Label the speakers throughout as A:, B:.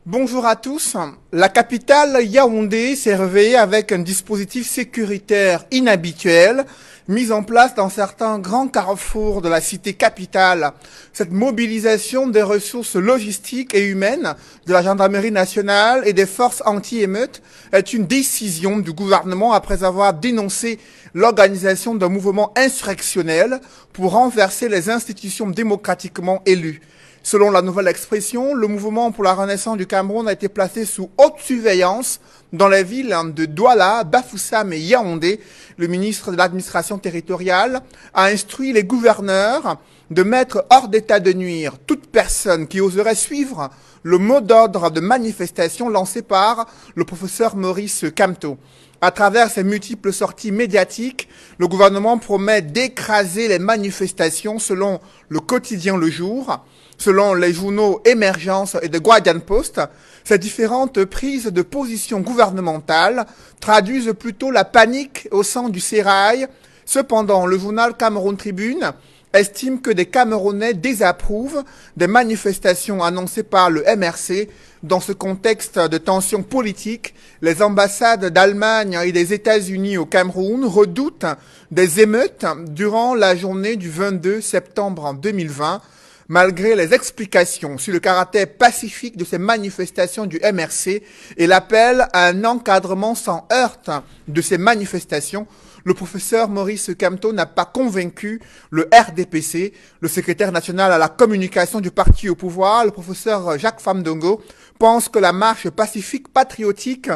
A: Bonjour à tous. La capitale Yaoundé s'est réveillée avec un dispositif sécuritaire inhabituel mis en place dans certains grands carrefours de la cité capitale. Cette mobilisation des ressources logistiques et humaines de la gendarmerie nationale et des forces anti-émeutes est une décision du gouvernement après avoir dénoncé l'organisation d'un mouvement insurrectionnel pour renverser les institutions démocratiquement élues. Selon la nouvelle expression, le mouvement pour la renaissance du Cameroun a été placé sous haute surveillance dans les villes de Douala, Bafoussam et Yaoundé. Le ministre de l'administration territoriale a instruit les gouverneurs de mettre hors d'état de nuire toute personne qui oserait suivre le mot d'ordre de manifestation lancé par le professeur Maurice Kamto. À travers ces multiples sorties médiatiques, le gouvernement promet d'écraser les manifestations selon le quotidien Le Jour. Selon les journaux Émergence et The Guardian Post, ces différentes prises de position gouvernementales traduisent plutôt la panique au sein du sérail. Cependant, le journal Cameroun Tribune estime que des Camerounais désapprouvent des manifestations annoncées par le MRC. Dans ce contexte de tensions politiques, les ambassades d'Allemagne et des États-Unis au Cameroun redoutent des émeutes durant la journée du 22 septembre 2020. Malgré les explications sur le caractère pacifique de ces manifestations du MRC et l'appel à un encadrement sans heurte de ces manifestations, le professeur Maurice Kamto n'a pas convaincu le RDPC, le secrétaire national à la communication du parti au pouvoir. Le professeur Jacques Famdongo pense que la marche pacifique, patriotique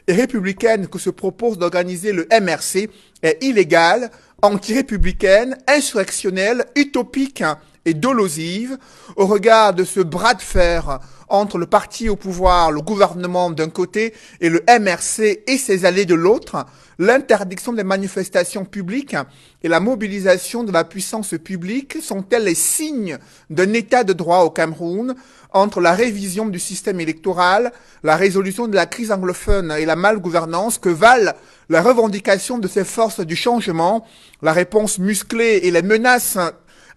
A: et républicaine que se propose d'organiser le MRC est illégale, anti-républicaine, insurrectionnelle, utopique et dolosive. Au regard de ce bras de fer entre le parti au pouvoir, le gouvernement d'un côté et le MRC et ses alliés de l'autre, l'interdiction des manifestations publiques et la mobilisation de la puissance publique sont-elles les signes d'un état de droit au Cameroun? Entre la révision du système électoral, la résolution de la crise anglophone et la malgouvernance, que valent la revendication de ces forces du changement? La réponse musclée et les menaces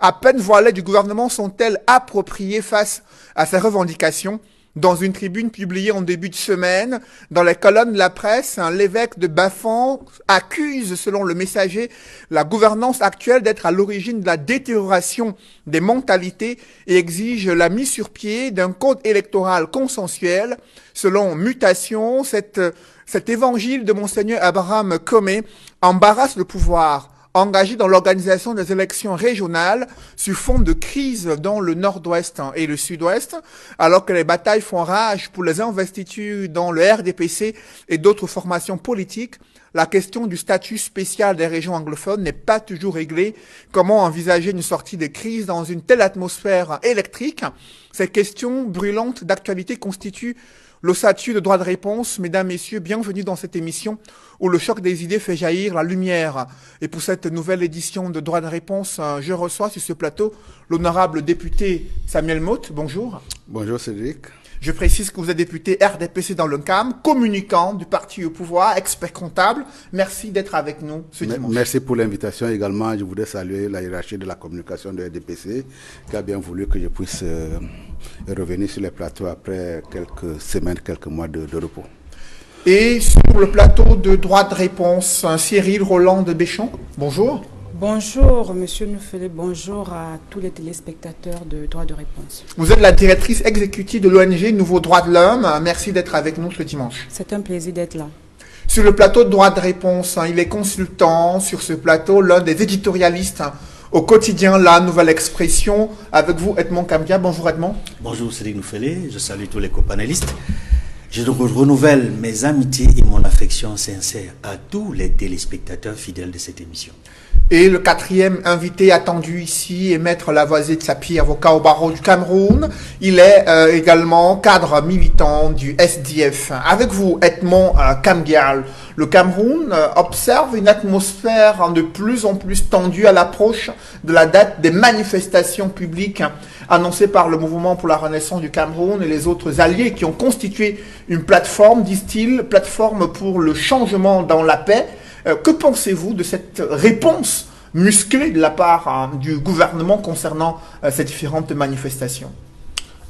A: à peine voilées du gouvernement sont-elles appropriées face à ces revendications? Dans une tribune publiée en début de semaine, dans les colonnes de la presse, l'évêque de Bafang accuse, selon le Messager, la gouvernance actuelle d'être à l'origine de la détérioration des mentalités et exige la mise sur pied d'un code électoral consensuel. Selon Mutation, cet évangile de Monseigneur Abraham Comé embarrasse le pouvoir engagé dans l'organisation des élections régionales sur fond de crise dans le nord-ouest et le sud-ouest, alors que les batailles font rage pour les investitures dans le RDPC et d'autres formations politiques. La question du statut spécial des régions anglophones n'est pas toujours réglée. Comment envisager une sortie de crise dans une telle atmosphère électrique? Ces questions brûlantes d'actualité constituent l'ossature de droit de réponse. Mesdames, Messieurs, bienvenue dans cette émission où le choc des idées fait jaillir la lumière. Et pour cette nouvelle édition de droit de réponse, je reçois sur ce plateau l'honorable député Samuel Motte. Bonjour.
B: Bonjour Cédric.
A: Je précise que vous êtes député RDPC dans le CAM, communicant du parti au pouvoir, expert comptable. Merci d'être avec nous ce dimanche.
B: Merci pour l'invitation également. Je voudrais saluer la hiérarchie de la communication de RDPC qui a bien voulu que je puisse revenir sur les plateaux après quelques semaines, quelques mois de repos.
A: Et sur le plateau de droit de réponse, Cyril Roland de Béchon. Bonjour.
C: Bonjour, Monsieur Noufele, bonjour à tous les téléspectateurs de Droit de Réponse.
A: Vous êtes la directrice exécutive de l'ONG Nouveau Droit de l'Homme. Merci d'être avec nous ce dimanche.
C: C'est un plaisir d'être là.
A: Sur le plateau de Droit de Réponse, il est consultant sur ce plateau, l'un des éditorialistes au quotidien La Nouvelle Expression. Avec vous, Edmond Kambia. Bonjour Edmond.
D: Bonjour Cédric Noufele, je salue tous les copanélistes. Je renouvelle mes amitiés et mon affection sincère à tous les téléspectateurs fidèles de cette émission.
A: Et le quatrième invité attendu ici est Maître Lavoisier de Sapir, avocat au barreau du Cameroun. Il est également cadre militant du SDF. Avec vous, Edmond Kambial, le Cameroun observe une atmosphère de plus en plus tendue à l'approche de la date des manifestations publiques annoncées par le Mouvement pour la Renaissance du Cameroun et les autres alliés qui ont constitué une plateforme, disent-ils, plateforme pour le changement dans la paix. Que pensez-vous de cette réponse musclée de la part du gouvernement concernant ces différentes manifestations?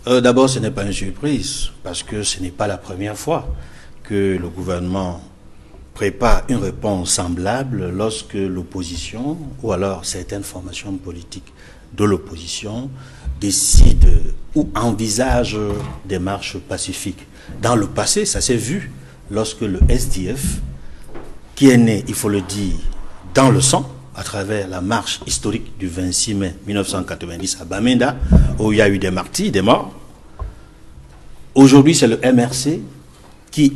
D: D'abord, ce n'est pas une surprise, parce que ce n'est pas la première fois que le gouvernement prépare une réponse semblable lorsque l'opposition, ou alors certaines formations politiques de l'opposition, décident ou envisagent des marches pacifiques. Dans le passé, ça s'est vu lorsque le SDF, qui est né, il faut le dire, dans le sang, à travers la marche historique du 26 mai 1990 à Bamenda, où il y a eu des martyrs, des morts. Aujourd'hui, c'est le MRC qui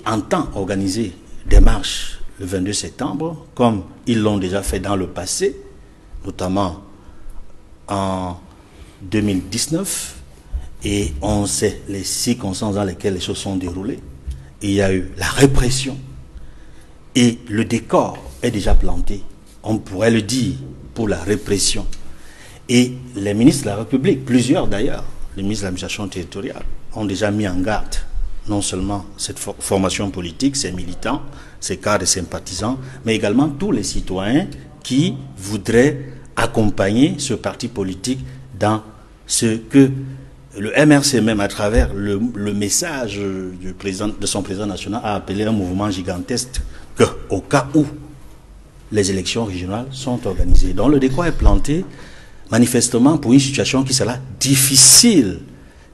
D: entend organiser des marches le 22 septembre, comme ils l'ont déjà fait dans le passé, notamment en 2019, et on sait les circonstances dans lesquelles les choses sont déroulées. Il y a eu la répression, et le décor est déjà planté, on pourrait le dire, pour la répression. Et les ministres de la République, plusieurs d'ailleurs, les ministres de l'administration territoriale, ont déjà mis en garde non seulement cette formation politique, ses militants, ses cadres et sympathisants, mais également tous les citoyens qui voudraient accompagner ce parti politique dans ce que le MRC même, à travers le message de son président national, a appelé un mouvement gigantesque, qu'au cas où les élections régionales sont organisées. Donc le décor est planté, manifestement, pour une situation qui sera difficile,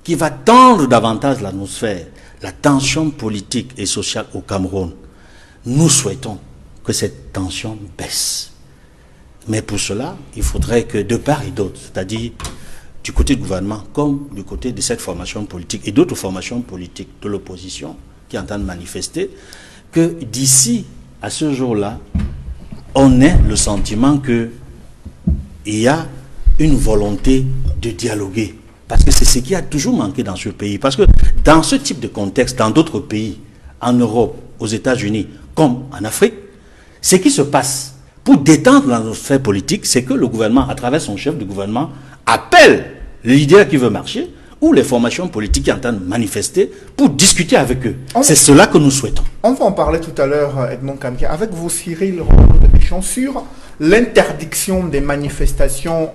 D: qui va tendre davantage l'atmosphère, la tension politique et sociale au Cameroun. Nous souhaitons que cette tension baisse. Mais pour cela, il faudrait que de part et d'autre, c'est-à-dire du côté du gouvernement comme du côté de cette formation politique et d'autres formations politiques de l'opposition qui entendent manifester, que d'ici à ce jour-là, on ait le sentiment qu'il y a une volonté de dialoguer. Parce que c'est ce qui a toujours manqué dans ce pays. Parce que dans ce type de contexte, dans d'autres pays, en Europe, aux États-Unis, comme en Afrique, ce qui se passe pour détendre l'atmosphère politique, c'est que le gouvernement, à travers son chef de gouvernement, appelle le leader qui veut marcher ou les formations politiques qui entendent manifester pour discuter avec eux. C'est cela que nous souhaitons.
A: On va en parler tout à l'heure, Edmond Kamkia, avec vous, Cyril Rolando de Péchon, sur l'interdiction des manifestations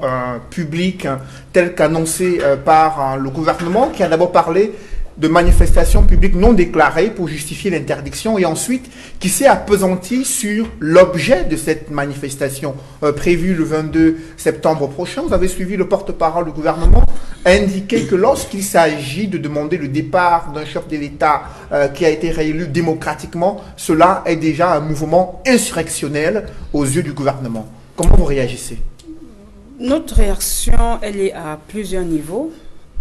A: publiques telles qu'annoncées par le gouvernement, qui a d'abord parlé de manifestations publiques non déclarées pour justifier l'interdiction, et ensuite qui s'est appesanti sur l'objet de cette manifestation prévue le 22 septembre prochain. Vous avez suivi le porte-parole du gouvernement a indiqué que lorsqu'il s'agit de demander le départ d'un chef de l'État qui a été réélu démocratiquement, cela est déjà un mouvement insurrectionnel aux yeux du gouvernement. Comment vous réagissez?
C: Notre réaction, elle est à plusieurs niveaux.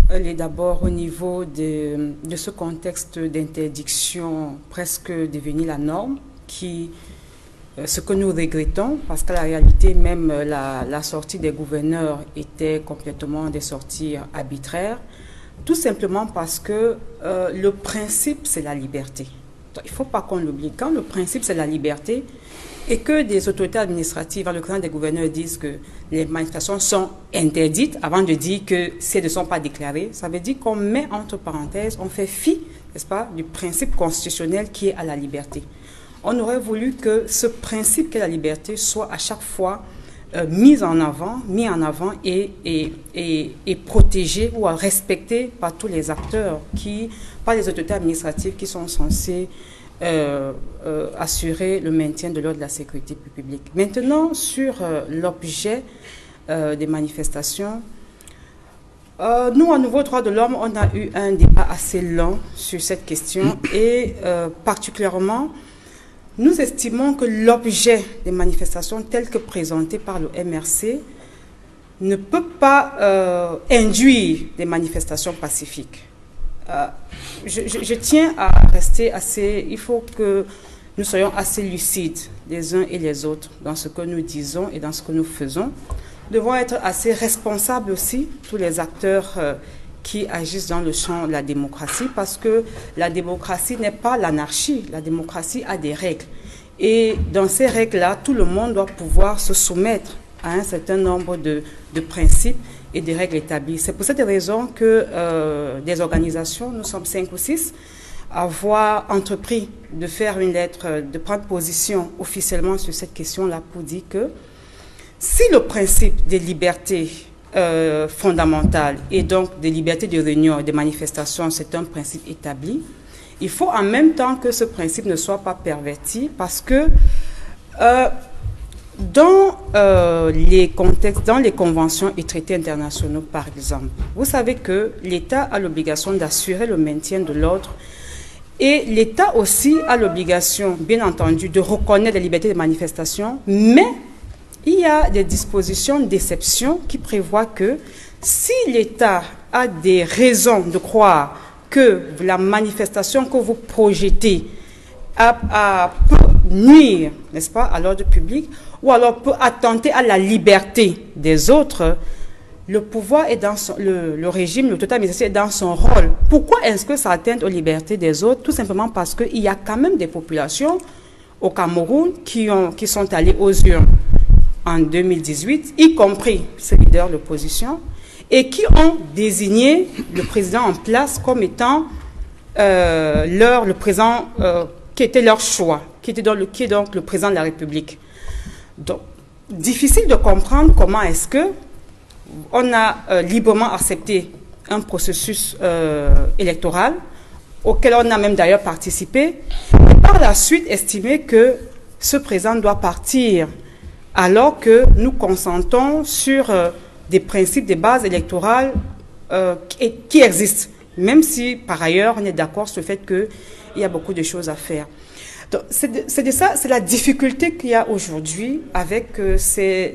C: Elle est d'abord au niveau de ce contexte d'interdiction presque devenu la norme, ce que nous regrettons, parce qu'à la réalité, même la sortie des gouverneurs était complètement des sorties arbitraires, tout simplement parce que le principe, c'est la liberté. Il ne faut pas qu'on l'oublie. Quand le principe, c'est la liberté, et que des autorités administratives, le président des gouverneurs, disent que les manifestations sont interdites, avant de dire que si elles ne sont pas déclarées, ça veut dire qu'on met entre parenthèses, on fait fi, n'est-ce pas, du principe constitutionnel qui est à la liberté. On aurait voulu que ce principe qu'est la liberté soit à chaque fois mis en avant et protégé ou respecté par tous les acteurs, par les autorités administratives qui sont censées assurer le maintien de l'ordre de la sécurité publique. Maintenant, sur l'objet des manifestations, nous, à Nouveau Droit de l'Homme, on a eu un débat assez long sur cette question et particulièrement, nous estimons que l'objet des manifestations tel que présenté par le MRC ne peut pas induire des manifestations pacifiques. Je tiens à rester assez... Il faut que nous soyons assez lucides les uns et les autres dans ce que nous disons et dans ce que nous faisons. Nous devons être assez responsables aussi, tous les acteurs qui agissent dans le champ de la démocratie, parce que la démocratie n'est pas l'anarchie. La démocratie a des règles. Et dans ces règles-là, tout le monde doit pouvoir se soumettre à un certain nombre de principes et des règles établies. C'est pour cette raison que des organisations, nous sommes 5 ou 6, avoir entrepris de faire une lettre, de prendre position officiellement sur cette question-là pour dire que si le principe des libertés fondamentale et donc des libertés de réunion et de manifestation, c'est un principe établi. Il faut en même temps que ce principe ne soit pas perverti parce que dans les contextes, dans les conventions et traités internationaux, par exemple, vous savez que l'État a l'obligation d'assurer le maintien de l'ordre et l'État aussi a l'obligation, bien entendu, de reconnaître la liberté de manifestation, mais il y a des dispositions d'exception qui prévoient que si l'État a des raisons de croire que la manifestation que vous projetez peut nuire, n'est-ce pas, à l'ordre public, ou alors peut attenter à la liberté des autres, le pouvoir est dans le régime, le total administratif est dans son rôle. Pourquoi est-ce que ça atteint aux libertés des autres? Tout simplement parce qu'il y a quand même des populations au Cameroun qui sont allées aux urnes en 2018, y compris ces leaders de l'opposition, et qui ont désigné le président en place comme étant le président qui était leur choix, qui est donc le président de la République. Donc, difficile de comprendre comment est-ce que on a librement accepté un processus électoral auquel on a même d'ailleurs participé, et par la suite estimé que ce président doit partir alors que nous consentons sur des principes, des bases électorales qui existent, même si par ailleurs on est d'accord sur le fait qu'il y a beaucoup de choses à faire. C'est la difficulté qu'il y a aujourd'hui avec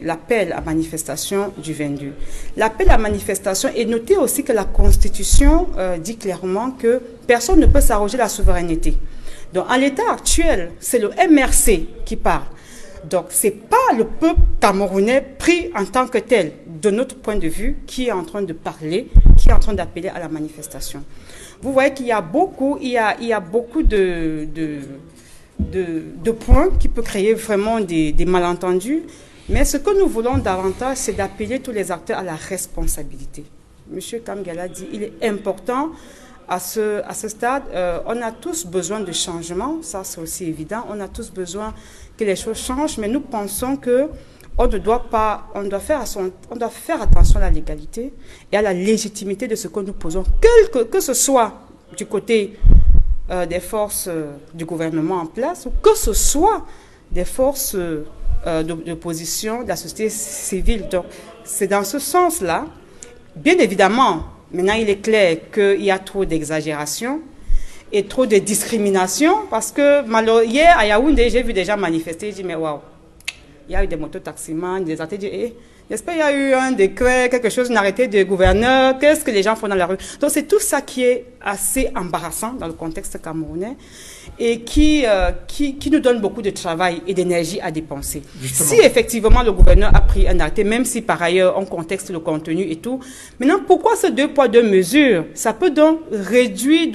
C: l'appel à manifestation du 22. L'appel à manifestation, et notez aussi que la Constitution dit clairement que personne ne peut s'arroger la souveraineté. Donc en l'état actuel, c'est le MRC qui parle. Donc ce n'est pas le peuple camerounais pris en tant que tel, de notre point de vue, qui est en train de parler, qui est en train d'appeler à la manifestation. Vous voyez qu'il y a beaucoup, il y a beaucoup de points qui peuvent créer vraiment des malentendus. Mais ce que nous voulons davantage, c'est d'appeler tous les acteurs à la responsabilité. Monsieur Kamgala dit qu'il est important à ce stade, on a tous besoin de changement, ça c'est aussi évident, on a tous besoin que les choses changent, mais nous pensons que on doit faire attention à la légalité et à la légitimité de ce que nous posons, que ce soit du côté des forces du gouvernement en place, ou que ce soit des forces d'opposition, de la société civile. Donc, c'est dans ce sens-là. Bien évidemment, maintenant, il est clair qu'il y a trop d'exagération et trop de discrimination, parce que hier, à Yaoundé, j'ai vu des gens manifester, j'ai dit, mais waouh, il y a eu des mototaximans, des arrêtés, j'espère qu'il y a eu un décret, quelque chose, un arrêté de gouverneur, qu'est-ce que les gens font dans la rue. Donc c'est tout ça qui est assez embarrassant dans le contexte camerounais et qui nous donne beaucoup de travail et d'énergie à dépenser. Justement. Si effectivement le gouverneur a pris un arrêté, même si par ailleurs on contexte le contenu et tout, maintenant pourquoi ce 2 poids 2 mesures? Ça peut donc réduire,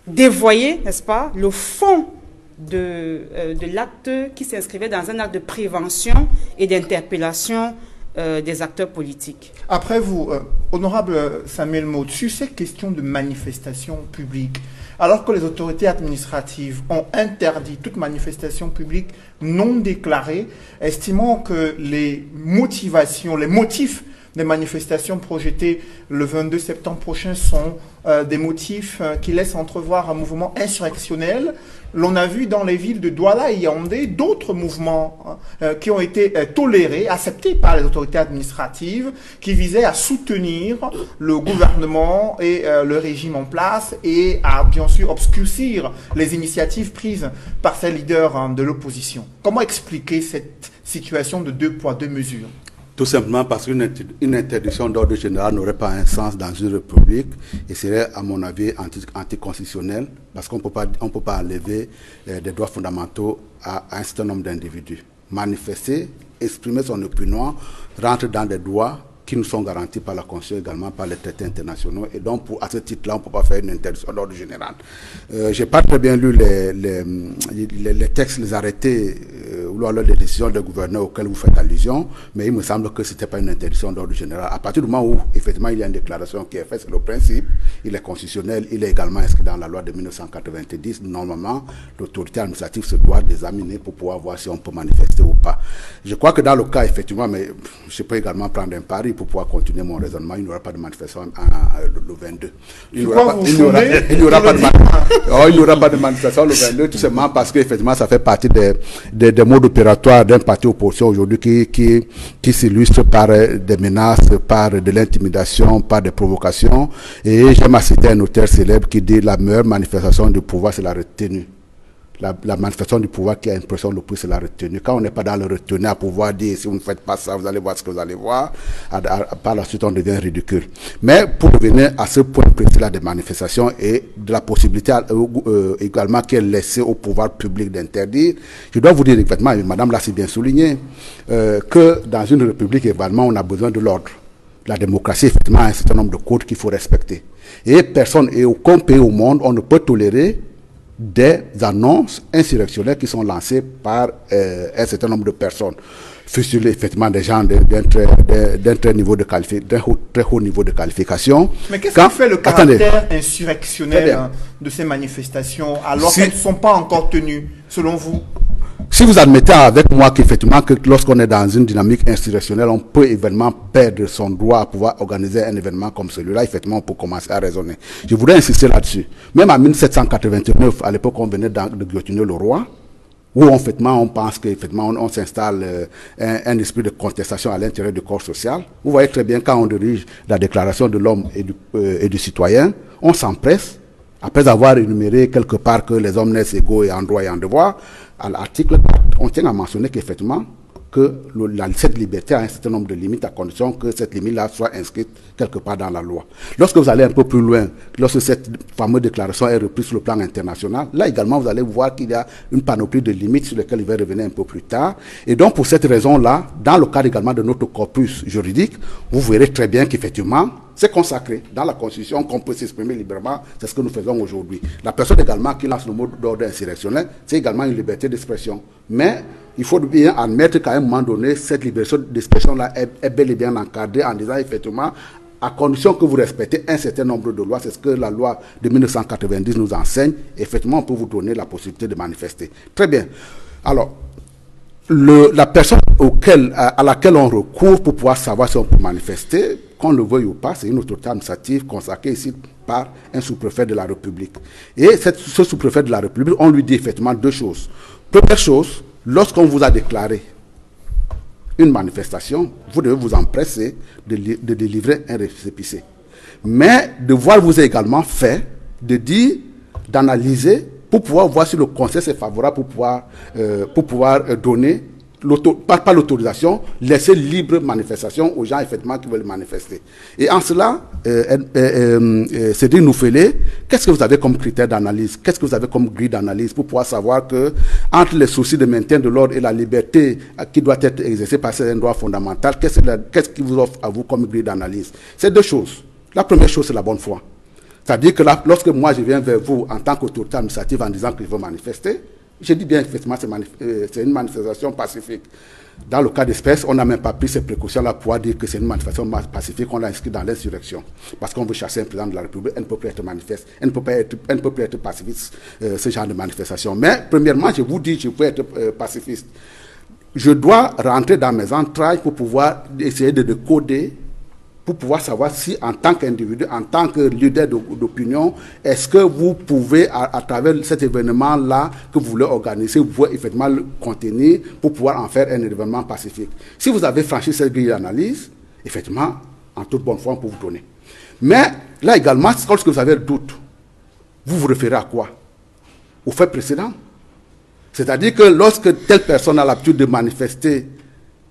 C: dévoyer, n'est-ce pas, le fond de l'acte qui s'inscrivait dans un acte de prévention et d'interpellation des acteurs politiques.
A: Après vous, honorable Samuel Maud, sur ces questions de manifestation publique, alors que les autorités administratives ont interdit toute manifestation publique non déclarée, estimant que les motifs des manifestations projetées le 22 septembre prochain sont des motifs qui laissent entrevoir un mouvement insurrectionnel. L'on a vu dans les villes de Douala et Yaoundé d'autres mouvements qui ont été tolérés, acceptés par les autorités administratives, qui visaient à soutenir le gouvernement et le régime en place et à bien sûr obscurcir les initiatives prises par ces leaders de l'opposition. Comment expliquer cette situation de 2 poids 2 mesures?
B: Tout simplement parce qu'une interdiction d'ordre général n'aurait pas un sens dans une république et serait, à mon avis, anticonstitutionnel, parce qu'on ne peut pas enlever des droits fondamentaux à un certain nombre d'individus. Manifester, exprimer son opinion, rentre dans des droits qui nous sont garantis par la Constitution, également par les traités internationaux. Et donc, à ce titre-là, on ne peut pas faire une interdiction d'ordre général. Je n'ai pas très bien lu les textes, les arrêtés ou lors des décisions des gouverneurs auxquelles vous faites allusion, mais il me semble que ce n'était pas une interdiction d'ordre général. À partir du moment où, effectivement, il y a une déclaration qui est faite, c'est le principe, il est constitutionnel, il est également inscrit dans la loi de 1990. Normalement, l'autorité administrative se doit d'examiner pour pouvoir voir si on peut manifester ou pas. Je crois que dans le cas, effectivement, mais je peux également prendre un pari pour pouvoir continuer mon raisonnement, il n'y aura pas de manifestation le 22. Il n'y aura pas de manifestation le 22, tout simplement parce qu'effectivement, ça fait partie des modes opératoires d'un parti opposition aujourd'hui qui s'illustre par des menaces, par de l'intimidation, par des provocations. Et j'aime à citer un auteur célèbre qui dit la meilleure manifestation du pouvoir, c'est la retenue. La manifestation du pouvoir qui a l'impression le plus, c'est la retenue. Quand on n'est pas dans le retenue à pouvoir dire si vous ne faites pas ça, vous allez voir ce que vous allez voir, par la suite on devient ridicule. Mais pour revenir à ce point précis là des manifestations et de la possibilité également qui est laissée au pouvoir public d'interdire, je dois vous dire effectivement, et madame l'a si bien souligné, que dans une république également on a besoin de l'ordre. La démocratie, effectivement, a un certain nombre de codes qu'il faut respecter. Et personne et aucun pays au monde, on ne peut tolérer des annonces insurrectionnelles qui sont lancées par un certain nombre de personnes. Fut-il effectivement des gens d'un très haut niveau de qualification.
A: Mais qu'est-ce qui fait le caractère insurrectionnel de ces manifestations alors qu'elles ne sont pas encore tenues, selon vous?
B: Si vous admettez avec moi qu'effectivement, que lorsqu'on est dans une dynamique insurrectionnelle, on peut évidemment perdre son droit à pouvoir organiser un événement comme celui-là, effectivement, on peut commencer à raisonner. Je voudrais insister là-dessus. Même en 1789, à l'époque, on venait de guillotiner le roi, où effectivement, on pense qu'effectivement, on s'installe un esprit de contestation à l'intérieur du corps social. Vous voyez très bien, quand on dirige la déclaration de l'homme et du citoyen, on s'empresse, après avoir énuméré quelque part que les hommes naissent égaux et en droit et en devoir, à l'article 4, on tient à mentionner qu'effectivement, que cette liberté a un certain nombre de limites à condition que cette limite-là soit inscrite quelque part dans la loi. Lorsque vous allez un peu plus loin, lorsque cette fameuse déclaration est reprise sur le plan international, là également vous allez voir qu'il y a une panoplie de limites sur lesquelles il va revenir un peu plus tard. Et donc pour cette raison-là, dans le cadre également de notre corpus juridique, vous verrez très bien qu'effectivement, c'est consacré dans la Constitution qu'on peut s'exprimer librement, c'est ce que nous faisons aujourd'hui. La personne également qui lance le mot d'ordre insurrectionnel, c'est également une liberté d'expression. Mais il faut bien admettre qu'à un moment donné, cette liberté d'expression-là est bel et bien encadrée en disant effectivement, à condition que vous respectez un certain nombre de lois, c'est ce que la loi de 1990 nous enseigne, effectivement on peut vous donner la possibilité de manifester. Très bien. Alors, la personne à laquelle on recourt pour pouvoir savoir si on peut manifester, qu'on le veuille ou pas, c'est une autorité administrative consacrée ici par un sous-préfet de la République. Et ce sous-préfet de la République, on lui dit effectivement deux choses. Première chose, lorsqu'on vous a déclaré une manifestation, vous devez vous empresser de délivrer un récépissé. Mais devoir vous est également fait de dire, d'analyser, pour pouvoir voir si le conseil est favorable pour pouvoir donner, pas l'autorisation, laisser libre manifestation aux gens effectivement qui veulent manifester. Et en cela, Cédric Noufélé, qu'est-ce que vous avez comme critère d'analyse? Qu'est-ce que vous avez comme grille d'analyse pour pouvoir savoir que entre les soucis de maintien de l'ordre et la liberté qui doit être exercée par ces droits fondamentaux, qu'est-ce qui vous offre à vous comme grille d'analyse? C'est deux choses. La première chose, c'est la bonne foi. C'est-à-dire que là, lorsque moi je viens vers vous en tant qu'autorité administrative en disant que je veux manifester, je dis bien effectivement c'est une manifestation pacifique. Dans le cas d'espèce, on n'a même pas pris ces précautions-là pour dire que c'est une manifestation pacifique, on l'a inscrit dans l'insurrection. Parce qu'on veut chasser un président de la République, elle ne peut plus être manifeste, elle ne peut plus être pacifiste, ce genre de manifestation. Mais premièrement, je vous dis, je peux être pacifiste. Je dois rentrer dans mes entrailles pour pouvoir essayer de décoder, pour pouvoir savoir si en tant qu'individu, en tant que leader d'opinion, est-ce que vous pouvez, à travers cet événement-là que vous voulez organiser, vous pouvez effectivement le contenir pour pouvoir en faire un événement pacifique. Si vous avez franchi cette grille d'analyse, effectivement, en toute bonne foi, on peut vous donner. Mais là également, lorsque vous avez le doute, vous vous référez à quoi? Au fait précédent. C'est-à-dire que lorsque telle personne a l'habitude de manifester,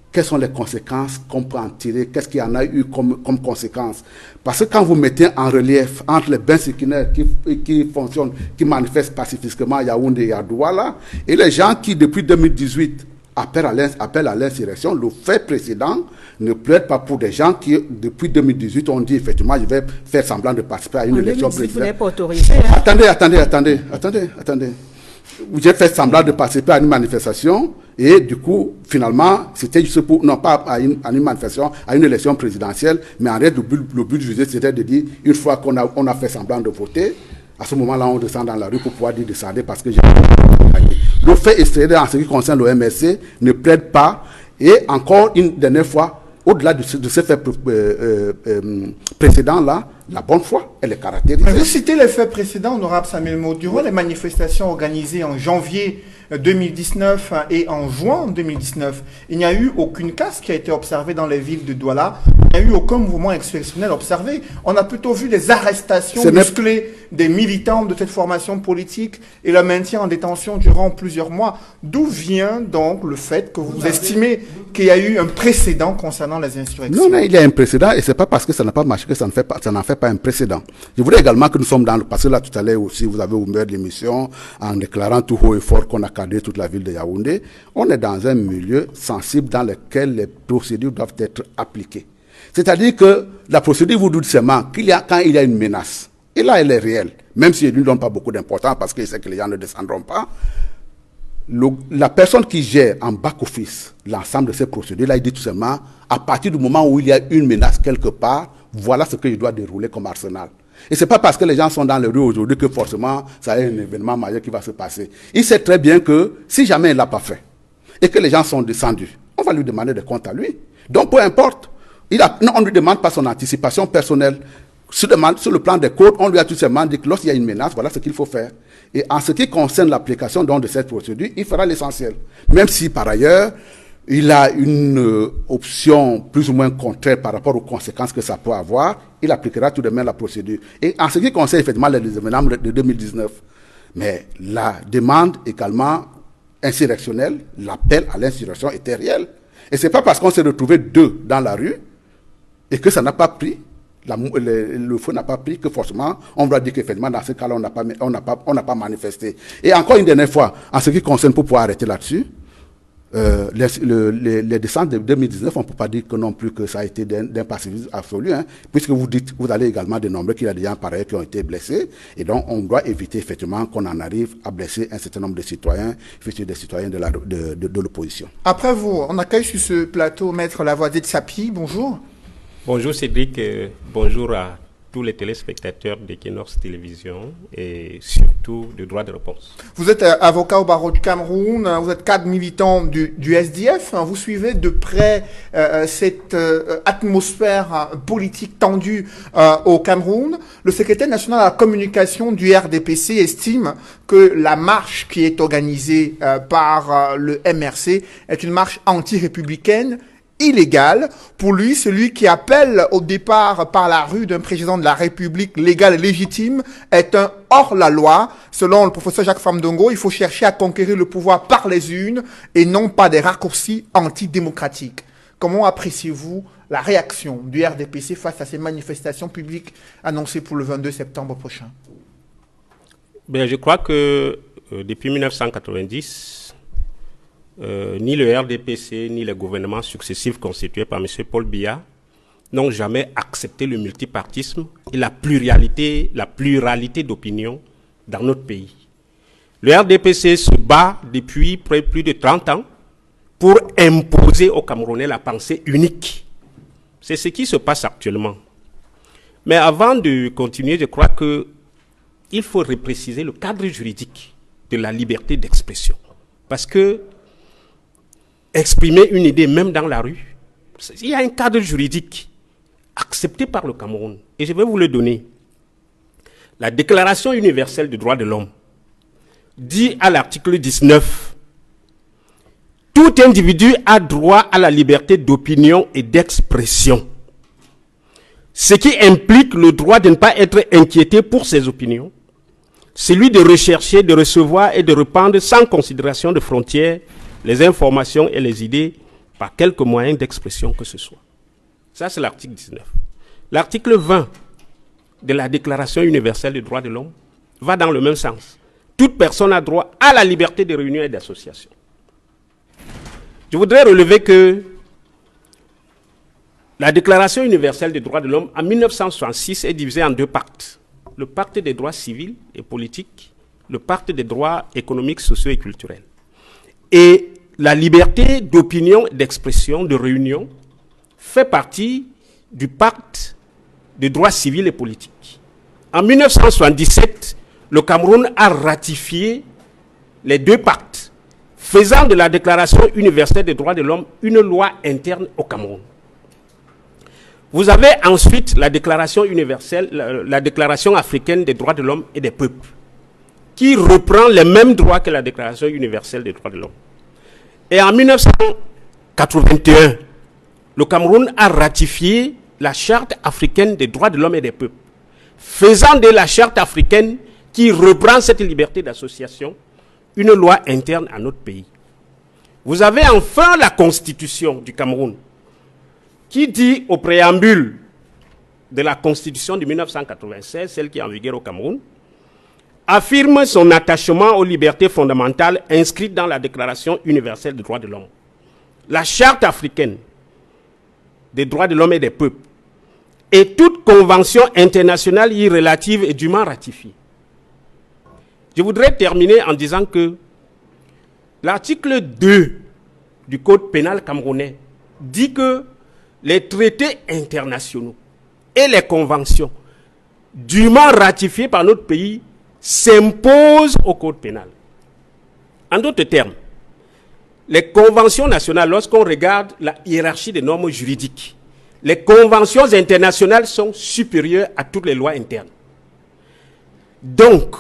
B: quelles sont les conséquences qu'on peut en tirer? Qu'est-ce qu'il y en a eu comme conséquences? Parce que quand vous mettez en relief entre les Bensikinaires qui fonctionnent, qui manifestent pacifiquement à Yaoundé et à Douala, et les gens qui, depuis 2018, appellent à l'insurrection, le fait précédent ne plaide pas pour des gens qui, depuis 2018, ont dit effectivement, je vais faire semblant de participer à une élection présidentielle.
C: Vous pas autorisé,
B: hein? Attendez. J'ai fait semblant de participer à une manifestation Et du coup, finalement, c'était juste pour, non pas à une manifestation, à une élection présidentielle, mais en réalité, le but du juge, c'était de dire, une fois qu'on a fait semblant de voter, à ce moment-là, on descend dans la rue pour pouvoir dire descendez parce que j'ai gagné. Le fait extérieur en ce qui concerne le MSC ne plaide pas. Et encore une dernière fois, au-delà de ce fait précédent-là, la bonne foi, elle est caractérisée.
A: Vous citez les faits précédents, honorable Samuel Maud. Durant les manifestations organisées en janvier 2019 et en juin 2019, il n'y a eu aucune casse qui a été observée dans les villes de Douala. Il n'y a eu aucun mouvement insurrectionnel observé. On a plutôt vu des arrestations musclées des militants de cette formation politique et le maintien en détention durant plusieurs mois. D'où vient donc le fait que vous estimez qu'il y a eu un précédent concernant les insurrections?
B: Non, il y a un précédent et c'est pas parce que ça n'a pas marché que ça n'en fait pas un précédent. Je voudrais également que nous sommes dans le passé. Là, tout à l'heure aussi, vous avez ouvert l'émission en déclarant tout haut et fort qu'on a cadré toute la ville de Yaoundé. On est dans un milieu sensible dans lequel les procédures doivent être appliquées. C'est-à-dire que la procédure vous dit seulement quand il y a une menace, et là elle est réelle, même si elle ne lui donne pas beaucoup d'importance parce qu'il sait que les gens ne descendront pas, la personne qui gère en back-office l'ensemble de ces procédures-là, il dit tout simplement, à partir du moment où il y a une menace quelque part, voilà ce que je dois dérouler comme arsenal. Et ce n'est pas parce que les gens sont dans les rues aujourd'hui que forcément ça est un événement majeur qui va se passer. Il sait très bien que si jamais il ne l'a pas fait et que les gens sont descendus, on va lui demander des comptes à lui. Donc peu importe, on ne lui demande pas son anticipation personnelle. Sur le plan des codes, on lui a tout simplement dit que lorsqu'il y a une menace, voilà ce qu'il faut faire. Et en ce qui concerne l'application de cette procédure, il fera l'essentiel. Même si par ailleurs, il a une option plus ou moins contraire par rapport aux conséquences que ça peut avoir, il appliquera tout de même la procédure. Et en ce qui concerne effectivement les événements de 2019, mais la demande également insurrectionnelle, l'appel à l'insurrection était réel. Et ce n'est pas parce qu'on s'est retrouvé deux dans la rue et que ça n'a pas pris, le feu n'a pas pris, que forcément on va dire qu'effectivement dans ce cas-là on n'a pas manifesté. Et encore une dernière fois, en ce qui concerne, pour pouvoir arrêter là-dessus, les descentes de 2019, on ne peut pas dire que non plus que ça a été d'un pacifisme absolu, hein, puisque vous allez également dénombrer qu'il y a des gens pareils qui ont été blessés, et donc on doit éviter effectivement qu'on en arrive à blesser un certain nombre de citoyens, des citoyens de l'opposition.
A: Après vous, on accueille sur ce plateau Maître Lavoisier de Sapi, bonjour.
E: Bonjour Cédric, bonjour à tous les téléspectateurs d'Equinox Télévision et surtout de droit de réponse.
A: Vous êtes avocat au barreau du Cameroun, vous êtes cadre militant du SDF, vous suivez de près cette atmosphère politique tendue au Cameroun. Le secrétaire national à la communication du RDPC estime que la marche qui est organisée par le MRC est une marche anti-républicaine, illégal. Pour lui, celui qui appelle au départ par la rue d'un président de la République légal et légitime est un hors-la-loi. Selon le professeur Jacques Famdongo, il faut chercher à conquérir le pouvoir par les urnes et non pas des raccourcis antidémocratiques. Comment appréciez-vous la réaction du RDPC face à ces manifestations publiques annoncées pour le 22 septembre prochain?
E: Je crois que depuis 1990, ni le RDPC, ni les gouvernements successifs constitués par M. Paul Biya n'ont jamais accepté le multipartisme et la pluralité d'opinions dans notre pays. Le RDPC se bat depuis plus de 30 ans pour imposer aux Camerounais la pensée unique. C'est ce qui se passe actuellement. Mais avant de continuer, je crois qu'il faut repréciser le cadre juridique de la liberté d'expression. Parce que exprimer une idée, même dans la rue, il y a un cadre juridique accepté par le Cameroun. Et je vais vous le donner. La Déclaration universelle des droits de l'homme dit à l'article 19, « Tout individu a droit à la liberté d'opinion et d'expression, ce qui implique le droit de ne pas être inquiété pour ses opinions, celui de rechercher, de recevoir et de répandre sans considération de frontières les informations et les idées par quelque moyen d'expression que ce soit. » Ça, c'est l'article 19. L'article 20 de la Déclaration universelle des droits de l'homme va dans le même sens. Toute personne a droit à la liberté de réunion et d'association. Je voudrais relever que la Déclaration universelle des droits de l'homme, en 1966, est divisée en deux pactes. Le pacte des droits civils et politiques, le pacte des droits économiques, sociaux et culturels. Et la liberté d'opinion, d'expression, de réunion fait partie du pacte de droits civils et politiques. En 1977, le Cameroun a ratifié les deux pactes, faisant de la Déclaration universelle des droits de l'homme une loi interne au Cameroun. Vous avez ensuite la Déclaration universelle, la Déclaration africaine des droits de l'homme et des peuples, qui reprend les mêmes droits que la Déclaration universelle des droits de l'homme. Et en 1981, le Cameroun a ratifié la Charte africaine des droits de l'homme et des peuples, faisant de la Charte africaine, qui reprend cette liberté d'association, une loi interne à notre pays. Vous avez enfin la Constitution du Cameroun, qui dit au préambule de la Constitution de 1996, celle qui est en vigueur au Cameroun, affirme son attachement aux libertés fondamentales inscrites dans la Déclaration universelle des droits de l'homme. La Charte africaine des droits de l'homme et des peuples et toute convention internationale y relative est dûment ratifiée. Je voudrais terminer en disant que l'article 2 du Code pénal camerounais dit que les traités internationaux et les conventions dûment ratifiées par notre pays s'imposent au Code pénal. En d'autres termes, les conventions nationales, lorsqu'on regarde la hiérarchie des normes juridiques, les conventions internationales sont supérieures à toutes les lois internes. Donc,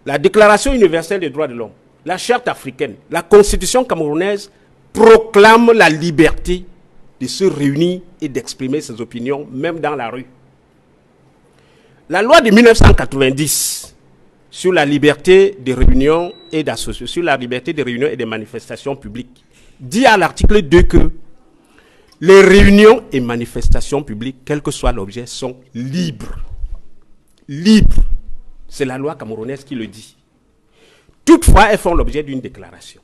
E: la Déclaration universelle des droits de l'homme, la Charte africaine, la Constitution camerounaise proclament la liberté de se réunir et d'exprimer ses opinions, même dans la rue. La loi de 1990 sur la liberté de réunion et d'association, sur la liberté de réunion et des manifestations publiques, dit à l'article 2 que les réunions et manifestations publiques, quel que soit l'objet, sont libres. Libres. C'est la loi camerounaise qui le dit. Toutefois, elles font l'objet d'une déclaration.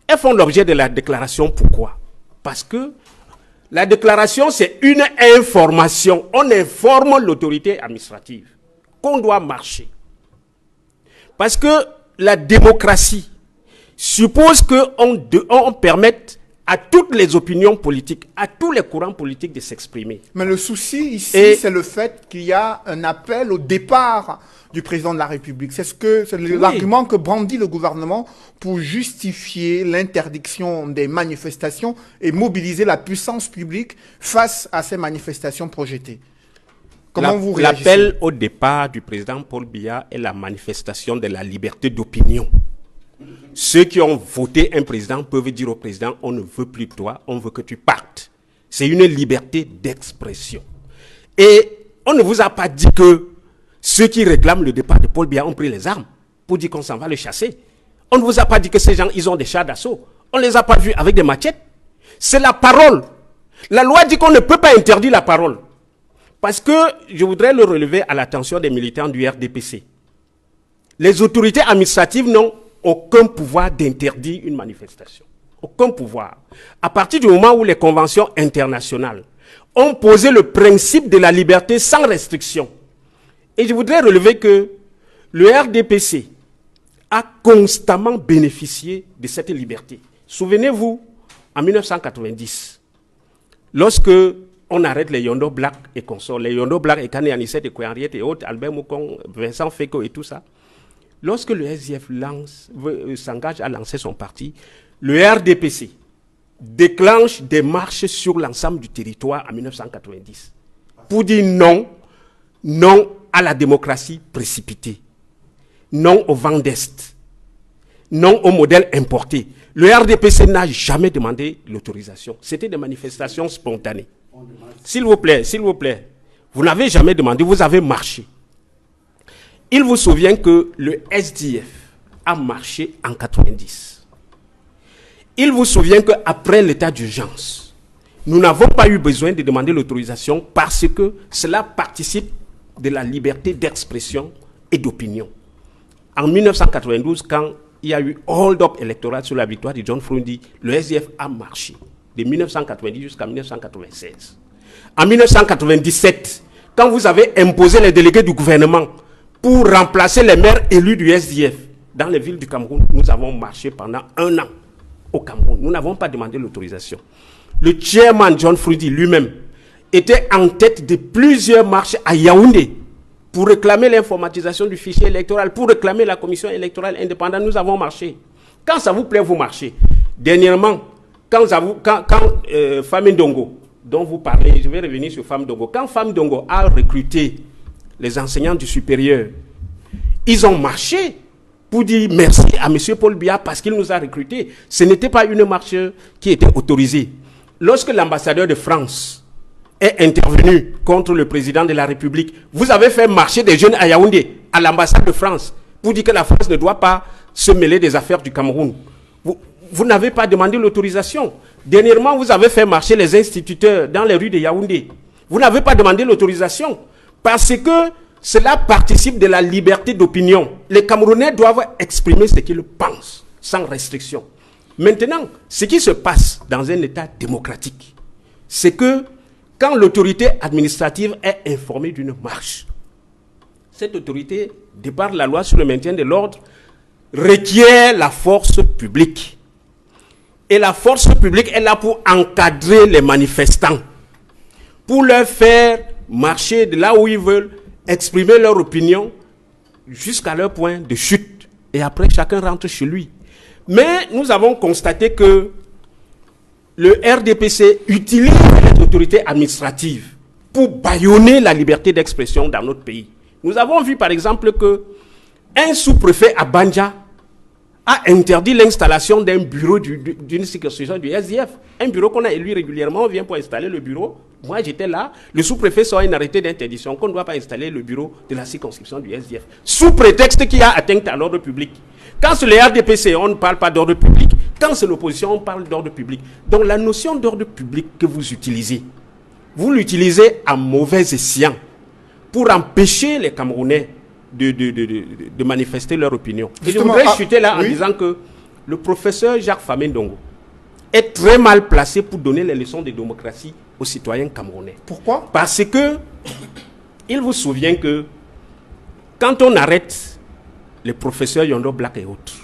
E: Elles font l'objet de la déclaration, pourquoi? Parce que la déclaration, c'est une information. On informe l'autorité administrative qu'on doit marcher. Parce que la démocratie suppose qu'on permette à toutes les opinions politiques, à tous les courants politiques de s'exprimer.
A: Mais le souci ici, c'est le fait qu'il y a un appel au départ du président de la République. C'est l'argument que brandit le gouvernement pour justifier l'interdiction des manifestations et mobiliser la puissance publique face à ces manifestations projetées. Comment vous réagissez?
E: L'appel au départ du président Paul Biya est la manifestation de la liberté d'opinion. Ceux qui ont voté un président peuvent dire au président, on ne veut plus de toi, on veut que tu partes. C'est une liberté d'expression. Et on ne vous a pas dit que ceux qui réclament le départ de Paul Biya ont pris les armes pour dire qu'on s'en va le chasser. On ne vous a pas dit que ces gens, ils ont des chars d'assaut. On ne les a pas vus avec des machettes. C'est la parole. La loi dit qu'on ne peut pas interdire la parole. Parce que je voudrais le relever à l'attention des militants du RDPC. Les autorités administratives n'ont aucun pouvoir d'interdire une manifestation. Aucun pouvoir. À partir du moment où les conventions internationales ont posé le principe de la liberté sans restriction. Et je voudrais relever que le RDPC a constamment bénéficié de cette liberté. Souvenez-vous, en 1990, lorsque on arrête les Yondo Black et consorts, les Yondo Black et Kane Anicet et Kouyanriet et autres, Albert Moukong, Vincent Feko et tout ça, lorsque le SDF s'engage à lancer son parti, le RDPC déclenche des marches sur l'ensemble du territoire en 1990 pour dire non, non à la démocratie précipitée, non au vent d'Est, non au modèle importé. Le RDPC n'a jamais demandé l'autorisation. C'était des manifestations spontanées. S'il vous plaît, vous n'avez jamais demandé, vous avez marché. Il vous souvient que le SDF a marché en 90. Il vous souvient qu'après l'état d'urgence, nous n'avons pas eu besoin de demander l'autorisation parce que cela participe de la liberté d'expression et d'opinion. En 1992, quand il y a eu hold-up électoral sur la victoire de John Frundi, le SDF a marché de 1990 jusqu'à 1996. En 1997, quand vous avez imposé les délégués du gouvernement pour remplacer les maires élus du SDF, dans les villes du Cameroun, nous avons marché pendant 1 an au Cameroun. Nous n'avons pas demandé l'autorisation. Le chairman John Fruidi lui-même était en tête de plusieurs marches à Yaoundé pour réclamer l'informatisation du fichier électoral, pour réclamer la commission électorale indépendante. Nous avons marché. Quand ça vous plaît, vous marchez. Dernièrement, quand Fam Ndongo, dont vous parlez, je vais revenir sur Fam Ndongo, quand Fam Ndongo a recruté les enseignants du supérieur, ils ont marché pour dire merci à M. Paul Biya parce qu'il nous a recrutés. Ce n'était pas une marche qui était autorisée. Lorsque l'ambassadeur de France est intervenu contre le président de la République, vous avez fait marcher des jeunes à Yaoundé, à l'ambassade de France, pour dire que la France ne doit pas se mêler des affaires du Cameroun. Vous n'avez pas demandé l'autorisation. Dernièrement, vous avez fait marcher les instituteurs dans les rues de Yaoundé. Vous n'avez pas demandé l'autorisation parce que cela participe de la liberté d'opinion. Les Camerounais doivent exprimer ce qu'ils pensent, sans restriction. Maintenant, ce qui se passe dans un État démocratique, c'est que quand l'autorité administrative est informée d'une marche, cette autorité, de par la loi sur le maintien de l'ordre, requiert la force publique. Et la force publique est là pour encadrer les manifestants, pour leur faire marcher de là où ils veulent, exprimer leur opinion jusqu'à leur point de chute. Et après, chacun rentre chez lui. Mais nous avons constaté que le RDPC utilise les autorités administratives pour bâillonner la liberté d'expression dans notre pays. Nous avons vu par exemple que un sous-préfet à Banja a interdit l'installation d'un bureau d'une circonscription du SDF. Un bureau qu'on a élu régulièrement, on vient pour installer le bureau. Moi, j'étais là. Le sous-préfet sort un arrêté d'interdiction qu'on ne doit pas installer le bureau de la circonscription du SDF. Sous prétexte qu'il y a atteinte à l'ordre public. Quand c'est le RDPC, on ne parle pas d'ordre public. Quand c'est l'opposition, on parle d'ordre public. Donc la notion d'ordre public que vous utilisez, vous l'utilisez à mauvais escient pour empêcher les Camerounais de manifester leur opinion. Et je voudrais chuter là en disant que le professeur Jacques Fam Ndongo est très mal placé pour donner les leçons de démocratie aux citoyens camerounais.
A: Pourquoi?
E: Parce que il vous souvient que quand on arrête les professeurs Yondo Black et autres,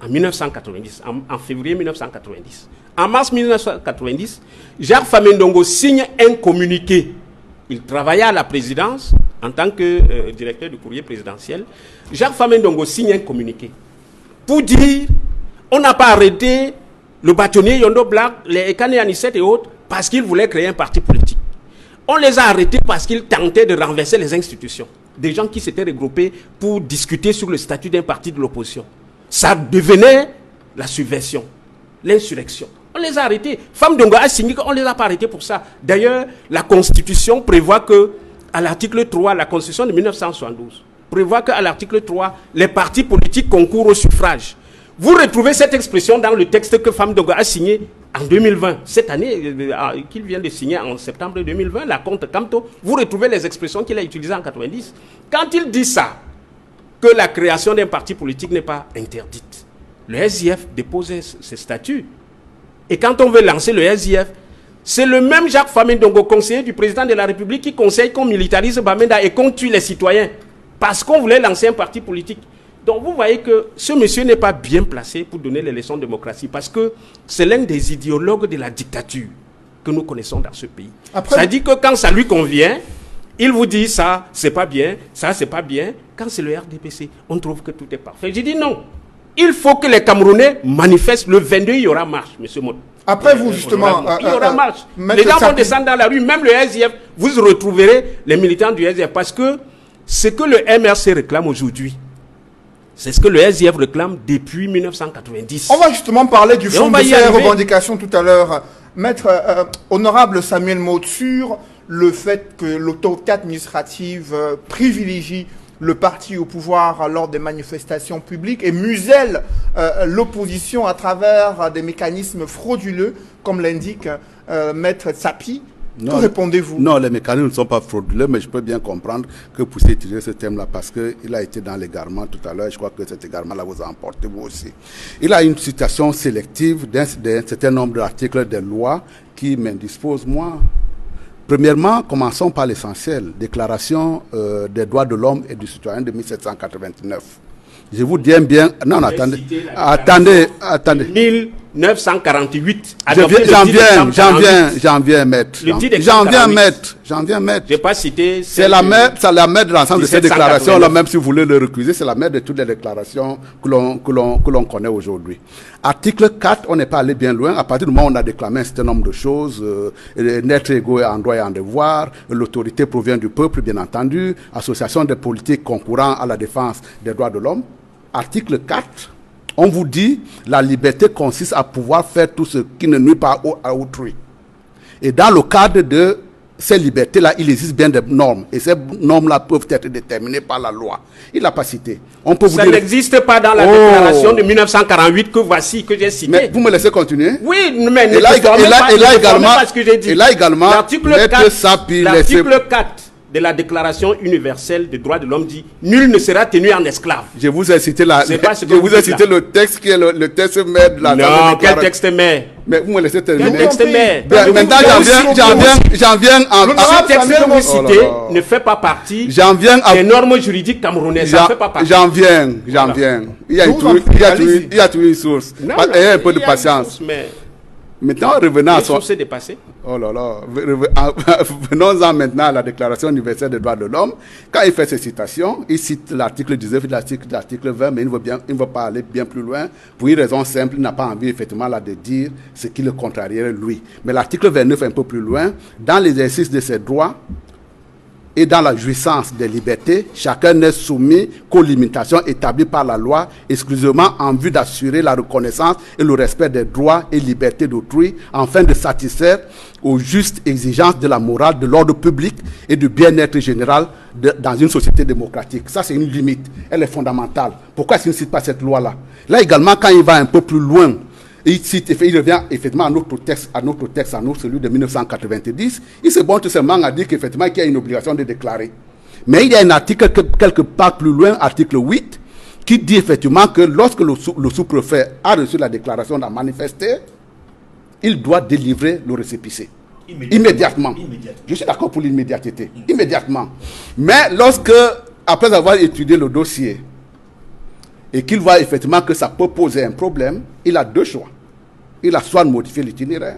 E: en 1990, en février 1990, en mars 1990, Jacques Fam Ndongo signe un communiqué. Il travaillait à la présidence en tant que directeur du courrier présidentiel. Jacques Fam Ndongo signe un communiqué pour dire on n'a pas arrêté le bâtonnier Yondo Black, les Ekane Anisset et autres parce qu'ils voulaient créer un parti politique. On les a arrêtés parce qu'ils tentaient de renverser les institutions. Des gens qui s'étaient regroupés pour discuter sur le statut d'un parti de l'opposition. Ça devenait la subversion, l'insurrection. On les a arrêtés. Fam Ndongo a signé qu'on ne les a pas arrêtés pour ça. D'ailleurs, la Constitution prévoit que, à l'article 3, la Constitution de 1972, prévoit qu'à l'article 3, les partis politiques concourent au suffrage. Vous retrouvez cette expression dans le texte que Fam Ndongo a signé en 2020. Cette année, qu'il vient de signer en septembre 2020, la compte Camto, vous retrouvez les expressions qu'il a utilisées en 90. Quand il dit ça, que la création d'un parti politique n'est pas interdite, le SIF dépose ses statuts. Et quand on veut lancer le SIF, c'est le même Jacques Fam Ndongo, conseiller du président de la République, qui conseille qu'on militarise Bamenda et qu'on tue les citoyens. Parce qu'on voulait lancer un parti politique. Donc vous voyez que ce monsieur n'est pas bien placé pour donner les leçons de démocratie. Parce que c'est l'un des idéologues de la dictature que nous connaissons dans ce pays. Ça dit que quand ça lui convient, il vous dit ça, c'est pas bien, ça, c'est pas bien. Quand c'est le RDPC, on trouve que tout est parfait. J'ai dit non. Il faut que les Camerounais manifestent. Le 22, il y aura marche, M. Mott.
A: Après vous, justement...
E: il y aura marche. Les gens vont descendre dans la rue, même le SIF. Vous retrouverez les militants du SIF. Parce que ce que le MRC réclame aujourd'hui, c'est ce que le SIF réclame depuis 1990.
A: On va justement parler du fond de ces revendications tout à l'heure. Maître honorable Samuel Mott, sur le fait que l'autorité administrative privilégie le parti au pouvoir lors des manifestations publiques et muselle l'opposition à travers des mécanismes frauduleux, comme l'indique Maître Tsapi. Que répondez-vous?
B: Non, les mécanismes ne sont pas frauduleux, mais je peux bien comprendre que vous puissiez utiliser ce thème-là parce qu'il a été dans l'égarement tout à l'heure. Je crois que cet égarement-là vous a emporté vous aussi. Il a une citation sélective d'un certain nombre d'articles des lois qui m'indisposent, moi. Premièrement, commençons par l'essentiel. Déclaration des droits de l'homme et du citoyen de 1789. Je vous dis bien... Non, attendez. Attendez.
E: 1948.
B: J'en viens, maître.
E: Je n'ai pas cité...
B: C'est la mère de l'ensemble de ces déclarations-là, même si vous voulez le recuser, c'est la mère de toutes les déclarations que l'on connaît aujourd'hui. Article 4, on n'est pas allé bien loin. À partir du moment où on a déclamé un certain nombre de choses, n'être égaux en droit et en devoir, l'autorité provient du peuple, bien entendu, association des politiques concourant à la défense des droits de l'homme. Article 4, on vous dit, la liberté consiste à pouvoir faire tout ce qui ne nuit pas à autrui. Et dans le cadre de ces libertés-là, il existe bien des normes. Et ces normes-là peuvent être déterminées par la loi. Il n'a pas cité.
E: Ça n'existe pas dans la déclaration de 1948 que voici, que j'ai citée.
B: Mais vous me laissez continuer?
E: Oui, mais
B: et là également,
E: l'article 4 de la Déclaration universelle des droits de l'homme dit « Nul ne sera tenu en esclave ».
B: Je vous ai cité le texte qui est le texte mère de la...
E: Non, quel texte mère?
B: Mais vous me laissez terminer.
E: Quel texte mère?
B: Maintenant, j'en viens en...
E: Ce texte que vous citez ne fait pas partie des normes juridiques camerounaises. Ça ne fait pas partie.
B: J'en viens. Il y a toujours une source. Ayez un peu de patience. Maintenant, revenons à son...
E: dépassé.
B: Oh là là. Venons-en maintenant à la Déclaration universelle des droits de l'homme. Quand il fait ces citations, il cite l'article 19 et l'article 20, mais il ne veut pas aller bien plus loin. Pour une raison simple, il n'a pas envie effectivement là de dire ce qui le contrarierait lui. Mais l'article 29 est un peu plus loin. Dans l'exercice de ses droits et dans la jouissance des libertés, chacun n'est soumis qu'aux limitations établies par la loi, exclusivement en vue d'assurer la reconnaissance et le respect des droits et libertés d'autrui, afin de satisfaire aux justes exigences de la morale, de l'ordre public et du bien-être général dans une société démocratique. Ça, c'est une limite. Elle est fondamentale. Pourquoi est-ce qu'il ne cite pas cette loi-là? Là également, quand il va un peu plus loin, il revient effectivement à notre texte, celui de 1990. Il se borne tout simplement à dire qu'effectivement, qu'il y a une obligation de déclarer. Mais il y a un article quelque part plus loin, article 8, qui dit effectivement que lorsque le sous-préfet a reçu la déclaration d'en manifester, il doit délivrer le récépissé. Immédiatement. Je suis d'accord pour l'immédiateté. Immédiatement. Mais lorsque, après avoir étudié le dossier, et qu'il voit effectivement que ça peut poser un problème, il a deux choix. Il a soit de modifier l'itinéraire,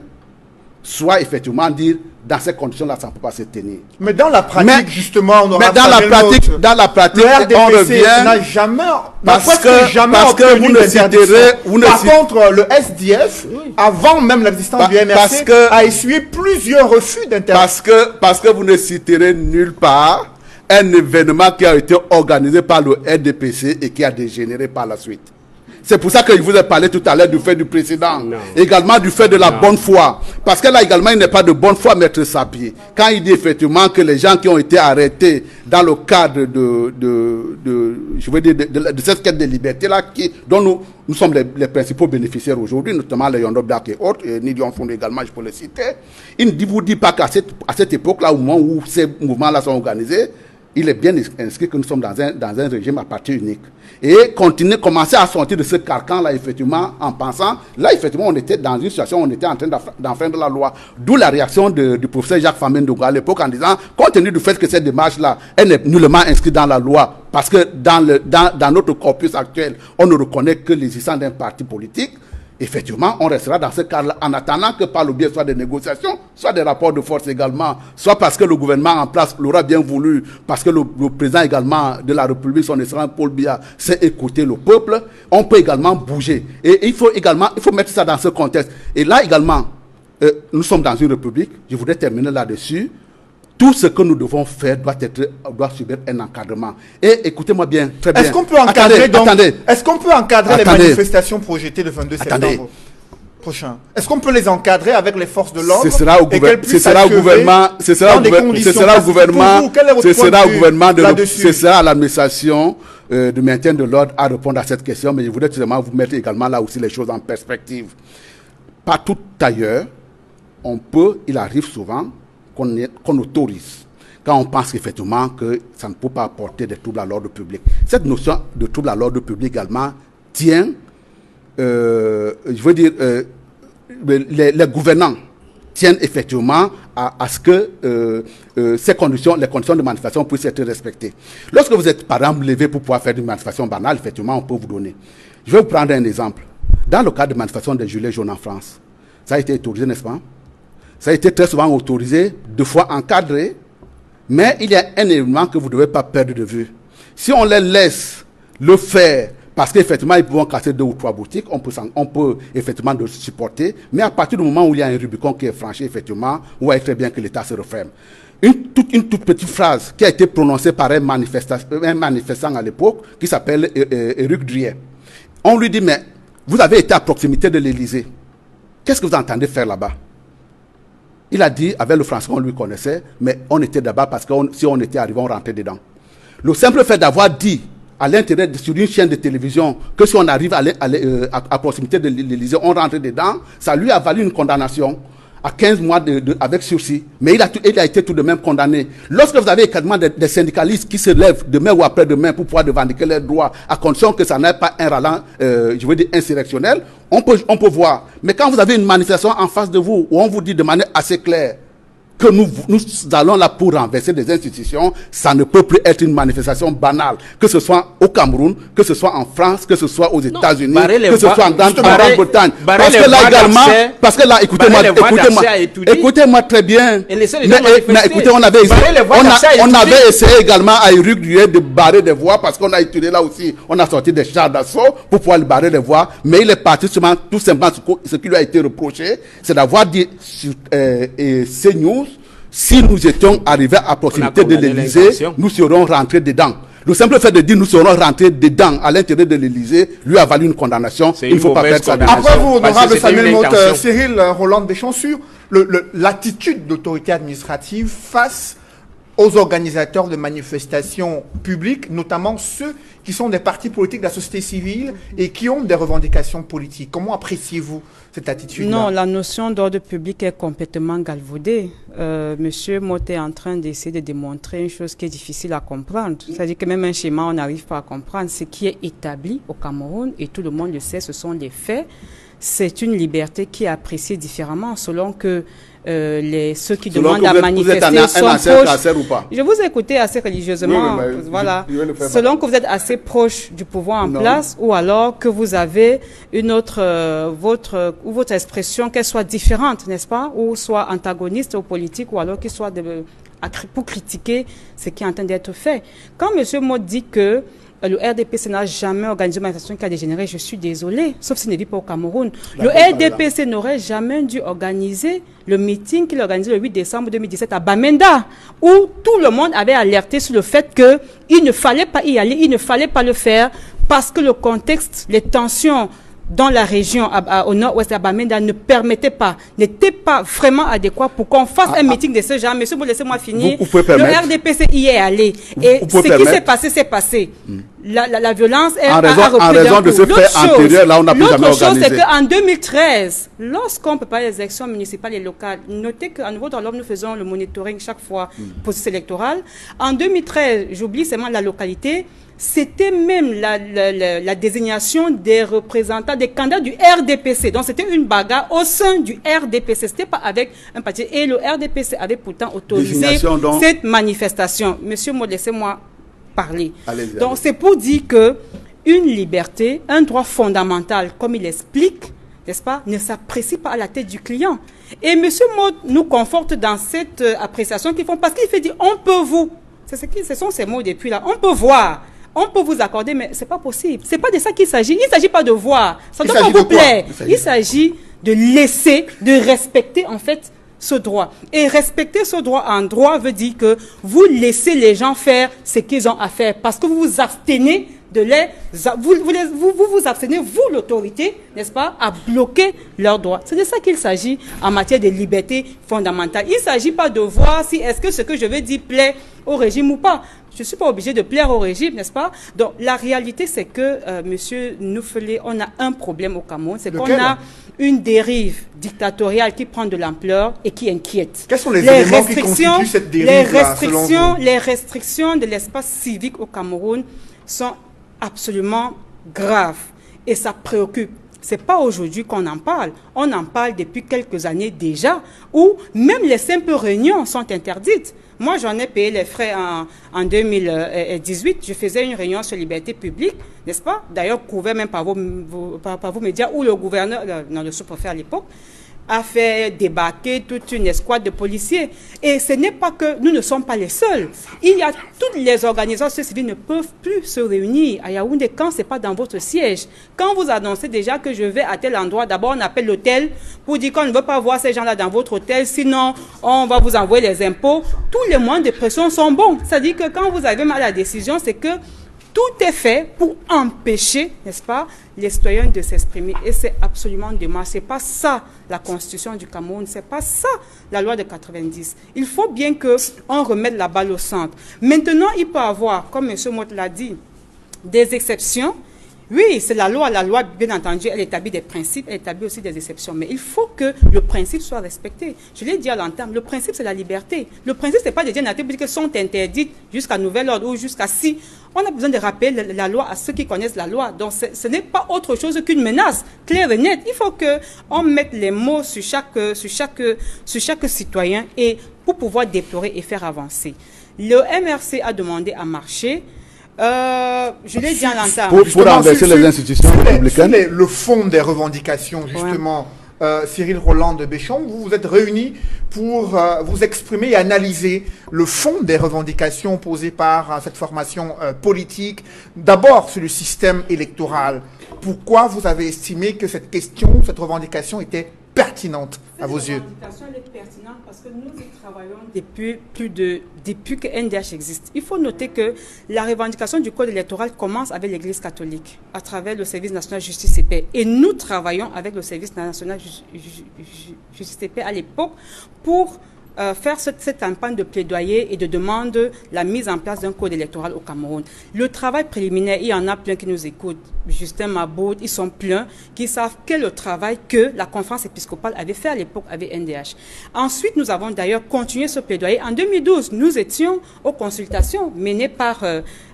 B: soit effectivement dire dans ces conditions-là, ça ne peut pas se tenir.
A: Mais dans la pratique, justement, on aura
B: dans la pratique,
A: le RDPC
B: on revient
A: n'a jamais,
B: parce que vous ne citerez,
A: par contre, le SDF, avant même l'existence du MRC, a essuyé plusieurs refus d'intervention.
B: Parce que vous ne citerez nulle part un événement qui a été organisé par le RDPC et qui a dégénéré par la suite. C'est pour ça que je vous ai parlé tout à l'heure du fait du précédent. Également du fait de la bonne foi. Parce que là également, il n'est pas de bonne foi, Maître Sapier. Quand il dit effectivement que les gens qui ont été arrêtés dans le cadre de cette quête de liberté-là, dont nous sommes les principaux bénéficiaires aujourd'hui, notamment les Yondo Black et autres, et Nidion Fondé également, je peux le citer, il ne vous dit pas qu'à cette époque-là, au moment où ces mouvements-là sont organisés, il est bien inscrit que nous sommes dans un régime à parti unique. Et commencer à sortir de ce carcan-là, effectivement, en pensant, là, effectivement, on était dans une situation où on était en train d'enfreindre la loi. D'où la réaction du professeur Jacques Famen-Dogo à l'époque en disant, compte tenu du fait que cette démarche-là, elle n'est nullement inscrite dans la loi, parce que dans notre corpus actuel, on ne reconnaît que l'existence d'un parti politique. Effectivement, on restera dans ce cadre-là en attendant que par le biais soit des négociations, soit des rapports de force également, soit parce que le gouvernement en place l'aura bien voulu, parce que le président également de la République, son excellence Paul Biya, sait écouter le peuple, on peut également bouger. Et il faut mettre ça dans ce contexte. Et là également, nous sommes dans une république, je voudrais terminer là-dessus. Tout ce que nous devons faire doit subir un encadrement. Et écoutez-moi bien, très bien.
A: Est-ce qu'on peut encadrer les manifestations projetées le 22 septembre prochain? Est-ce qu'on peut les encadrer avec les forces de l'ordre?
B: Ce sera au gouvernement, ce sera à l'administration de maintien de l'ordre à répondre à cette question. Mais je voudrais tout simplement vous mettre également là aussi les choses en perspective. Partout ailleurs, il arrive souvent qu'on autorise quand on pense effectivement que ça ne peut pas apporter des troubles à l'ordre public. Cette notion de trouble à l'ordre public également tient, les gouvernants tiennent effectivement à ce que les conditions de manifestation puissent être respectées. Lorsque vous êtes, par exemple, levé pour pouvoir faire une manifestation banale, effectivement, on peut vous donner. Je vais vous prendre un exemple. Dans le cadre de manifestation des gilets jaunes en France, ça a été autorisé, n'est-ce pas? Ça a été très souvent autorisé, 2 fois encadré, mais il y a un élément que vous ne devez pas perdre de vue. Si on les laisse le faire, parce qu'effectivement, ils pourront casser 2 ou 3 boutiques, on peut effectivement le supporter, mais à partir du moment où il y a un Rubicon qui est franchi, effectivement, on voit très bien que l'État se referme. Une toute petite phrase qui a été prononcée par un manifestant à l'époque, qui s'appelle Éric Druyet. On lui dit, mais vous avez été à proximité de l'Élysée. Qu'est-ce que vous entendez faire là-bas? Il a dit, avec le français, on lui connaissait, mais on était là-bas parce que si on était arrivé, on rentrait dedans. Le simple fait d'avoir dit à l'intérieur sur une chaîne de télévision que si on arrive à proximité de l'Élysée, on rentre dedans, ça lui a valu une condamnation à 15 mois avec sursis. Mais il a été tout de même condamné. Lorsque vous avez également des syndicalistes qui se lèvent demain ou après-demain pour pouvoir revendiquer leurs droits, à condition que ça n'ait pas un ralent, je veux dire, insurrectionnel, on peut voir. Mais quand vous avez une manifestation en face de vous, où on vous dit de manière assez claire que nous allons là pour renverser des institutions, ça ne peut plus être une manifestation banale, que ce soit au Cameroun, que ce soit en France, que ce soit aux États-Unis, que ce soit en Grande-Bretagne. Parce que là, écoutez-moi très bien. Mais écoutez, on avait essayé également à Éric Druyet de barrer des voies, parce qu'on a étudié là aussi, on a sorti des chars d'assaut pour pouvoir barrer les voies, mais il est parti tout simplement ce qui lui a été reproché, c'est d'avoir dit sur CNews, si nous étions arrivés à proximité de l'Élysée, nous serions rentrés dedans. Le simple fait de dire nous serons rentrés dedans à l'intérieur de l'Élysée lui a valu une condamnation. Il ne faut pas perdre ça.
A: Après vous, honorable Samuel Motte, Cyril Roland Deschamps, l'attitude d'autorité administrative face aux organisateurs de manifestations publiques, notamment ceux qui sont des partis politiques de la société civile et qui ont des revendications politiques. Comment appréciez-vous cette attitude-là?
C: Non, la notion d'ordre public est complètement galvaudée. Monsieur Motte est en train d'essayer de démontrer une chose qui est difficile à comprendre. C'est-à-dire que même un schéma, on n'arrive pas à comprendre. Ce qui est établi au Cameroun, et tout le monde le sait, ce sont les faits. C'est une liberté qui est appréciée différemment selon que ceux qui demandent à manifester sont proches.
B: Ou pas?
C: Je vous ai écouté assez religieusement,
B: oui,
C: voilà. Selon que vous êtes assez proche du pouvoir en place, ou alors que vous avez une autre votre expression qu'elle soit différente, n'est-ce pas, ou soit antagoniste aux politiques, ou alors qu'il soit pour critiquer ce qui est en train d'être fait. Quand M. Motte dit que le RDPC n'a jamais organisé une manifestation qui a dégénéré, je suis désolé, sauf s'il ne vit pas au Cameroun. Le RDPC n'aurait jamais dû organiser le meeting qu'il a organisé le 8 décembre 2017 à Bamenda, où tout le monde avait alerté sur le fait qu'il ne fallait pas y aller, il ne fallait pas le faire, parce que le contexte, les tensions dans la région, au nord-ouest, à Bamenda, n'était pas vraiment adéquat pour qu'on fasse un meeting de ce genre. Monsieur, vous laissez-moi finir. Le RDPC y est allé. Et ce qui s'est passé, c'est passé. La violence est
B: en raison de ce fait antérieur, là, on n'a plus jamais organisé.
C: L'autre chose, c'est qu'en 2013, lorsqu'on prépare les élections municipales et locales, notez qu'à nouveau dans l'ordre, nous faisons le monitoring chaque fois processus électoral. En 2013, j'oublie seulement la localité, c'était même la désignation des représentants, des candidats du RDPC. Donc, c'était une bagarre au sein du RDPC. C'était pas avec un parti. Et le RDPC avait pourtant autorisé cette manifestation. Monsieur Maud, laissez-moi parler. Donc, c'est pour dire que une liberté, un droit fondamental, comme il explique, n'est-ce pas, ne s'apprécie pas à la tête du client. Et monsieur Maud nous conforte dans cette appréciation qu'ils font, parce qu'il fait dire, on peut vous. Ce sont ces mots depuis là. On peut voir. On peut vous accorder, mais ce n'est pas possible. Ce n'est pas de ça qu'il s'agit. Il ne s'agit pas de voir. Ça doit pas vous plaire. Il s'agit de laisser, de respecter en fait ce droit. Et respecter ce droit en droit veut dire que vous laissez les gens faire ce qu'ils ont à faire. Parce que vous vous abstenez de vous abstenez, vous l'autorité, n'est-ce pas, à bloquer leurs droits. C'est de ça qu'il s'agit en matière de liberté fondamentale. Il ne s'agit pas de voir si est-ce que ce que je veux dire plaît au régime ou pas. Je ne suis pas obligé de plaire au régime, n'est-ce pas? Donc, la réalité, c'est que, monsieur Nouffelé, on a un problème au Cameroun. C'est qu'on a une dérive dictatoriale qui prend de l'ampleur et qui inquiète.
A: Quels sont les éléments qui constituent cette dérive-là, selon vous?
C: Les restrictions de l'espace civique au Cameroun sont absolument graves. Et ça préoccupe c'est pas aujourd'hui qu'on en parle. On en parle depuis quelques années déjà, où même les simples réunions sont interdites. Moi, j'en ai payé les frais en 2018. Je faisais une réunion sur liberté publique, n'est-ce pas? D'ailleurs, couvert même par vos médias, où le gouverneur, le sous-préfet à l'époque, a fait débarquer toute une escouade de policiers. Et ce n'est pas que nous ne sommes pas les seuls. Il y a toutes les organisations civiles ne peuvent plus se réunir à Yaoundé quand ce n'est pas dans votre siège. Quand vous annoncez déjà que je vais à tel endroit, d'abord on appelle l'hôtel pour dire qu'on ne veut pas voir ces gens-là dans votre hôtel, sinon on va vous envoyer les impôts. Tous les moyens de pression sont bons. C'est-à-dire que quand vous avez mal à la décision, c'est que tout est fait pour empêcher, n'est-ce pas, les citoyens de s'exprimer. Et c'est absolument dommage. Ce n'est pas ça la Constitution du Cameroun. Ce n'est pas ça la loi de 90. Il faut bien qu'on remette la balle au centre. Maintenant, il peut y avoir, comme M. Mott l'a dit, des exceptions. Oui, c'est la loi. La loi, bien entendu, elle établit des principes, elle établit aussi des exceptions. Mais il faut que le principe soit respecté. Je l'ai dit à l'entame, le principe, c'est la liberté. Le principe, ce n'est pas de dire que sont interdites jusqu'à nouvel ordre ou jusqu'à si. On a besoin de rappeler la loi à ceux qui connaissent la loi. Donc, ce n'est pas autre chose qu'une menace claire et nette. Il faut qu'on mette les mots sur chaque citoyen et pour pouvoir déplorer et faire avancer. Le MRC a demandé à marcher. Je l'ai dit à l'entame.
B: Pour renverser les institutions républicaines.
A: Le fond des revendications, justement, Cyril Roland de Béchon, vous vous êtes réunis pour vous exprimer et analyser le fond des revendications posées par cette formation politique, d'abord sur le système électoral. Pourquoi vous avez estimé que cette question, cette revendication était pertinente à vos yeux?
C: La revendication est pertinente parce que nous y travaillons depuis que NDH existe. Il faut noter que la revendication du code électoral commence avec l'Église catholique à travers le service national justice et paix. Et nous travaillons avec le service national justice et paix à l'époque pour faire cette campagne de plaidoyer et de demande de la mise en place d'un code électoral au Cameroun. Le travail préliminaire, il y en a plein qui nous écoutent. Justin Maboud, ils sont pleins, qui savent quel est le travail que la conférence épiscopale avait fait à l'époque avec NDH. Ensuite, nous avons d'ailleurs continué ce plaidoyer. En 2012, nous étions aux consultations menées par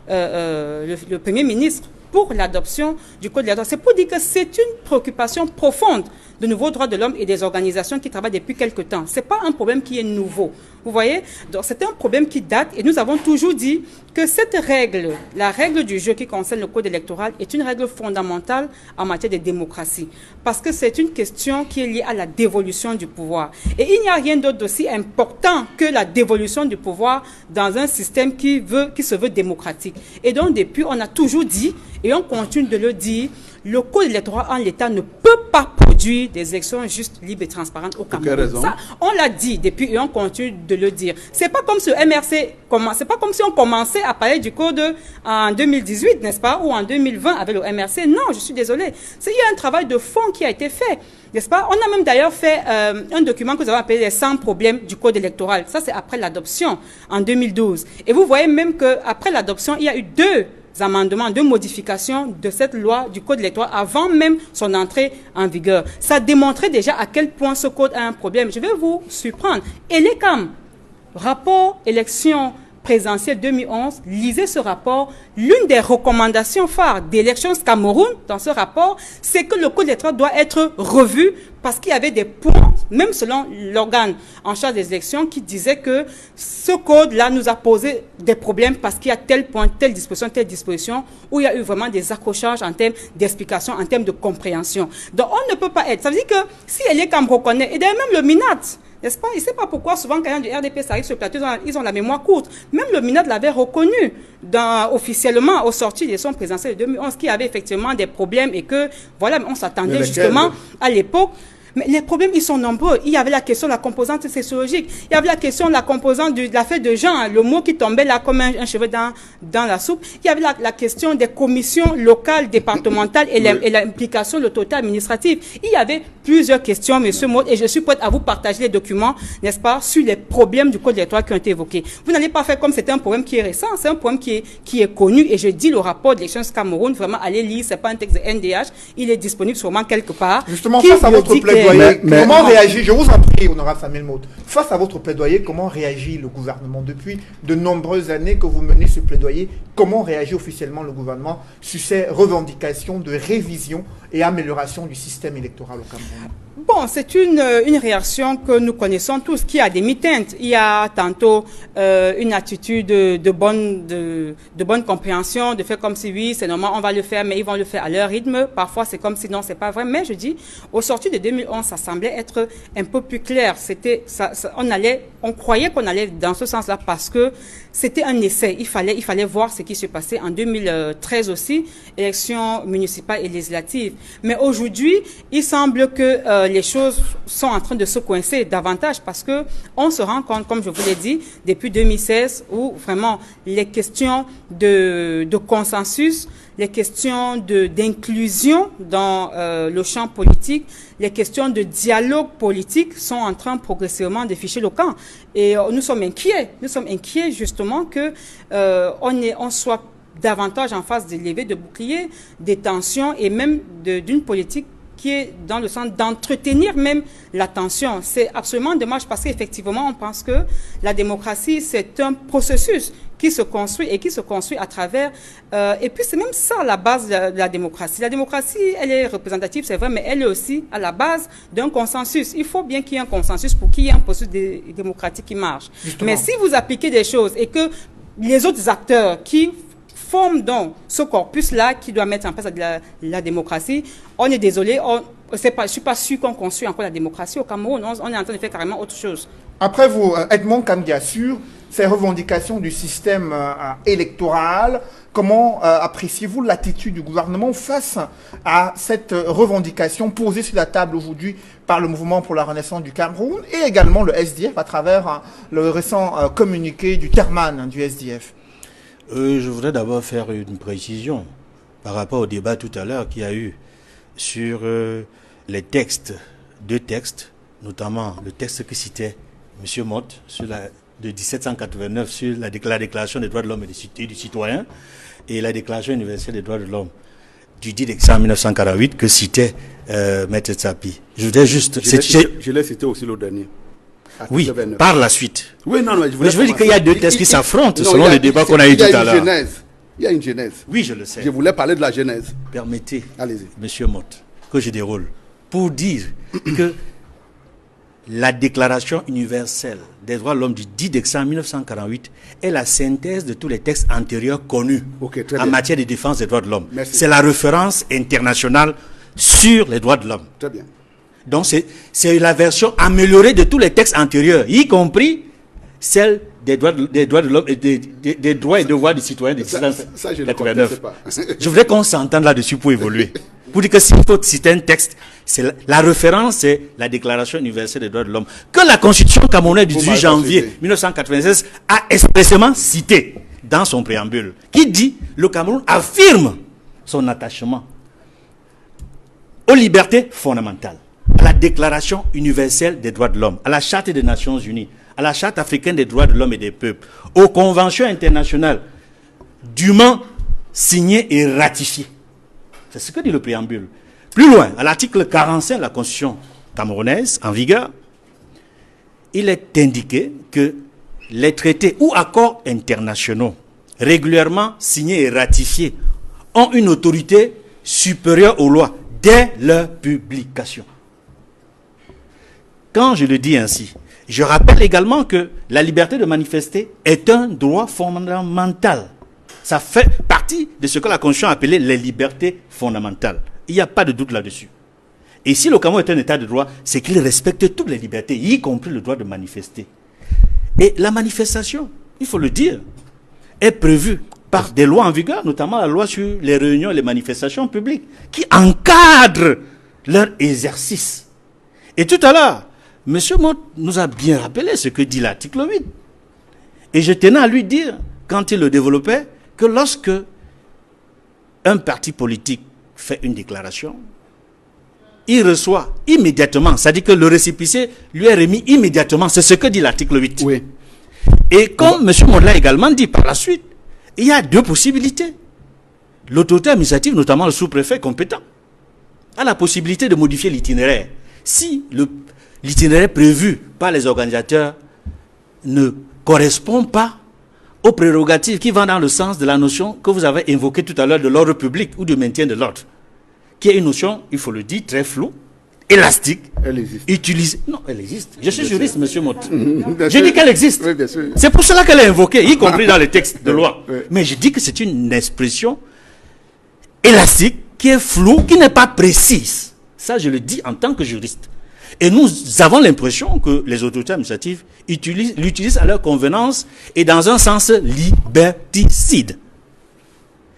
C: le Premier ministre pour l'adoption du code électoral. C'est pour dire que c'est une préoccupation profonde de nouveaux droits de l'homme et des organisations qui travaillent depuis quelque temps. Ce n'est pas un problème qui est nouveau. Vous voyez? Donc, c'est un problème qui date et nous avons toujours dit que cette règle, la règle du jeu qui concerne le code électoral, est une règle fondamentale en matière de démocratie. Parce que c'est une question qui est liée à la dévolution du pouvoir. Et il n'y a rien d'autre d'aussi important que la dévolution du pouvoir dans un système qui se veut démocratique. Et donc, depuis, on a toujours dit, et on continue de le dire, le code électoral en l'état ne peut pas produire des élections justes, libres et transparentes au Cameroun. Ça, on l'a dit depuis et on continue de le dire. C'est pas comme ce MRC, c'est pas comme si on commençait à parler du code en 2018, n'est-ce pas, ou en 2020 avec le MRC. Non, je suis désolée. Il y a un travail de fond qui a été fait, n'est-ce pas? On a même d'ailleurs fait un document que nous avons appelé les 100 problèmes du code électoral. Ça, c'est après l'adoption en 2012. Et vous voyez même qu'après l'adoption, il y a eu deux amendements, de modifications de cette loi du code électoral avant même son entrée en vigueur. Ça démontrait déjà à quel point ce code a un problème. Je vais vous surprendre. Et les CAM, rapport élection présidentielle 2011, lisez ce rapport. L'une des recommandations phares d'Elections Cameroun dans ce rapport, c'est que le code électoral doit être revu parce qu'il y avait des points, même selon l'organe en charge des élections, qui disait que ce code-là nous a posé des problèmes parce qu'il y a tel point, telle disposition, où il y a eu vraiment des accrochages en termes d'explication, en termes de compréhension. Donc on ne peut pas être. Ça veut dire que si Elecam reconnaît, et d'ailleurs même le MINAT, n'est-ce pas? Il ne sait pas pourquoi souvent quand il y a du RDP, ça arrive sur le plateau, ils ont la mémoire courte. Même le MINAT l'avait reconnu officiellement aux sorties des élections présidentielles de 2011 qu'il y avait effectivement des problèmes et que, voilà, on s'attendait justement à l'époque. Mais les problèmes, ils sont nombreux. Il y avait la question de la composante sociologique. Il y avait la question de la composante de la fête de Jean, le mot qui tombait là comme un cheveu dans la soupe. Il y avait la question des commissions locales, départementales et l'implication, le total administratif. Il y avait plusieurs questions, monsieur Mott, et je suis prête à vous partager les documents, n'est-ce pas, sur les problèmes du code électoral qui ont été évoqués. Vous n'allez pas faire comme c'était un problème qui est récent, c'est un problème qui est connu, et je dis le rapport d'Elections Cameroun, vraiment, allez lire, c'est pas un texte de NDH, il est disponible sûrement quelque part.
A: Justement, face à votre plaidoyer, plaidoyer, comment réagit, je vous en prie, honorable Samuel Motte, face à votre plaidoyer, comment réagit le gouvernement depuis de nombreuses années que vous menez ce plaidoyer? Comment réagit officiellement le gouvernement sur ces revendications de révision et amélioration du système électoral au Cameroun?
C: Bon, c'est une réaction que nous connaissons tous, qui a des mi-teintes. Il y a tantôt une attitude de bonne compréhension, de faire comme si oui, c'est normal, on va le faire, mais ils vont le faire à leur rythme. Parfois, c'est comme si non, c'est pas vrai. Mais je dis, au sorti de 2011, ça semblait être un peu plus clair. On croyait qu'on allait dans ce sens-là parce que c'était un essai. Il fallait voir ce qui se passait en 2013 aussi, élections municipales et législatives. Mais aujourd'hui, il semble que les choses sont en train de se coincer davantage parce que on se rend compte, comme je vous l'ai dit, depuis 2016, où vraiment les questions de consensus, les questions d'inclusion dans le champ politique, les questions de dialogue politique sont en train progressivement de ficher le camp. Et nous sommes inquiets. Nous sommes inquiets justement que on soit davantage en phase de lever de boucliers, des tensions et même d'une politique qui est dans le sens d'entretenir même la tension. C'est absolument dommage parce qu'effectivement, on pense que la démocratie, c'est un processus qui se construit et qui se construit à travers... et puis, c'est même ça la base de la démocratie. La démocratie, elle est représentative, c'est vrai, mais elle est aussi à la base d'un consensus. Il faut bien qu'il y ait un consensus pour qu'il y ait un processus démocratique qui marche. Justement. Mais si vous appliquez des choses et que les autres acteurs qui forme donc ce corpus-là qui doit mettre en place la démocratie. On est désolé, je ne suis pas sûr qu'on construit encore la démocratie au Cameroun. On est en train de faire carrément autre chose.
A: Après vous, Edmond Kandia, sur ces revendications du système électoral, comment appréciez-vous l'attitude du gouvernement face à cette revendication posée sur la table aujourd'hui par le Mouvement pour la Renaissance du Cameroun et également le SDF à travers le récent communiqué du Terman du SDF?
D: Je voudrais d'abord faire une précision par rapport au débat tout à l'heure qu'il y a eu sur les textes, deux textes, notamment le texte que citait M. Motte de 1789 sur la Déclaration des droits de l'homme et du citoyen et la Déclaration universelle des droits de l'homme du 10 décembre 1948 que citait Maître Tsapi. Je voudrais juste...
B: Je l'ai cité aussi le dernier.
D: Oui, par la suite.
B: Oui, non,
D: je veux dire qu'il y a deux textes qui s'affrontent selon le débat qu'on a eu tout à l'heure.
B: Il y a une genèse.
D: Oui, je le sais.
B: Je voulais parler de la genèse.
D: Permettez,
B: allez-y,
D: Monsieur Motte, que je déroule pour dire que la Déclaration universelle des droits de l'homme du 10 décembre 1948 est la synthèse de tous les textes antérieurs connus en matière de défense des droits de l'homme. C'est la référence internationale sur les droits de l'homme.
B: Très bien.
D: Donc c'est la version améliorée de tous les textes antérieurs, y compris celle des droits de l'homme et des droits et devoirs du citoyen de 1989. Je voudrais qu'on s'entende là-dessus pour évoluer. Pour dire que s'il faut citer un texte, la référence, c'est la Déclaration universelle des droits de l'homme, que la Constitution camerounaise du 18 janvier 1996 a expressément cité dans son préambule, qui dit « Le Cameroun affirme son attachement aux libertés fondamentales, à la Déclaration universelle des droits de l'homme, à la Charte des Nations Unies, à la Charte africaine des droits de l'homme et des peuples, aux conventions internationales dûment signées et ratifiées. » C'est ce que dit le préambule. Plus loin, à l'article 45 de la Constitution camerounaise, en vigueur, il est indiqué que les traités ou accords internationaux régulièrement signés et ratifiés ont une autorité supérieure aux lois dès leur publication. Quand je le dis ainsi, je rappelle également que la liberté de manifester est un droit fondamental. Ça fait partie de ce que la Constitution a appelé les libertés fondamentales. Il n'y a pas de doute là-dessus. Et si le Cameroun est un état de droit, c'est qu'il respecte toutes les libertés, y compris le droit de manifester. Et la manifestation, il faut le dire, est prévue par des lois en vigueur, notamment la loi sur les réunions et les manifestations publiques, qui encadrent leur exercice. Et tout à l'heure, M. Motte nous a bien rappelé ce que dit l'article 8. Et je tenais à lui dire, quand il le développait, que lorsque un parti politique fait une déclaration, il reçoit immédiatement, c'est-à-dire que le récépissé lui est remis immédiatement, c'est ce que dit l'article 8.
B: Oui.
D: Et comme M. Motte l'a également dit par la suite, il y a deux possibilités. L'autorité administrative, notamment le sous-préfet compétent, a la possibilité de modifier l'itinéraire. Si l'itinéraire prévu par les organisateurs ne correspond pas aux prérogatives qui vont dans le sens de la notion que vous avez évoquée tout à l'heure de l'ordre public ou du maintien de l'ordre, qui est une notion, il faut le dire, très floue, élastique,
B: Elle existe.
D: utilisée. Non, elle existe. Je suis juriste, monsieur Mott.
B: Bien
D: Je
B: sûr.
D: dis qu'elle existe.
B: Oui, bien sûr.
D: C'est pour cela qu'elle est invoquée, y compris dans les textes de loi.
B: Oui.
D: Mais je dis que c'est une expression élastique qui est floue, qui n'est pas précise. Ça, je le dis en tant que juriste. Et nous avons l'impression que les autorités administratives l'utilisent à leur convenance et dans un sens liberticide.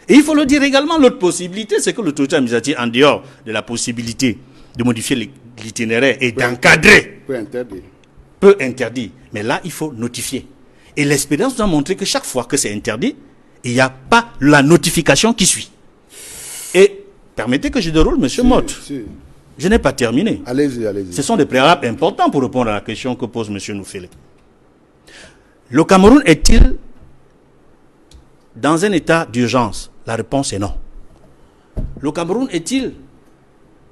D: Et il faut le dire également, l'autre possibilité, c'est que l'autorité administrative, en dehors de la possibilité de modifier l'itinéraire et d'encadrer,
B: Peut interdire.
D: peut interdire. Mais là, il faut notifier. Et l'expérience nous a montré que chaque fois que c'est interdit, il n'y a pas la notification qui suit. Et permettez que je déroule, monsieur Mott.
B: Si.
D: Je n'ai pas terminé.
B: Allez-y, allez-y.
D: Ce sont des préalables importants pour répondre à la question que pose monsieur Noufélé. Le Cameroun est-il dans un état d'urgence? La réponse est non. Le Cameroun est-il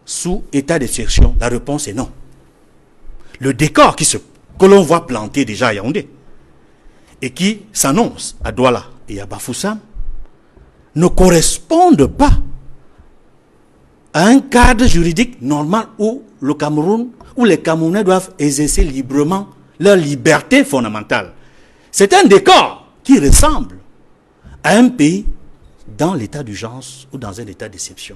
D: sous état d'exception? La réponse est non. Le décor que l'on voit planter déjà à Yaoundé et qui s'annonce à Douala et à Bafoussam ne correspondent pas à un cadre juridique normal où le Cameroun, où les Camerounais doivent exercer librement leur liberté fondamentale. C'est un décor qui ressemble à un pays dans l'état d'urgence ou dans un état d'exception.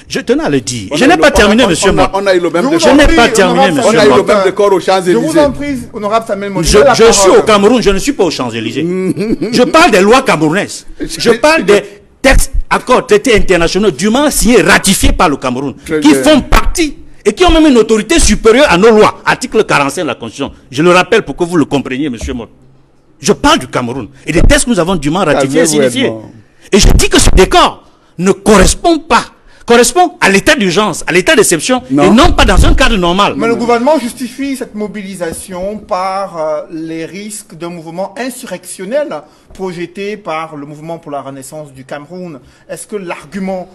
D: Je tenais à le dire. Je n'ai pas terminé, monsieur Mott.
B: On a eu le même
A: Je
B: décor.
A: vous en
D: n'ai
A: prie,
D: pas terminé,
A: honorable
D: monsieur
B: On a eu
A: Samuel
B: le
D: Mott.
B: même décor aux
A: Je vous en
B: Champs-Élysées.
A: prie, honorable Samuel Modi.
D: Je suis au Cameroun, je ne suis pas aux Champs-Élysées. Je parle des lois camerounaises. Je parle des textes, accords, traités internationaux dûment signés, ratifiés par le Cameroun,
B: Très
D: qui
B: bien.
D: font partie et qui ont même une autorité supérieure à nos lois. Article 45 de la Constitution. Je le rappelle pour que vous le compreniez, monsieur Mott. Je parle du Cameroun et des textes que nous avons dûment ratifiés et
B: Calmez-vous,
D: signifiés.
B: Edmond.
D: Et je dis que ce décor ne correspond à l'état d'urgence, à l'état d'exception,
B: Non.
D: et non pas dans un cadre normal.
A: Mais le gouvernement justifie cette mobilisation par les risques d'un mouvement insurrectionnel projeté par le mouvement pour la renaissance du Cameroun. Est-ce que l'argument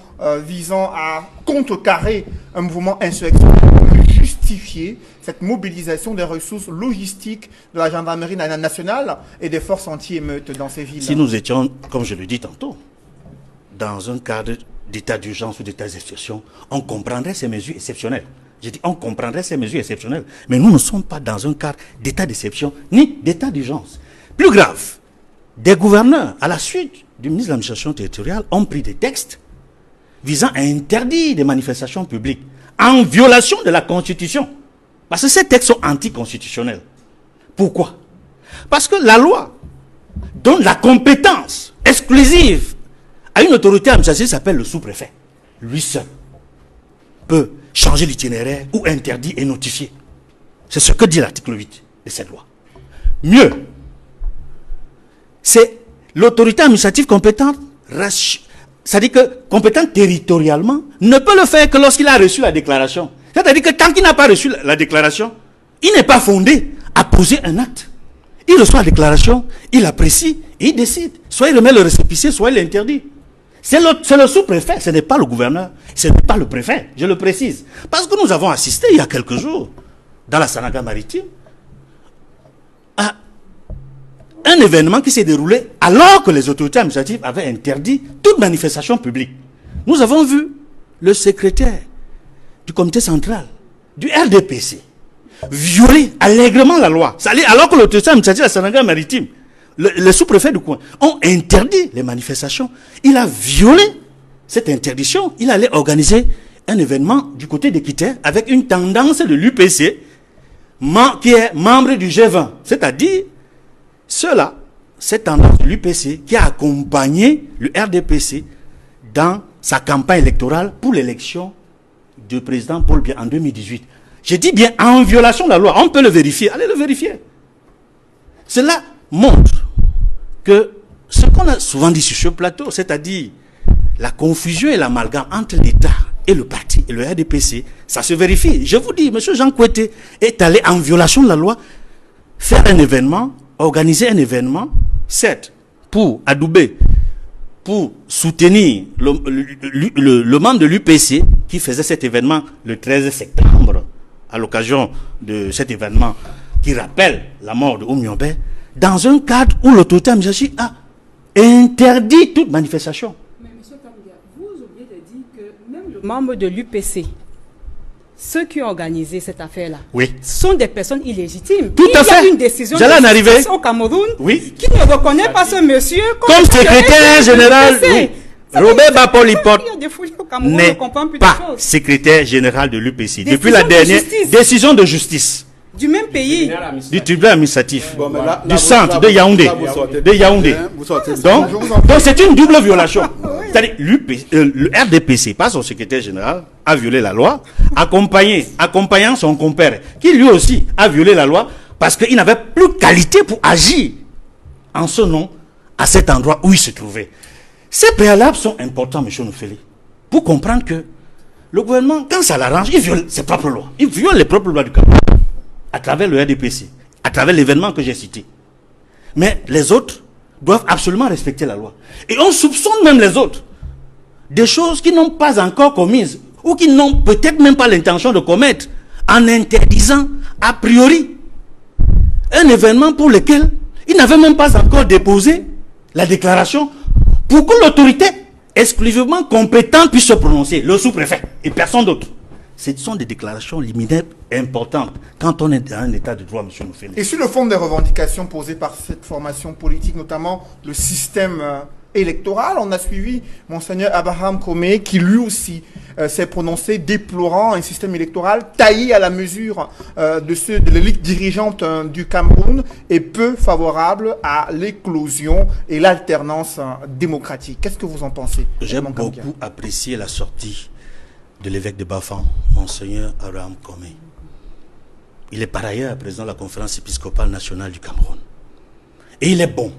A: visant à contrecarrer un mouvement insurrectionnel peut justifier cette mobilisation des ressources logistiques de la gendarmerie nationale et des forces anti-émeutes dans ces villes?
D: Si nous étions, comme je le dis tantôt, dans un cadre d'état d'urgence ou d'état d'exception, on comprendrait ces mesures exceptionnelles. J'ai dit, on comprendrait ces mesures exceptionnelles. Mais nous ne sommes pas dans un cadre d'état d'exception ni d'état d'urgence. Plus grave, des gouverneurs, à la suite du ministre de l'administration territoriale, ont pris des textes visant à interdire des manifestations publiques en violation de la Constitution. Parce que ces textes sont anticonstitutionnels. Pourquoi? Parce que la loi donne la compétence exclusive à une autorité administrative qui s'appelle le sous-préfet. Lui seul peut changer l'itinéraire ou interdire et notifier. C'est ce que dit l'article 8 de cette loi. Mieux, c'est l'autorité administrative compétente, c'est-à-dire que compétente territorialement, ne peut le faire que lorsqu'il a reçu la déclaration. C'est-à-dire que tant qu'il n'a pas reçu la déclaration, il n'est pas fondé à poser un acte. Il reçoit la déclaration, il apprécie et il décide. Soit il remet le récépissé, soit il l'interdit. C'est le sous-préfet, ce n'est pas le gouverneur, ce n'est pas le préfet, je le précise. Parce que nous avons assisté il y a quelques jours, dans la Sanaga maritime, à un événement qui s'est déroulé alors que les autorités administratives avaient interdit toute manifestation publique. Nous avons vu le secrétaire du comité central, du RDPC, violer allègrement la loi. Alors que l'autorité administrative de la Sanaga maritime, le sous-préfet du coin, ont interdit les manifestations. Il a violé cette interdiction. Il allait organiser un événement du côté d'Équiterre avec une tendance de l'UPC qui est membre du G20. C'est-à-dire, cette tendance de l'UPC qui a accompagné le RDPC dans sa campagne électorale pour l'élection du président Paul Biya en 2018. Je dis bien en violation de la loi. On peut le vérifier. Allez le vérifier. Cela montre que ce qu'on a souvent dit sur ce plateau, c'est-à-dire la confusion et l'amalgame entre l'État et le parti et le RDPC, ça se vérifie. Je vous dis, M. Jean Kouété est allé en violation de la loi faire un événement, organiser un événement, certes, pour adouber, pour soutenir le membre de l'UPC qui faisait cet événement le 13 septembre à l'occasion de cet événement qui rappelle la mort de Oumyombe, dans un cadre où l'autorité administrative a interdit toute manifestation.
C: Mais M. Kamga, vous oubliez de dire que même le membre de l'UPC, ceux qui ont organisé cette affaire-là,
D: Oui.
C: sont des personnes illégitimes.
D: Tout à fait.
C: Il y a une décision
D: J'allais en arriver.
C: au Cameroun
D: Oui.
C: qui ne reconnaît pas ce monsieur
D: Comme secrétaire général, oui. Robert Bapol-Ipot n'est pas secrétaire général de l'UPC. Depuis la dernière décision de justice
C: du même pays.
D: du tribunal administratif
B: Bon, mais là,
D: du
B: vous-
D: centre
B: là,
D: de
B: vous-
D: Yaoundé.
B: là, vous sortez-
D: De Yaoundé.
B: Vous sortez-
D: Donc
A: Je vous en prie.
D: c'est une double violation. C'est-à-dire le RDPC, pas son secrétaire général, a violé la loi, accompagnant son compère, qui lui aussi a violé la loi, parce qu'il n'avait plus qualité pour agir en ce nom à cet endroit où il se trouvait. Ces préalables sont importants, M. Noufeli, pour comprendre que le gouvernement, quand ça l'arrange, il viole ses propres lois. Il viole les propres lois du Cameroun, à travers le RDPC, à travers l'événement que j'ai cité. Mais les autres doivent absolument respecter la loi. Et on soupçonne même les autres des choses qu'ils n'ont pas encore commises, ou qu'ils n'ont peut-être même pas l'intention de commettre, en interdisant a priori un événement pour lequel ils n'avaient même pas encore déposé la déclaration pour que l'autorité exclusivement compétente puisse se prononcer, le sous-préfet et personne d'autre. Ce sont des déclarations liminaires importantes quand on est dans un état de droit, M. Noufeli.
A: Et sur le fond des revendications posées par cette formation politique, notamment le système électoral, on a suivi Monseigneur Abraham Komé qui lui aussi s'est prononcé déplorant un système électoral taillé à la mesure de ceux de l'élite dirigeante du Cameroun et peu favorable à l'éclosion et l'alternance démocratique. Qu'est-ce que vous en pensez?
D: J'ai
A: Edmond Kamkia?
D: beaucoup apprécié la sortie de l'évêque de Bafang, Monseigneur Abraham Komé. Il est par ailleurs président de la conférence épiscopale nationale du Cameroun. Et il est bon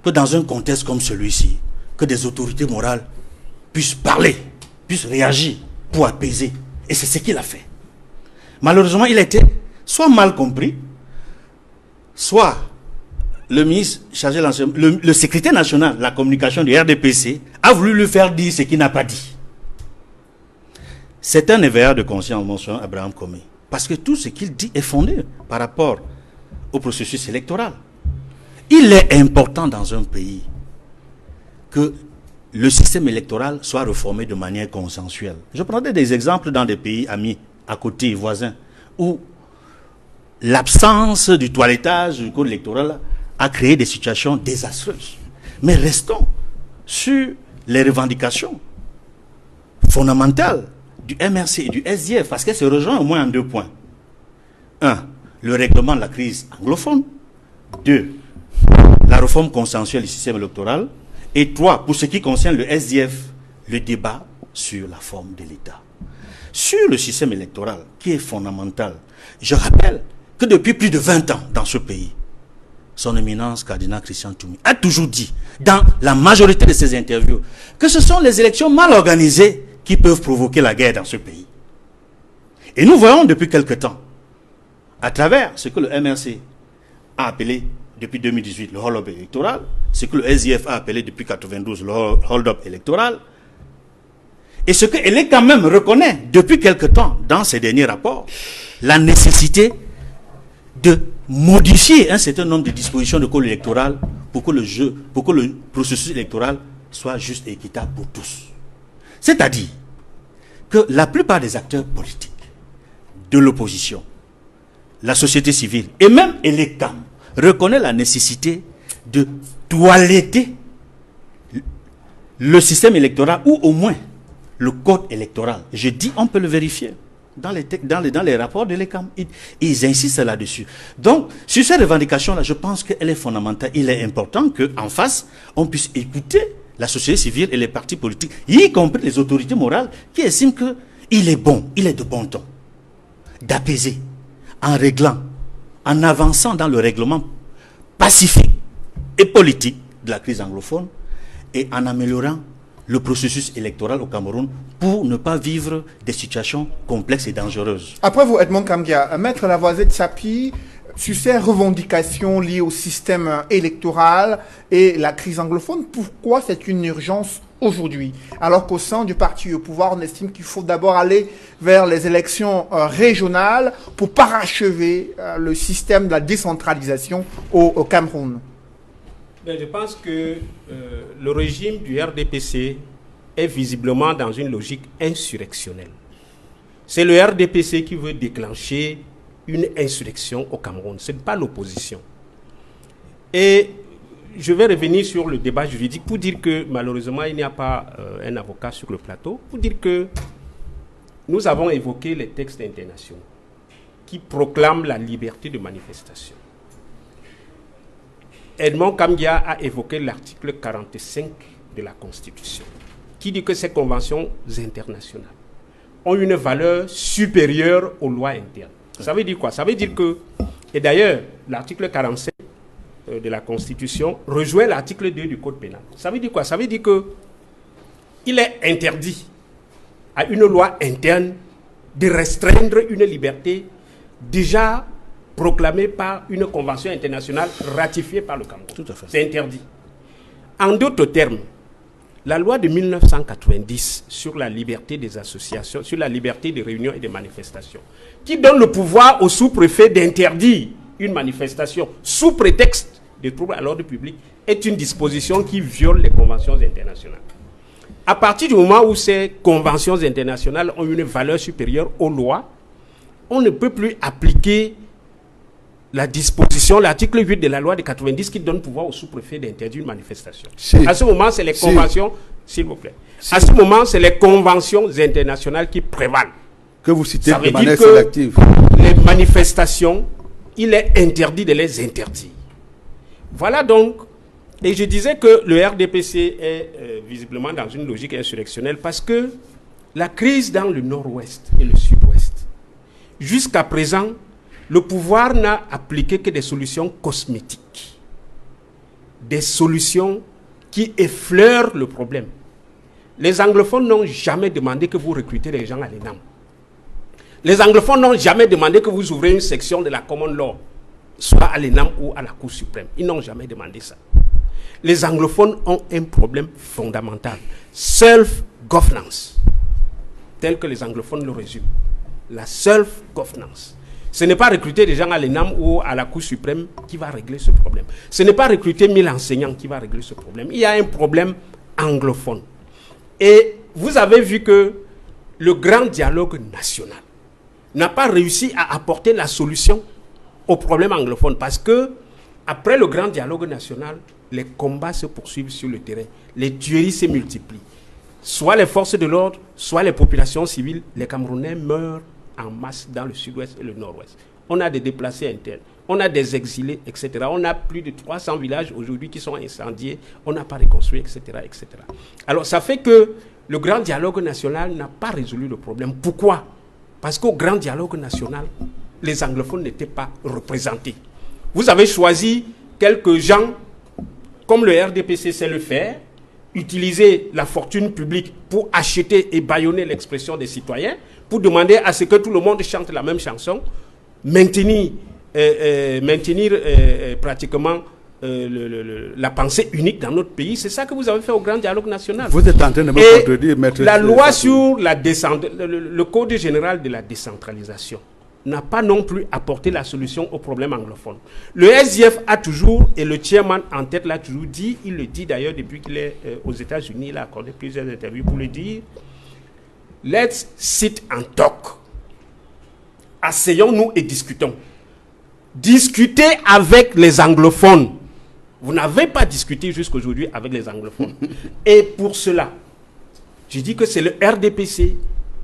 D: que dans un contexte comme celui-ci, que des autorités morales puissent parler, puissent réagir pour apaiser. Et c'est ce qu'il a fait. Malheureusement, il a été soit mal compris, soit le ministre chargé de l'enseignement, le secrétaire national de la communication du RDPC a voulu lui faire dire ce qu'il n'a pas dit. C'est un éveilleur de conscience, Monseigneur Abraham Komé. Parce que tout ce qu'il dit est fondé par rapport au processus électoral. Il est important dans un pays que le système électoral soit réformé de manière consensuelle. Je prendrai des exemples dans des pays amis, à côté, voisins, où l'absence du toilettage du code électoral a créé des situations désastreuses. Mais restons sur les revendications fondamentales du MRC et du SDF, parce qu'elles se rejoignent au moins en 2 points. 1. Le règlement de la crise anglophone. 2. La réforme consensuelle du système électoral. Et 3. Pour ce qui concerne le SDF, le débat sur la forme de l'État. Sur le système électoral, qui est fondamental, je rappelle que depuis plus de 20 ans dans ce pays, son éminence cardinal Christian Toumi a toujours dit, dans la majorité de ses interviews, que ce sont les élections mal organisées qui peuvent provoquer la guerre dans ce pays. Et nous voyons depuis quelque temps, à travers ce que le MRC a appelé depuis 2018 le hold-up électoral, ce que le SDF a appelé depuis 1992 le hold-up électoral, et ce que elle quand même reconnaît depuis quelque temps dans ses derniers rapports, la nécessité de modifier un certain nombre de dispositions de code électoral pour que le processus électoral soit juste et équitable pour tous. C'est-à-dire que la plupart des acteurs politiques de l'opposition, la société civile et même l'État reconnaissent la nécessité de toiletter le système électoral ou au moins le code électoral. Je dis, on peut le vérifier dans les rapports de l'ECAM. Ils insistent là-dessus. Donc, sur ces revendications-là, je pense qu'elle est fondamentale. Il est important qu'en face, on puisse écouter la société civile et les partis politiques, y compris les autorités morales, qui estiment qu'il est bon, il est de bon ton d'apaiser en réglant, en avançant dans le règlement pacifique et politique de la crise anglophone et en améliorant le processus électoral au Cameroun pour ne pas vivre des situations complexes et dangereuses.
A: Après vous, Edmond Kamgia, Maître Lavoisier Tchapi, sur ces revendications liées au système électoral et la crise anglophone. Pourquoi c'est une urgence aujourd'hui, alors qu'au sein du parti au pouvoir, on estime qu'il faut d'abord aller vers les élections régionales pour parachever le système de la décentralisation au Cameroun?
E: Je pense que le régime du RDPC est visiblement dans une logique insurrectionnelle. C'est le RDPC qui veut déclencher une insurrection au Cameroun. Ce n'est pas l'opposition. Et je vais revenir sur le débat juridique pour dire que malheureusement, il n'y a pas un avocat sur le plateau, pour dire que nous avons évoqué les textes internationaux qui proclament la liberté de manifestation. Edmond Kamgia a évoqué l'article 45 de la Constitution, qui dit que ces conventions internationales ont une valeur supérieure aux lois internes. Ça veut dire quoi? Ça veut dire que, et d'ailleurs, l'article 45 de la Constitution rejoint l'article 2 du Code pénal. Ça veut dire quoi? Ça veut dire que il est interdit à une loi interne de restreindre une liberté déjà proclamée par une convention internationale ratifiée par le Cameroun.
D: Tout à fait.
E: C'est interdit. En d'autres termes, la loi de 1990 sur la liberté des associations, sur la liberté des réunions et des manifestations, qui donne le pouvoir au sous-préfet d'interdire une manifestation sous prétexte de troubles à l'ordre public, est une disposition qui viole les conventions internationales. À partir du moment où ces conventions internationales ont une valeur supérieure aux lois, on ne peut plus appliquer la disposition, l'article 8 de la loi de 90 qui donne pouvoir au sous-préfet d'interdire une manifestation.
B: Si.
E: À ce moment, c'est les conventions, s'il vous plaît. À ce moment, c'est les conventions internationales qui prévalent.
B: Que vous citez
E: Ça veut
B: de manière
E: dire que
B: sélective.
E: les manifestations, il est interdit de les interdire. Voilà donc, et je disais que le RDPC est visiblement dans une logique insurrectionnelle parce que la crise dans le nord-ouest et le sud-ouest, jusqu'à présent, le pouvoir n'a appliqué que des solutions cosmétiques, des solutions qui effleurent le problème. Les anglophones n'ont jamais demandé que vous recrutez les gens à l'ENAM. Les anglophones n'ont jamais demandé que vous ouvrez une section de la common law, soit à l'ENAM ou à la Cour suprême. Ils n'ont jamais demandé ça. Les anglophones ont un problème fondamental. Self-governance, tel que les anglophones le résument. La self-governance. Ce n'est pas recruter des gens à l'ENAM ou à la Cour suprême qui va régler ce problème. Ce n'est pas recruter 1000 enseignants qui va régler ce problème. Il y a un problème anglophone. Et vous avez vu que le grand dialogue national n'a pas réussi à apporter la solution au problème anglophone parce que après le grand dialogue national, les combats se poursuivent sur le terrain. Les tueries se multiplient. Soit les forces de l'ordre, soit les populations civiles, les Camerounais meurent en masse dans le sud-ouest et le nord-ouest. On a des déplacés internes, on a des exilés, etc. On a plus de 300 villages aujourd'hui qui sont incendiés, on n'a pas reconstruit, etc., etc. Alors ça fait que le grand dialogue national n'a pas résolu le problème. Pourquoi? Parce qu'au grand dialogue national, les anglophones n'étaient pas représentés. Vous avez choisi quelques gens, comme le RDPC sait le faire, utiliser la fortune publique pour acheter et bâillonner l'expression des citoyens, pour demander à ce que tout le monde chante la même chanson, maintenir pratiquement la pensée unique dans notre pays. C'est ça que vous avez fait au grand dialogue national.
B: Vous êtes en train de me contredire, maître.
E: La loi sur le Code général de la décentralisation n'a pas non plus apporté la solution au problème anglophone. Le SDF a toujours, et le chairman en tête l'a toujours dit, il le dit d'ailleurs depuis qu'il est aux États-Unis, il a accordé plusieurs interviews pour le dire, let's sit and talk. Asseyons-nous et discutons. Discutez avec les anglophones. Vous n'avez pas discuté jusqu'aujourd'hui avec les anglophones. Et pour cela, je dis que c'est le RDPC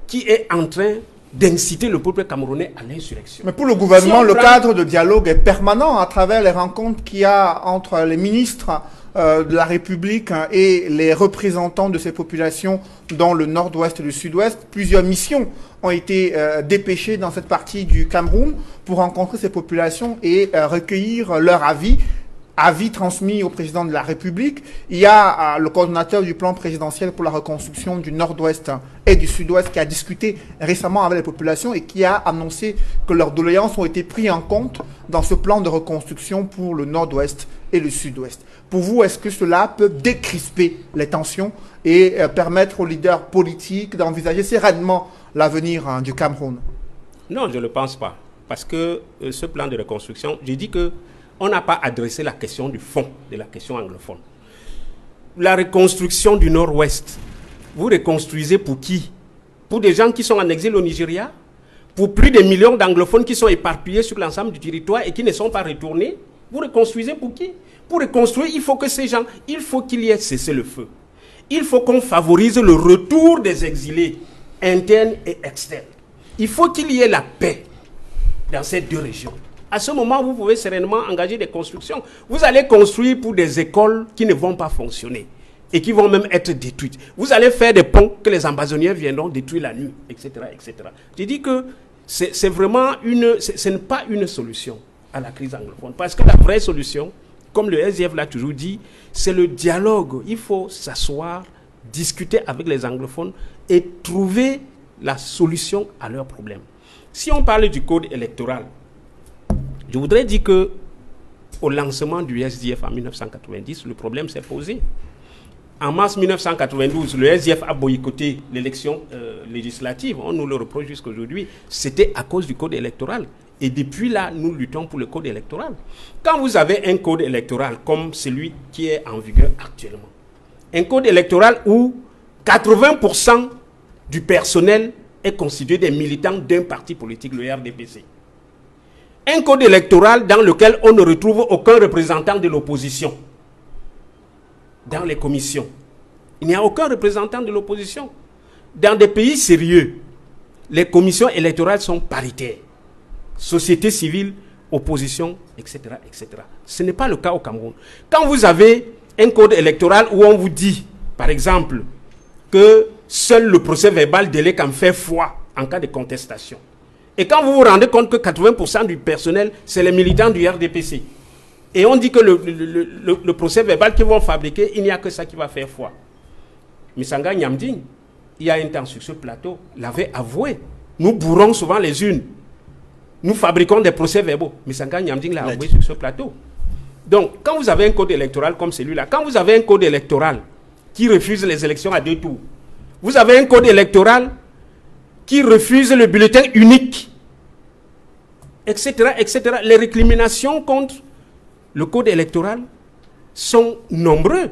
E: qui est en train d'inciter le peuple camerounais à l'insurrection.
A: Mais pour le gouvernement, le cadre de dialogue est permanent à travers les rencontres qu'il y a entre les ministres de la République et les représentants de ces populations dans le nord-ouest et le sud-ouest. Plusieurs missions ont été dépêchées dans cette partie du Cameroun pour rencontrer ces populations et recueillir leur avis. avis transmis au président de la République. Il y a le coordonnateur du plan présidentiel pour la reconstruction du Nord-Ouest et du Sud-Ouest qui a discuté récemment avec les populations et qui a annoncé que leurs doléances ont été prises en compte dans ce plan de reconstruction pour le Nord-Ouest et le Sud-Ouest. Pour vous, est-ce que cela peut décrisper les tensions et permettre aux leaders politiques d'envisager sereinement l'avenir du Cameroun?
E: Non, je ne le pense pas. Parce que ce plan de reconstruction, j'ai dit que on n'a pas adressé la question du fond de la question anglophone. La reconstruction du Nord-Ouest, vous reconstruisez pour qui? Pour des gens qui sont en exil au Nigeria? Pour plus de millions d'anglophones qui sont éparpillés sur l'ensemble du territoire et qui ne sont pas retournés? Vous reconstruisez pour qui? Pour reconstruire, il faut que ces gens, il faut qu'il y ait cessez-le-feu. Il faut qu'on favorise le retour des exilés internes et externes. Il faut qu'il y ait la paix dans ces deux régions. À ce moment, vous pouvez sereinement engager des constructions. Vous allez construire pour des écoles qui ne vont pas fonctionner et qui vont même être détruites. Vous allez faire des ponts que les ambazoniens viendront détruire la nuit, etc., etc. Je dis que c'est vraiment ce n'est pas une solution à la crise anglophone. Parce que la vraie solution, comme le SDF l'a toujours dit, c'est le dialogue. Il faut s'asseoir, discuter avec les anglophones et trouver la solution à leurs problèmes. Si on parle du code électoral, je voudrais dire que au lancement du SDF en 1990, le problème s'est posé. En mars 1992, le SDF a boycotté l'élection législative. On nous le reproche jusqu'à aujourd'hui. C'était à cause du code électoral. Et depuis là, nous luttons pour le code électoral. Quand vous avez un code électoral comme celui qui est en vigueur actuellement, un code électoral où 80% du personnel est constitué des militants d'un parti politique, le RDPC. Un code électoral dans lequel on ne retrouve aucun représentant de l'opposition dans les commissions. Il n'y a aucun représentant de l'opposition. Dans des pays sérieux, les commissions électorales sont paritaires. Société civile, opposition, etc., etc. Ce n'est pas le cas au Cameroun. Quand vous avez un code électoral où on vous dit, par exemple, que seul le procès verbal délai qu'en fait foi en cas de contestation. Et quand vous vous rendez compte que 80% du personnel, c'est les militants du RDPC, et on dit que le procès verbal qu'ils vont fabriquer, il n'y a que ça qui va faire foi. Misanga Nyamding, il y a un temps sur ce plateau, l'avait avoué. Nous bourrons souvent les unes. Nous fabriquons des procès verbaux. Misanga Nyamding l'a avoué sur ce plateau. Donc, quand vous avez un code électoral comme celui-là, quand vous avez un code électoral qui refuse les élections à 2 tours, vous avez un code électoral qui refuse le bulletin unique, etc., etc. Les récriminations contre le code électoral sont nombreux.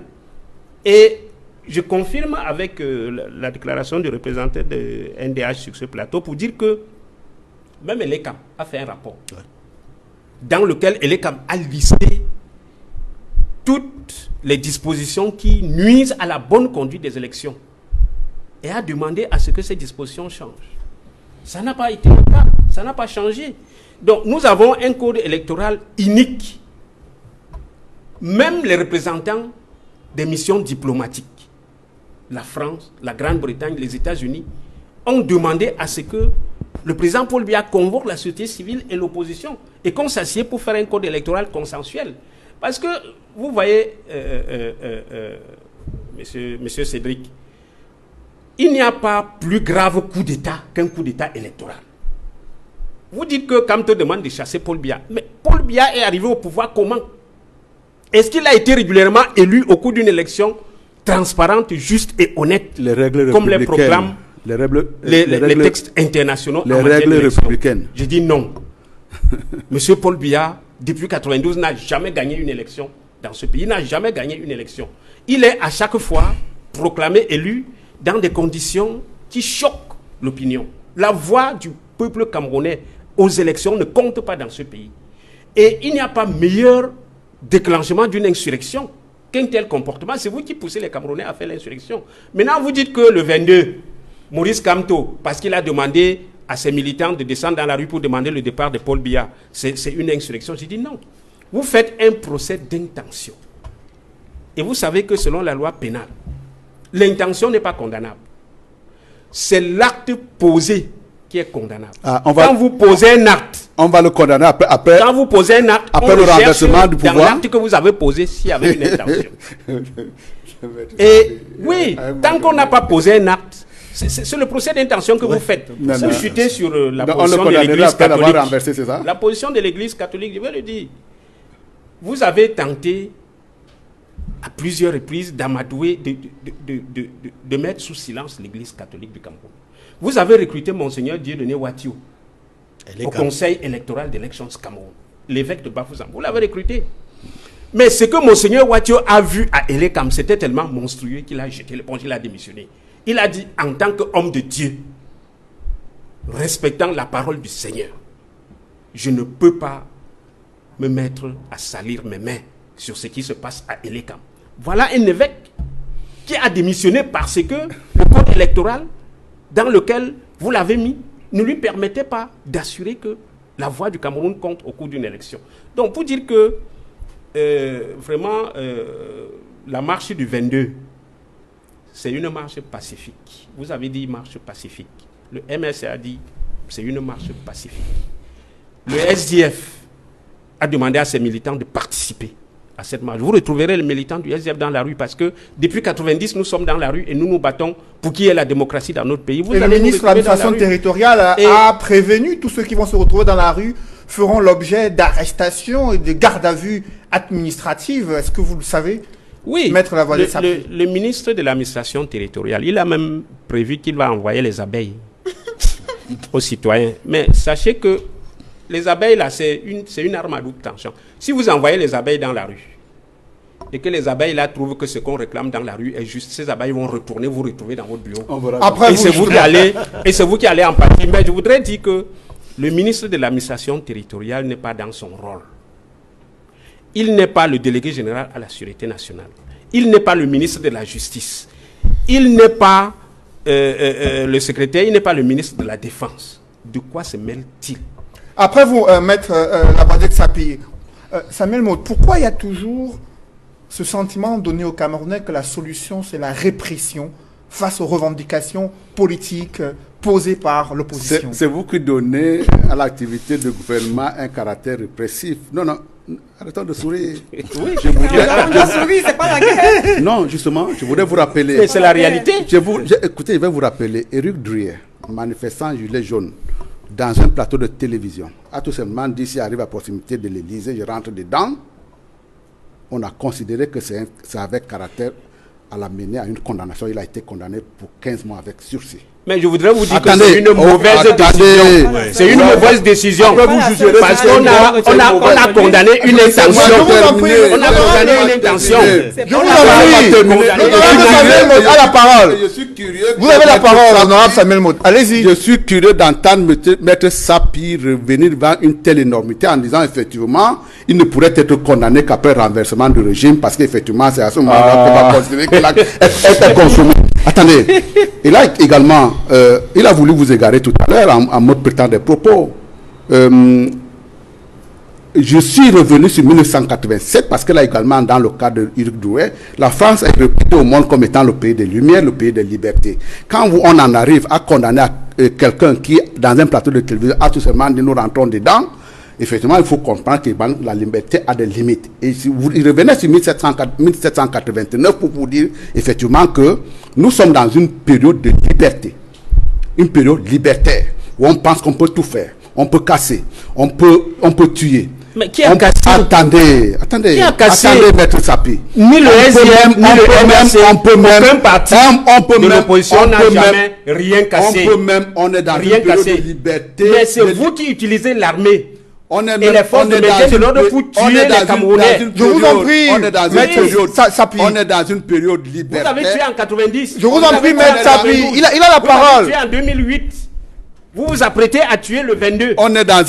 E: Et je confirme avec la déclaration du représentant de NDH sur ce plateau pour dire que même Elekam a fait un rapport dans lequel Elekam a listé toutes les dispositions qui nuisent à la bonne conduite des élections et a demandé à ce que ces dispositions changent. Ça n'a pas été le cas, ça n'a pas changé. Donc nous avons un code électoral unique. Même les représentants des missions diplomatiques, la France, la Grande-Bretagne, les États-Unis, ont demandé à ce que le président Paul Biya convoque la société civile et l'opposition et qu'on s'assied pour faire un code électoral consensuel. Parce que, vous voyez, monsieur Cédric, il n'y a pas plus grave coup d'État qu'un coup d'État électoral. Vous dites que Kamto demande de chasser Paul Biya. Mais Paul Biya est arrivé au pouvoir comment? Est-ce qu'il a été régulièrement élu au cours d'une élection transparente, juste et honnête,
B: les règles
E: comme les programmes, les textes internationaux,
B: les règles républicaines?
E: Je dis non. Monsieur Paul Biya, depuis 1992, n'a jamais gagné une élection dans ce pays. Il n'a jamais gagné une élection. Il est à chaque fois proclamé élu dans des conditions qui choquent l'opinion. La voix du peuple camerounais aux élections ne compte pas dans ce pays. Et il n'y a pas meilleur déclenchement d'une insurrection qu'un tel comportement. C'est vous qui poussez les Camerounais à faire l'insurrection. Maintenant, vous dites que le 22, Maurice Kamto, parce qu'il a demandé à ses militants de descendre dans la rue pour demander le départ de Paul Biya, c'est une insurrection. J'ai dit non. Vous faites un procès d'intention. Et vous savez que selon la loi pénale, l'intention n'est pas condamnable. C'est l'acte posé qui est condamnable. Quand vous posez un acte
B: On va le condamner après.
E: Quand vous posez un acte,
B: après
E: on
B: le
E: cherche
B: renversement du pouvoir.
E: dans l'acte que vous avez posé s'il y avait une intention. Et oui, tant qu'on n'a pas posé un acte, c'est le procès d'intention que vous faites. Vous chutez sur la position de l'Église catholique.
B: Renversé, c'est ça?
E: La position de l'Église catholique, je vais le dire. Vous avez tenté à plusieurs reprises d'amadouer, de mettre sous silence l'Église catholique du Cameroun. Vous avez recruté Monseigneur Dieudonné Watio au Conseil électoral d'élections Cameroun, l'évêque de Bafoussam. Vous l'avez recruté. Mais ce que Monseigneur Watio a vu à Elekam, c'était tellement monstrueux qu'il a jeté l'éponge, il a démissionné. Il a dit, en tant qu'homme de Dieu, respectant la parole du Seigneur, je ne peux pas me mettre à salir mes mains sur ce qui se passe à Elekam. Voilà un évêque qui a démissionné parce que le code électoral dans lequel vous l'avez mis ne lui permettait pas d'assurer que la voix du Cameroun compte au cours d'une élection. Donc, pour dire que vraiment, la marche du 22, c'est une marche pacifique. Vous avez dit marche pacifique. Le MSC a dit c'est une marche pacifique. Le SDF a demandé à ses militants de participer à cette marche. Vous retrouverez les militants du SDF dans la rue parce que depuis 90, nous sommes dans la rue et nous nous battons pour qu'il y ait la démocratie dans notre pays.
A: Et le ministre de l'administration territoriale a prévenu tous ceux qui vont se retrouver dans la rue feront l'objet d'arrestations et de garde à vue administratives. Est-ce que vous le savez?
E: Oui,
A: Maître Lavoisier Sapie.
E: Le ministre de l'administration territoriale, il a même prévu qu'il va envoyer les abeilles aux citoyens. Mais sachez que les abeilles, là, c'est une arme à double tension. Si vous envoyez les abeilles dans la rue, et que les abeilles, là, trouvent que ce qu'on réclame dans la rue est juste, ces abeilles vont retourner, vous retrouver dans votre bureau.
A: Après,
E: c'est vous qui allez en partie. Mais je voudrais dire que le ministre de l'administration territoriale n'est pas dans son rôle. Il n'est pas le délégué général à la sûreté nationale. Il n'est pas le ministre de la justice. Il n'est pas le secrétaire, il n'est pas le ministre de la défense. De quoi se mêle-t-il?
A: Après vous, Maître Lavoisier Sapie, Samuel Maud, pourquoi il y a toujours ce sentiment donné aux Camerounais que la solution, c'est la répression face aux revendications politiques posées par l'opposition?
B: C'est vous qui donnez à l'activité du gouvernement un caractère répressif. Non, arrêtons de sourire.
E: Oui,
C: c'est pas la guerre.
B: Non, justement, je voudrais vous rappeler.
E: Mais c'est la réalité.
B: Écoutez, je vais vous rappeler. Éric Druyer, manifestant gilet jaune, dans un plateau de télévision, a tout simplement dit, s'il arrive à proximité de l'Élysée, je rentre dedans. On a considéré que ça avait caractère à l'amener à une condamnation. Il a été condamné pour 15 mois avec sursis.
E: Mais je voudrais vous dire
B: Attendez,
E: que c'est une mauvaise décision. C'est une mauvaise décision. Parce qu'on a condamné une intention. On a condamné une intention.
A: Je vous en prie. À la parole.
B: Je suis curieux.
A: Vous avez la parole, honorable Samuel Maud. Allez-y.
B: Je suis curieux d'entendre Maître Sapie revenir devant une telle énormité en disant effectivement, il ne pourrait être condamné qu'après renversement du régime parce qu'effectivement, c'est à ce moment-là qu'on va considérer qu'il a été consommé. Attendez, il a également, il a voulu vous égarer tout à l'heure en mode prétend des propos. Je suis revenu sur 1987 parce que là également, dans le cas de Éric Druyer, la France est réputée au monde comme étant le pays des Lumières, le pays des libertés. Quand on en arrive à condamner quelqu'un qui, dans un plateau de télévision, a tout simplement dit nous rentrons dedans, effectivement, il faut comprendre que la liberté a des limites. Et si vous revenez sur 1789 pour vous dire effectivement que nous sommes dans une période de liberté, une période libertaire, où on pense qu'on peut tout faire, on peut casser, on peut tuer.
E: Mais qui a cassé?
B: Attendez,
E: Qui a cassé?
B: Attendez, Maître Sapie.
E: Ni le SDF, ni le MRC, aucun parti de l'opposition n'a jamais rien cassé.
B: On est dans une période de liberté.
E: Mais c'est vous qui utilisez l'armée.
B: On est
E: et les forces de maintien de l'ordre pour tuer les Camerounais.
A: Je vous en prie,
B: on est dans une période libertaire.
E: Vous avez tué en 90.
A: Je vous en prie, Maître Sapie. Il a la parole.
E: Vous avez tué en 2008. Vous vous apprêtez à tuer le 22.
B: On est dans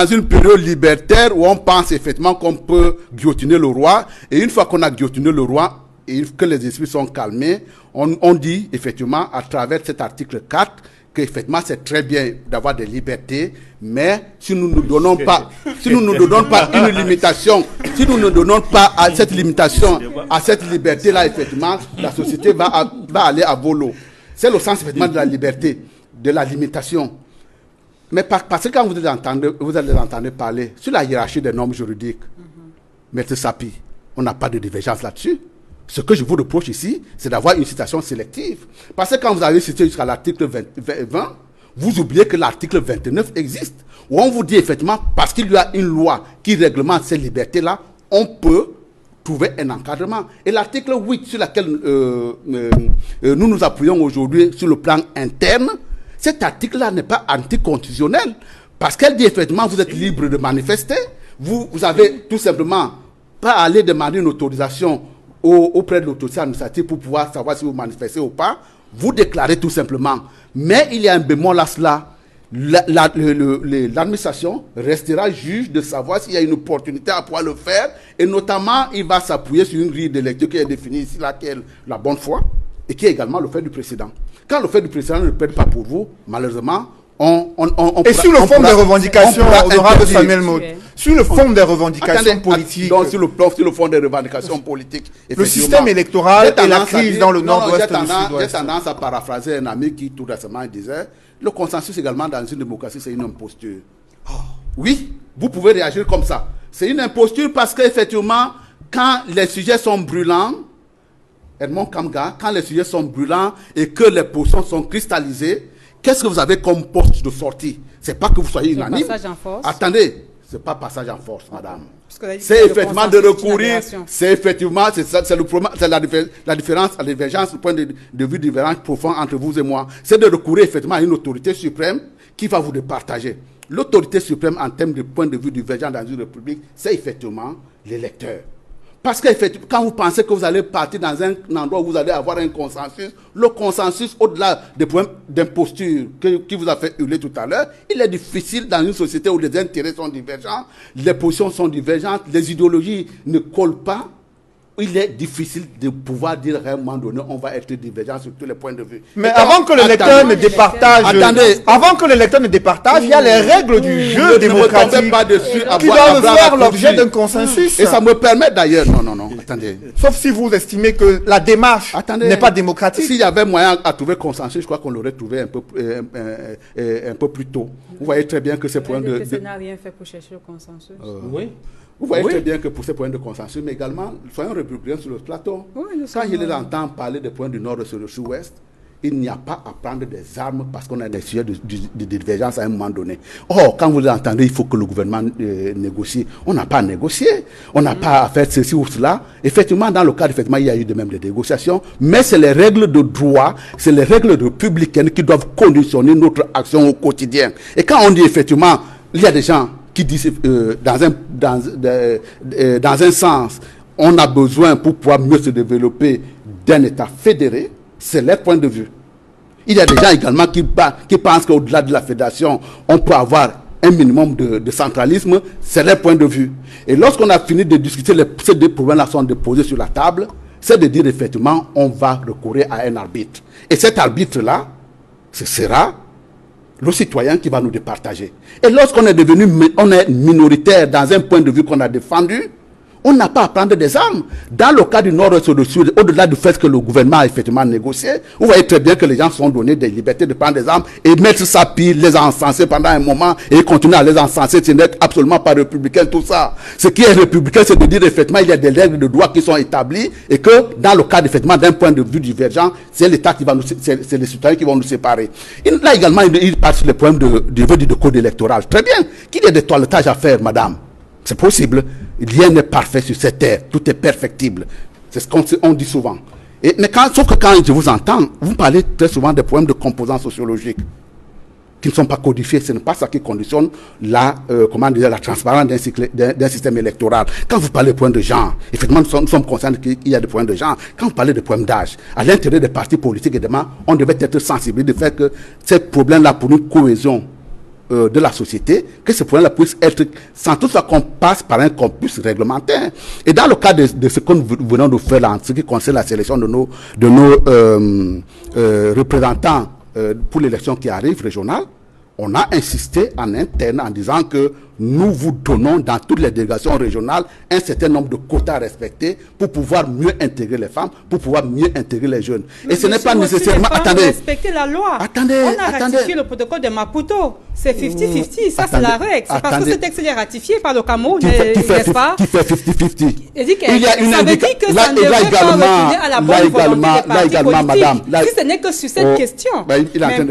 B: une période libertaire où on pense effectivement qu'on peut guillotiner le roi. Et une fois qu'on a guillotiné le roi et que les esprits sont calmés, on dit effectivement à travers cet article 4 qu'effectivement c'est très bien d'avoir des libertés, mais si nous ne donnons pas, une limitation, si nous ne donnons pas à cette limitation, à cette liberté-là, effectivement, la société va aller à volo. C'est le sens effectivement de la liberté, de la limitation. Mais parce que quand vous allez entendre parler sur la hiérarchie des normes juridiques, Maître Sapi, on n'a pas de divergence là-dessus. Ce que je vous reproche ici, c'est d'avoir une citation sélective. Parce que quand vous avez cité jusqu'à l'article 20, vous oubliez que l'article 29 existe. Où on vous dit effectivement, parce qu'il y a une loi qui réglemente ces libertés-là, on peut trouver un encadrement. Et l'article 8 sur lequel nous nous appuyons aujourd'hui sur le plan interne, cet article-là n'est pas anticonstitutionnel. Parce qu'elle dit effectivement, vous êtes libre de manifester. Vous avez tout simplement pas à aller demander une autorisation auprès de l'autorité administrative pour pouvoir savoir si vous manifestez ou pas. Vous déclarez tout simplement. Mais il y a un bémol à cela. L'administration restera juge de savoir s'il y a une opportunité à pouvoir le faire. Et notamment, il va s'appuyer sur une grille de lecture qui est définie ici, laquelle la bonne foi, et qui est également le fait du précédent. Quand le fait du précédent ne plaide pas pour vous, malheureusement,
A: sur le fond des revendications, honorable Samuel Maud, sur le fond des revendications politiques,
B: donc sur le fond des revendications politiques,
A: le système électoral et la crise dans le nord-ouest du sud-ouest.
B: J'ai tendance à paraphraser un ami qui tout récemment disait, le consensus également dans une démocratie, c'est une imposture. Oui, vous pouvez réagir comme ça. C'est une imposture parce qu'effectivement, quand les sujets sont brûlants, Edmond Kamga, quand les sujets sont brûlants et que les positions sont cristallisées, qu'est-ce que vous avez comme poste de sortie? C'est pas que vous soyez unanime.
C: Passage en force.
B: Attendez, c'est pas passage en force, madame. C'est effectivement de recourir. C'est effectivement, c'est le problème, c'est la différence, la divergence, le point de vue divergence profond entre vous et moi. C'est de recourir effectivement à une autorité suprême qui va vous départager. L'autorité suprême en termes de point de vue divergent dans une république, c'est effectivement l'électeur. Parce que quand vous pensez que vous allez partir dans un endroit où vous allez avoir un consensus, le consensus, au-delà des problèmes d'imposture qui vous a fait hurler tout à l'heure, il est difficile dans une société où les intérêts sont divergents, les positions sont divergentes, les idéologies ne collent pas. Il est difficile de pouvoir dire à un moment donné, on va être divergent sur tous les points de vue.
A: Mais avant que le lecteur ne départage, il y a les règles du jeu démocratique qui doivent faire l'objet d'un consensus.
B: Et ça me permet d'ailleurs, non, attendez.
A: Sauf si vous estimez que la démarche n'est pas démocratique.
B: S'il y avait moyen à trouver consensus, je crois qu'on l'aurait trouvé un peu plus tôt. Vous voyez très bien que ces points de...
C: Ça n'a rien fait pour chercher le consensus.
E: Oui.
B: Vous voyez très bien que pour ces points de consensus, mais également, soyons républicains sur le plateau. Quand je les entends parler des points du nord et sur le sud-ouest, il n'y a pas à prendre des armes parce qu'on a des sujets de divergence à un moment donné. Or, quand vous l'entendez, il faut que le gouvernement négocie. On n'a pas à négocier. On n'a pas à faire ceci ou cela. Effectivement, dans le cadre, effectivement, il y a eu de même des négociations, mais c'est les règles de droit, c'est les règles républicaines qui doivent conditionner notre action au quotidien. Et quand on dit effectivement, il y a des gens qui disent dans un sens, on a besoin pour pouvoir mieux se développer d'un État fédéré, c'est leur point de vue. Il y a des gens également qui pensent qu'au-delà de la fédération, on peut avoir un minimum de centralisme, c'est leur point de vue. Et lorsqu'on a fini de discuter, ces deux problèmes-là sont déposés sur la table, c'est de dire effectivement, on va recourir à un arbitre. Et cet arbitre-là, ce sera le citoyen qui va nous départager. Et lorsqu'on est minoritaire dans un point de vue qu'on a défendu, on n'a pas à prendre des armes. Dans le cas du Nord et du Sud, au-delà du fait que le gouvernement a effectivement négocié, vous voyez très bien que les gens sont donnés des libertés de prendre des armes et mettre ça pile, les encenser pendant un moment et continuer à les encenser, ce n'est absolument pas républicain tout ça. Ce qui est républicain, c'est de dire effectivement il y a des règles de droit qui sont établies et que dans le cas effectivement d'un point de vue divergent, c'est l'État qui va nous, c'est les citoyens qui vont nous séparer. Là également, il parle sur les problèmes de code électoral. Très bien, qu'il y ait des toilettages à faire, madame. C'est possible. Rien n'est parfait sur cette terre. Tout est perfectible. C'est ce qu'on dit souvent. Sauf que quand je vous entends, vous parlez très souvent des problèmes de composants sociologiques qui ne sont pas codifiés. Ce n'est pas ça qui conditionne la transparence d'un système électoral. Quand vous parlez de problèmes de genre, effectivement, nous sommes conscients qu'il y a des problèmes de genre. Quand vous parlez de problèmes d'âge, à l'intérieur des partis politiques, évidemment, on devait être sensible de faire que ces problèmes-là, pour une cohésion de la société, que ce problème-là puisse être, sans toutefois qu'on passe par un corpus réglementaire. Et dans le cas de ce que nous venons de faire là, en ce qui concerne la sélection de nos représentants pour l'élection qui arrive régionale, on a insisté en interne en disant que nous vous donnons dans toutes les délégations régionales un certain nombre de quotas à respecter pour pouvoir mieux intégrer les femmes, pour pouvoir mieux intégrer les jeunes. Et ce n'est pas nécessairement...
C: Attendez. Respecter la loi.
B: Attendez.
C: On a ratifié le protocole de Maputo. C'est 50-50. Ça, c'est la règle. C'est parce que ce texte est ratifié par le Cameroun, n'est-ce pas?
B: Qui fait 50-50?
C: Il y a une indication. Ça ne devrait pas retourner à la bonne volonté des partis politiques. Si ce n'est que sur cette question.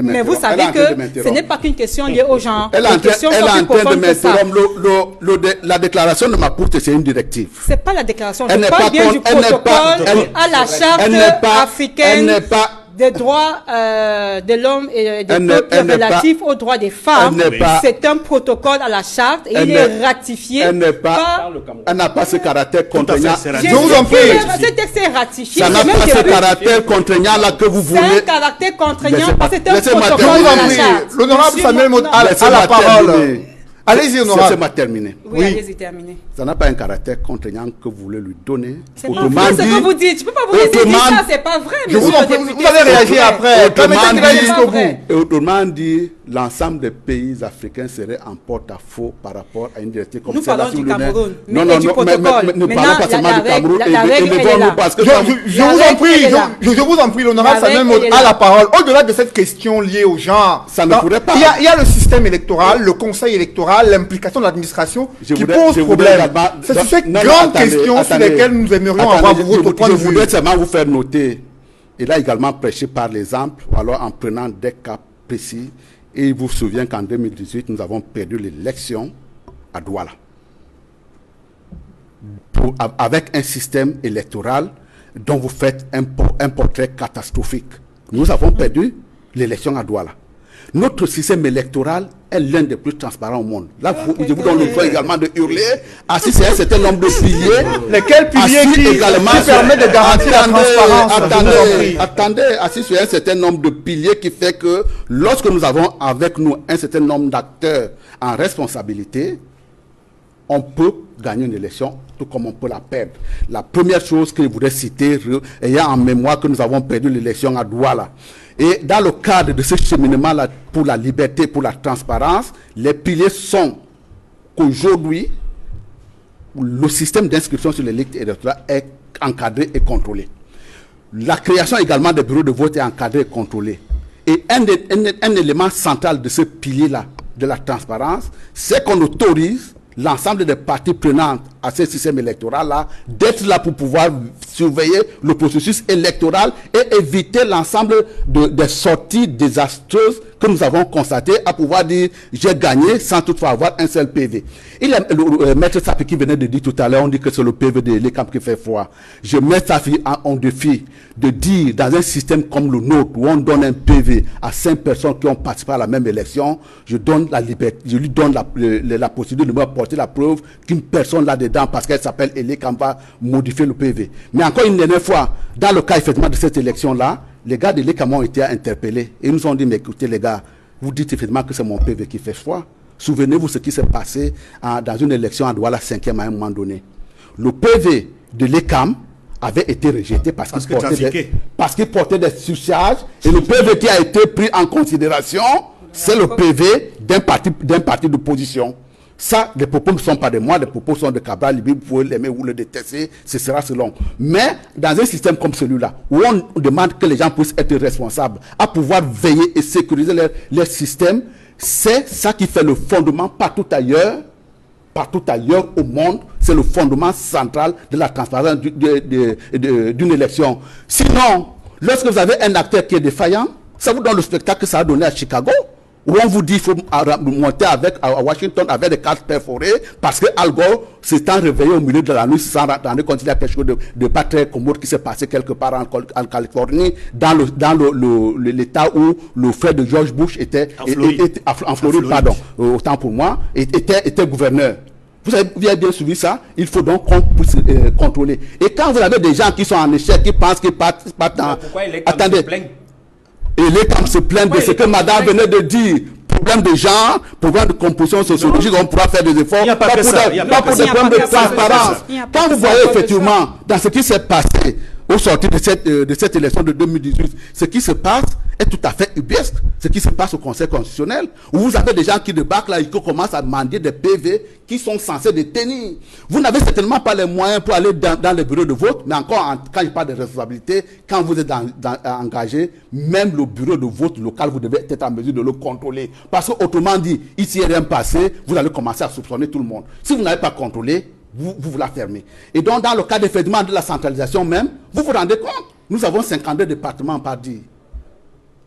C: Mais vous savez que ce n'est pas qu'une question liée aux gens.
B: Elle est en train de m'interrompre. La déclaration de Maputo, c'est une directive.
C: C'est pas la déclaration. Je parle bien du protocole à la charte africaine des droits de l'homme et des peuples relatifs aux droits des femmes. C'est un protocole à la charte et il est ratifié par...
B: Elle n'a pas ce caractère contraignant.
A: Je vous en prie.
C: Ce texte est ratifié.
B: Ça n'a pas ce caractère contraignant là que vous voulez.
C: C'est un caractère contraignant parce que c'est un protocole à la charte.
A: L'honorable Samuel Mot a la parole. Allez-y, honorable.
B: C'est ma terminé.
C: Oui, allez-y, terminez.
B: Ça n'a pas un caractère contraignant que vous voulez lui donner.
C: C'est pas vrai ce que vous dites. Je ne peux pas vous laisser dire ça, c'est pas vrai.
A: Je vous en prie, vous allez réagir après. Permettez qu'il aille jusqu'au bout.
B: Autrement dit, l'ensemble des pays africains seraient en porte-à-faux par rapport à une directive comme celle-là.
C: Nous parlons du Cameroun.
B: Non, ne parlons pas seulement du Cameroun.
A: Je vous en prie, l'honorable Samuel Mot a la parole. Au-delà de cette question liée aux genre,
B: ça ne pourrait pas.
A: Il y a le système électoral, le conseil électoral, l'implication de l'administration qui pose problème. C'est sur ces grandes questions sur lesquelles nous aimerions avoir votre point de vue.
B: Je voudrais seulement vous faire noter, et là également prêcher par l'exemple, ou alors en prenant des cas précis. Et il vous souvient qu'en 2018, nous avons perdu l'élection à Douala. Avec un système électoral dont vous faites un portrait catastrophique. Nous avons perdu l'élection à Douala. Notre système électoral est l'un des plus transparents au monde. Là, je vous donne le droit également de hurler. Assis, c'est un certain nombre de piliers.
A: Lesquels piliers qui permettent de garantir la transparence?
B: Attendez, assis sur un certain nombre de piliers qui fait que lorsque nous avons avec nous un certain nombre d'acteurs en responsabilité, on peut gagner une élection tout comme on peut la perdre. La première chose que je voudrais citer, ayant en mémoire que nous avons perdu l'élection à Douala, et dans le cadre de ce cheminement-là pour la liberté, pour la transparence, les piliers sont qu'aujourd'hui, le système d'inscription sur les listes électorales est encadré et contrôlé. La création également des bureaux de vote est encadrée et contrôlée. Et un élément central de ce pilier-là, de la transparence, c'est qu'on autorise l'ensemble des parties prenantes à ce système électoral-là d'être là pour pouvoir surveiller le processus électoral et éviter l'ensemble des sorties désastreuses que nous avons constatées à pouvoir dire j'ai gagné sans toutefois avoir un seul PV. Il y a le maître Sapi qui venait de dire tout à l'heure, on dit que c'est le PV de l'ECAM qui fait froid. Je mets Sapi en défi de dire dans un système comme le nôtre où on donne un PV à 5 personnes qui ont participé à la même élection, je donne la liberté, je lui donne la procédure de me apporter la preuve qu'une personne là-dedans, parce qu'elle s'appelle Elekam, va modifier le PV. Mais encore une dernière fois, dans le cas effectivement de cette élection-là, les gars de l'Ekam ont été interpellés et ils nous ont dit, mais écoutez les gars, vous dites effectivement que c'est mon PV qui fait froid. Souvenez-vous ce qui s'est passé dans une élection à Douala 5e à un moment donné. Le PV de l'Ekam avait été rejeté parce qu'il portait des surcharges et le PV qui a été pris en considération, c'est le PV d'un parti d'opposition. Ça, les propos ne sont pas de moi, les propos sont de Cabral Libi, vous pouvez l'aimer ou le détester, ce sera selon. Mais dans un système comme celui-là, où on demande que les gens puissent être responsables, à pouvoir veiller et sécuriser leur système, c'est ça qui fait le fondement partout ailleurs au monde, c'est le fondement central de la transparence d'une élection. Sinon, lorsque vous avez un acteur qui est défaillant, ça vous donne le spectacle que ça a donné à Chicago, où on vous dit qu'il faut monter à Washington avec des cartes perforées parce que Al Gore s'étant réveillé au milieu de la nuit sans rendre compte qu'il y a quelque chose de pas très commode qui s'est passé quelque part en Californie, dans l'état où le frère de George Bush était en Floride, pardon, autant pour moi, était gouverneur. Vous avez bien suivi ça. Il faut donc qu'on puisse contrôler. Et quand vous avez des gens qui sont en échec, qui pensent qu'ils partent dans... Attendez. Et les camps se plaignent de ce que madame venait de dire. Problème de genre, problème de composition sociologique, on pourra faire des efforts. Pas pour des problèmes de transparence. Quand vous voyez effectivement dans ce qui s'est passé au sortir de cette élection de 2018, ce qui se passe est tout à fait ubuesque, ce qui se passe au Conseil constitutionnel, où vous avez des gens qui débarquent là et qui commencent à demander des PV qui sont censés détenir. Vous n'avez certainement pas les moyens pour aller dans les bureaux de vote, mais encore, quand il parle de responsabilité, quand vous êtes engagé, même le bureau de vote local, vous devez être en mesure de le contrôler. Parce qu'autrement dit, ici n'est rien passé, vous allez commencer à soupçonner tout le monde. Si vous n'avez pas contrôlé, vous la fermez. Et donc, dans le cas d'effectivement de la centralisation même, vous vous rendez compte, nous avons 52 départements par dire.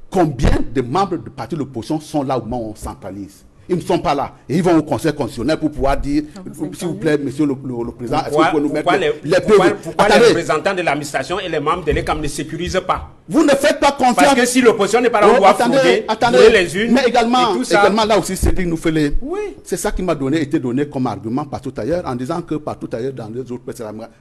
B: Combien de membres de partis de l'opposition sont là au moment où on centralise? Ils ne sont pas là. Et ils vont au Conseil constitutionnel pour pouvoir dire, s'il vous plaît, monsieur le président, est-ce que vous pouvez nous mettre
E: pourquoi les représentants de l'administration et les membres de l'ECAM ne sécurisent pas?
B: Vous ne faites pas confiance.
E: Parce que si l'opposition n'est pas là, on doit frauder les unes.
B: Mais également,
E: et tout ça.
B: également là aussi, Cédric nous fait les...
E: Oui.
B: C'est ça qui m'a été donné comme argument partout ailleurs, en disant que partout ailleurs, dans les autres pays,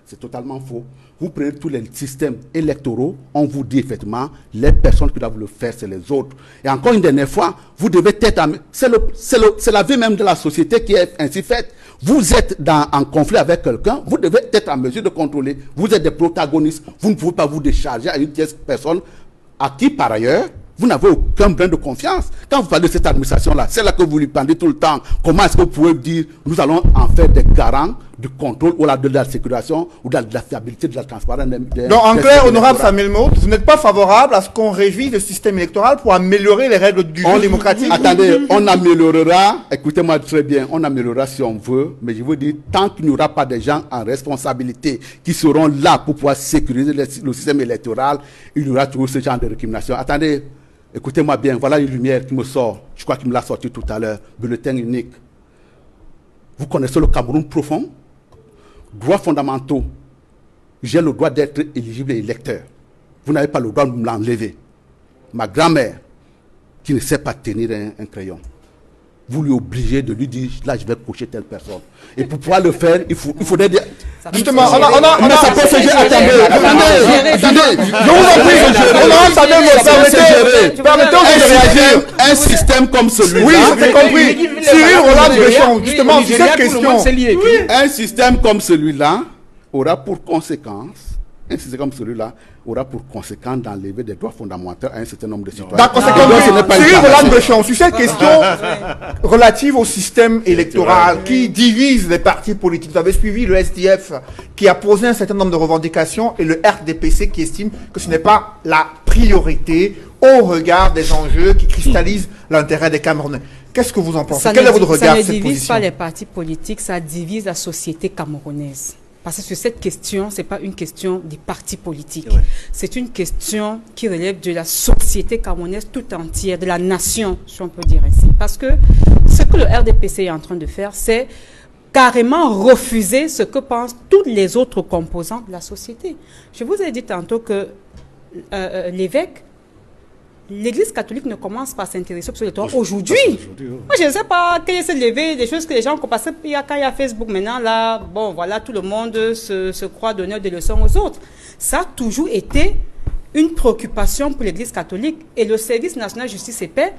B: c'est totalement faux. Vous prenez tous les systèmes électoraux, on vous dit effectivement, les personnes qui doivent le faire, c'est les autres. Et encore une dernière fois, vous devez être... C'est la vie même de la société qui est ainsi faite. Vous êtes en conflit avec quelqu'un, vous devez être en mesure de contrôler. Vous êtes des protagonistes. Vous ne pouvez pas vous décharger à une tierce personne à qui, par ailleurs, vous n'avez aucun brin de confiance. Quand vous parlez de cette administration-là, c'est là que vous lui parlez tout le temps. Comment est-ce que vous pouvez dire, nous allons en faire des garants du contrôle ou de la sécurisation ou de la fiabilité, de la transparence.
A: Donc, en clair, honorable Samuel Maut, vous n'êtes pas favorable à ce qu'on révise le système électoral pour améliorer les règles du jeu démocratique?
B: Attendez, on améliorera, écoutez-moi très bien, on améliorera si on veut, mais je veux dire, tant qu'il n'y aura pas des gens en responsabilité qui seront là pour pouvoir sécuriser le système électoral, il y aura toujours ce genre de récrimination. Attendez, écoutez-moi bien, voilà une lumière qui me sort, je crois qu'il me l'a sorti tout à l'heure, bulletin unique. Vous connaissez le Cameroun profond? Droits fondamentaux. J'ai le droit d'être éligible et électeur. Vous n'avez pas le droit de me l'enlever. Ma grand-mère, qui ne sait pas tenir un crayon, vous lui obligez de lui dire, là, je vais cocher telle personne. Et pour pouvoir le faire, il faudrait dire...
A: Justement, on a
B: ça peut se gérer. Attendez.
A: Je vous en prie, permettez-nous de réagir.
B: Un système comme celui-là...
A: Oui, j'ai compris. Cyril Roland Béchon, justement, sur cette question.
B: Un système comme celui-là aura pour conséquence... Un système comme celui-là aura pour conséquence d'enlever des droits fondamentaux à un certain nombre de citoyens.
A: D'accord, c'est comme Cyril Roland Béchon, sur cette question relative au système électoral qui divise les partis politiques. Vous avez suivi le SDF qui a posé un certain nombre de revendications et le RDPC qui estime que ce n'est pas la priorité au regard des enjeux qui cristallisent l'intérêt des Camerounais. Qu'est-ce que vous en pensez? Quel est votre regard sur cette position?
C: Ça ne divise pas les partis politiques, ça divise la société camerounaise. Parce que sur cette question, ce n'est pas une question des partis politiques. Ouais. C'est une question qui relève de la société camerounaise tout entière, de la nation, si on peut dire ainsi. Parce que ce que le RDPC est en train de faire, c'est carrément refuser ce que pensent toutes les autres composantes de la société. Je vous ai dit tantôt que l'évêque, l'Église catholique ne commence pas à s'intéresser sur le temps aujourd'hui. Moi, je ne sais pas quel est ce levé, des choses que les gens parce que quand il y a Facebook maintenant, là, bon, voilà, tout le monde se croit donner des leçons aux autres. Ça a toujours été une préoccupation pour l'Église catholique et le service national justice et paix,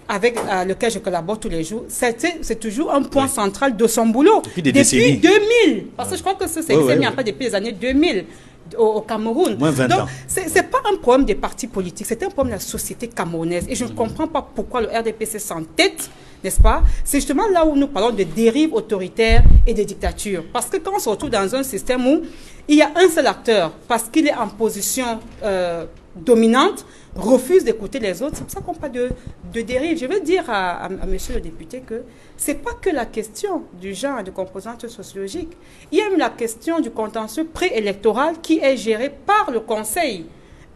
C: avec lequel je collabore tous les jours, c'est toujours un point central de son boulot. Depuis 2000. Parce que je crois que ça s'est mis en place depuis les années 2000. Au Cameroun.
D: Moins 20 ans.
C: Ce n'est pas un problème des partis politiques, c'est un problème de la société camerounaise. Et je ne comprends pas pourquoi le RDPC s'entête, n'est-ce pas? C'est justement là où nous parlons de dérives autoritaires et de dictature. Parce que quand on se retrouve dans un système où il y a un seul acteur, parce qu'il est en position dominante, refuse d'écouter les autres, c'est pour ça qu'on parle de dérive. Je veux dire à monsieur le député que ce n'est pas que la question du genre et de composante sociologique. Il y a même la question du contentieux préélectoral qui est géré par le Conseil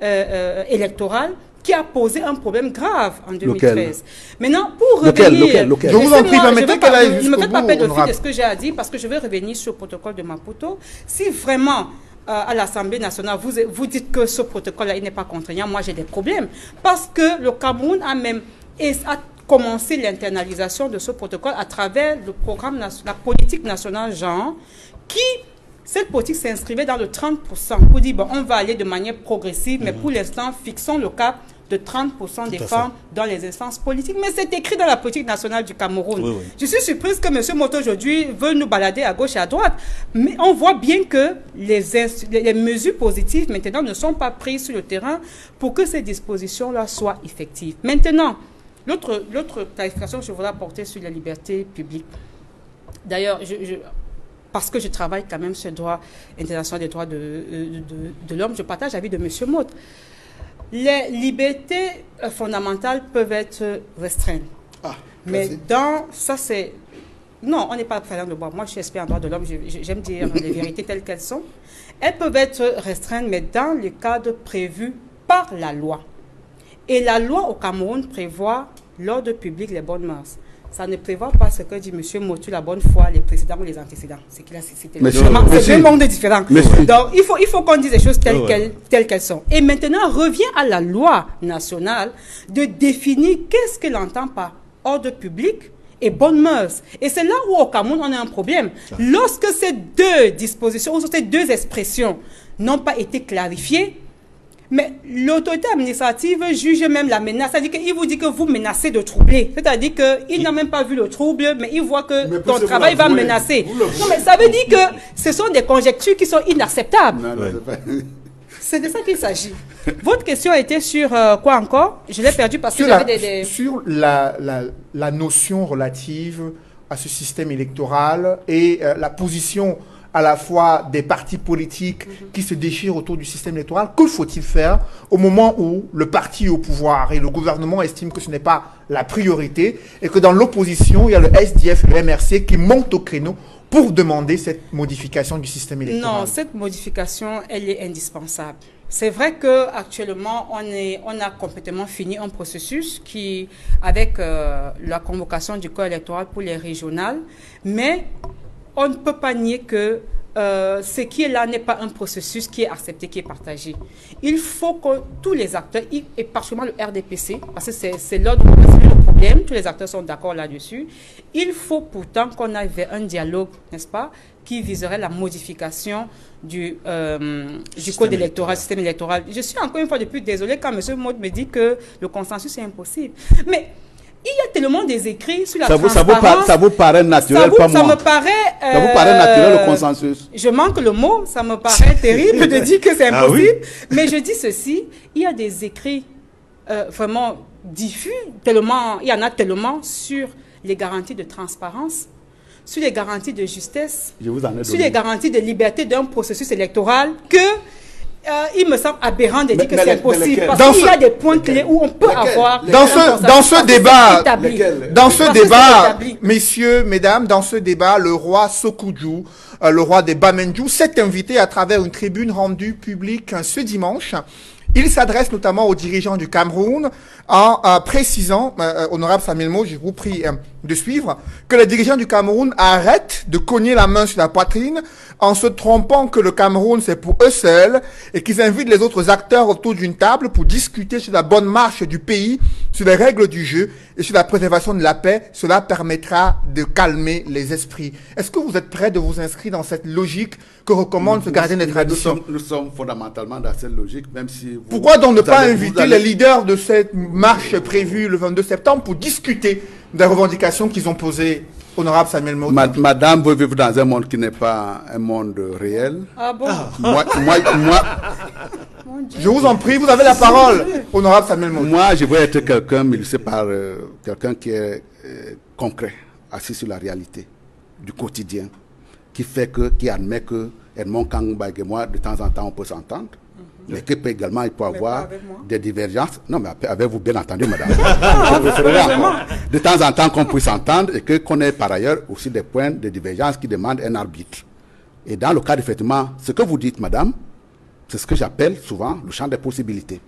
C: électoral qui a posé un problème grave en 2013. Maintenant, pour revenir...
A: Lequel je vous en prie, permettez qu'elle aille jusqu'au bout.
C: Ne me faites pas perdre le fil de ce que j'ai à dire parce que je vais revenir sur le protocole de Maputo. Si vraiment... à l'Assemblée nationale, vous dites que ce protocole-là, il n'est pas contraignant. Moi, j'ai des problèmes. Parce que le Cameroun a même commencé l'internalisation de ce protocole à travers le programme, la politique nationale genre, cette politique s'inscrivait dans le 30% pour dire, bon, on va aller de manière progressive, mais pour l'instant, fixons le cap de 30% des
D: Tout à
C: femmes dans les instances politiques. Mais c'est écrit dans la politique nationale du Cameroun.
D: Oui, oui.
C: Je suis surprise que M. Moto aujourd'hui veut nous balader à gauche et à droite. Mais on voit bien que les mesures positives maintenant ne sont pas prises sur le terrain pour que ces dispositions-là soient effectives. Maintenant, l'autre clarification que je voudrais apporter sur la liberté publique. D'ailleurs, parce que je travaille quand même sur le droit international des droits de l'homme, je partage l'avis de M. Motte. Les libertés fondamentales peuvent être restreintes. Mais dans ça, c'est... Non, on n'est pas faisant de bois. Moi, je suis expert en droit de l'homme. J'aime dire les vérités telles qu'elles sont. Elles peuvent être restreintes, mais dans le cadre prévu par la loi. Et la loi au Cameroun prévoit l'ordre public, les bonnes mœurs. Ça ne prévoit pas ce que dit M. Motu, la bonne foi, les précédents ou les antécédents. C'est qu'il a cité. C'est deux mondes différents. Donc, il faut qu'on dise les choses telles qu'elles sont. Et maintenant, revient à la loi nationale de définir qu'est-ce qu'elle entend par ordre public et bonnes mœurs. Et c'est là où, au Cameroun, on a un problème. Lorsque ces deux dispositions, ou ces deux expressions n'ont pas été clarifiées, mais l'autorité administrative juge même la menace. C'est-à-dire qu'il vous dit que vous menacez de troubler. C'est-à-dire qu'il n'a même pas vu le trouble, mais il voit que ton travail va menacer. Non, mais ça veut dire que ce sont des conjectures qui sont inacceptables. C'est de ça qu'il s'agit. Votre question était sur quoi encore? Je l'ai perdu parce que j'avais
A: sur la notion relative à ce système électoral et la position à la fois des partis politiques qui se déchirent autour du système électoral. Que faut-il faire au moment où le parti au pouvoir et le gouvernement estiment que ce n'est pas la priorité et que dans l'opposition, il y a le SDF et le MRC qui montent au créneau pour demander cette modification du système électoral?
C: Non, cette modification, elle est indispensable. C'est vrai qu'actuellement, on a complètement fini un processus qui, avec la convocation du corps électoral pour les régionales, mais on ne peut pas nier que ce qui est là n'est pas un processus qui est accepté, qui est partagé. Il faut que tous les acteurs, et particulièrement le RDPC, parce que c'est l'ordre le problème, tous les acteurs sont d'accord là-dessus, il faut pourtant qu'on aille vers un dialogue, n'est-ce pas, qui viserait la modification du code électoral, système électoral. Je suis encore une fois depuis désolée quand M. Maud me dit que le consensus est impossible. Mais il y a tellement des écrits sur la transparence.
B: Ça vous paraît naturel, pas moi.
C: Ça me paraît...
B: ça vous paraît naturel, le consensus?
C: Je manque le mot. Ça me paraît terrible de dire que c'est impossible. Mais je dis ceci, il y a des écrits vraiment diffus, tellement, il y en a tellement sur les garanties de transparence, sur les garanties de justesse, sur les garanties de liberté d'un processus électoral que... il me semble aberrant de dire que c'est impossible parce qu'il y a des points clés où on peut avoir
A: dans ce débat, messieurs, mesdames, dans ce débat, le roi Sokudju, le roi des Bamenju, s'est invité à travers une tribune rendue publique ce dimanche. Il s'adresse notamment aux dirigeants du Cameroun en précisant, honorable Samuel Mo, je vous prie de suivre, que les dirigeants du Cameroun arrêtent de cogner la main sur la poitrine en se trompant que le Cameroun c'est pour eux seuls et qu'ils invitent les autres acteurs autour d'une table pour discuter sur la bonne marche du pays, sur les règles du jeu et sur la préservation de la paix. Cela permettra de calmer les esprits. Est-ce que vous êtes prêts de vous inscrire dans cette logique que recommande ce gardien des traditions?
B: Nous sommes fondamentalement dans cette logique, même si...
A: Pourquoi donc ne pas inviter les leaders de cette marche prévue le 22 septembre pour discuter des revendications qu'ils ont posées, honorable Samuel Maud?
B: Madame veut vivre dans un monde qui n'est pas un monde réel.
C: Ah bon?
B: Moi,
A: je vous en prie, vous avez la parole, honorable Samuel Maud.
B: Moi, je veux être quelqu'un milité par quelqu'un qui est concret, assis sur la réalité du quotidien, qui admet que Edmond Kangba et moi, de temps en temps, on peut s'entendre. Mais qu'il peut également, il peut avoir des divergences. Non, mais avec vous, bien entendu, madame. De temps en temps, qu'on puisse s'entendre et qu'on ait par ailleurs aussi des points de divergence qui demandent un arbitre. Et dans le cas, effectivement, ce que vous dites, madame, c'est ce que j'appelle souvent le champ des possibilités.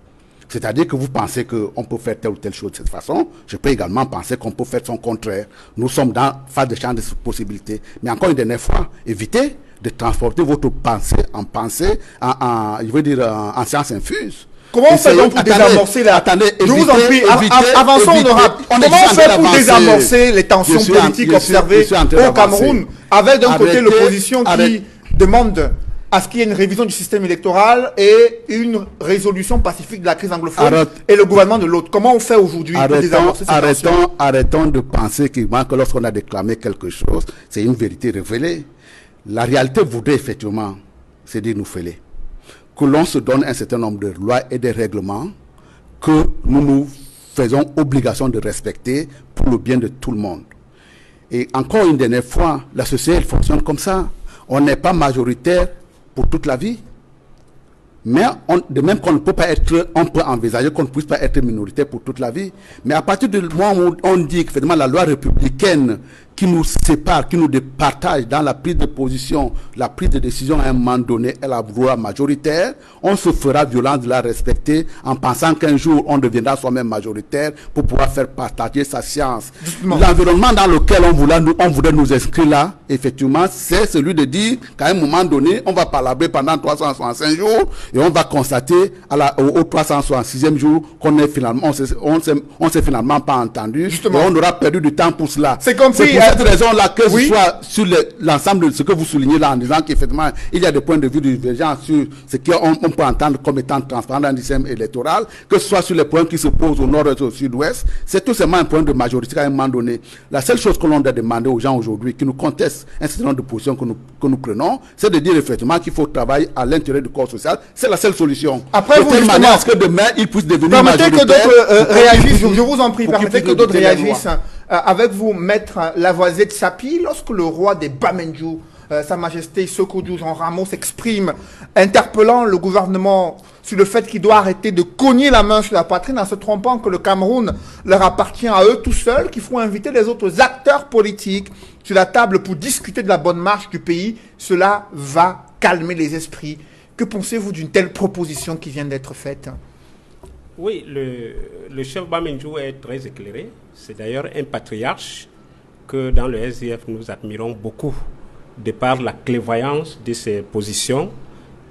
B: C'est-à-dire que vous pensez qu'on peut faire telle ou telle chose de cette façon. Je peux également penser qu'on peut faire son contraire. Nous sommes dans phase de champ des possibilités. Mais encore une dernière fois, évitez de transporter votre pensée je veux dire, en science infuse.
A: Comment on fait donc pour désamorcer je vous en prie, avançons honorable. Comment on fait pour désamorcer les tensions politiques observées au Cameroun, avec d'un côté l'opposition qui demande à ce qu'il y ait une révision du système électoral et une résolution pacifique de la crise anglophone et le gouvernement de l'autre. Comment on fait aujourd'hui pour désamorcer cette tension?
B: Arrêtons de penser que lorsqu'on a déclamé quelque chose, c'est une vérité révélée. La réalité voudrait effectivement, c'est dire nous fêler, que l'on se donne un certain nombre de lois et de règlements que nous faisons obligation de respecter pour le bien de tout le monde. Et encore une dernière fois, la société elle fonctionne comme ça. On n'est pas majoritaire pour toute la vie. Mais de même qu'on ne peut pas être, on peut envisager qu'on ne puisse pas être minoritaire pour toute la vie. Mais à partir du moment où on dit que finalement la loi républicaine qui nous sépare, qui nous départage dans la prise de position, la prise de décision à un moment donné est la loi majoritaire, on se fera violence de la respecter en pensant qu'un jour on deviendra soi-même majoritaire pour pouvoir faire partager sa science. L'environnement dans lequel on voudrait nous inscrire là, effectivement, c'est celui de dire qu'à un moment donné, on va palabrer pendant 365 jours et on va constater au 366e jour qu'on est finalement, on s'est finalement pas entendu.
A: Justement.
B: Et on aura perdu du temps pour cela.
A: C'est compris.
B: C'est pour cette raison-là que ce soit sur l'ensemble de ce que vous soulignez là en disant qu'effectivement, il y a des points de vue divergents sur ce qu'on peut entendre comme étant transparent dans le système électoral, que ce soit sur les points qui se posent au nord et au sud-ouest, c'est tout simplement un point de majorité à un moment donné. La seule chose que l'on doit demander aux gens aujourd'hui qui nous contestent un certain nombre de positions que nous prenons, c'est de dire effectivement qu'il faut travailler à l'intérieur du corps social. C'est la seule solution.
A: Après, vous, justement,
B: à ce que demain, ils puissent devenir
A: permettez
B: majoritaires.
A: Permettez que d'autres réagissent, je vous en prie, permettez que d'autres réagissent. Avec vous, maître Lavoisier de Sapi, lorsque le roi des Bamenju, Sa Majesté Sékou Jean Ramos, s'exprime, interpellant le gouvernement sur le fait qu'il doit arrêter de cogner la main sur la poitrine en se trompant que le Cameroun leur appartient à eux tout seuls, qu'il faut inviter les autres acteurs politiques sur la table pour discuter de la bonne marche du pays, cela va calmer les esprits. Que pensez-vous d'une telle proposition qui vient d'être faite?
E: Oui, le chef Bamenju est très éclairé. C'est d'ailleurs un patriarche que dans le SDF nous admirons beaucoup, de par la clairvoyance de ses positions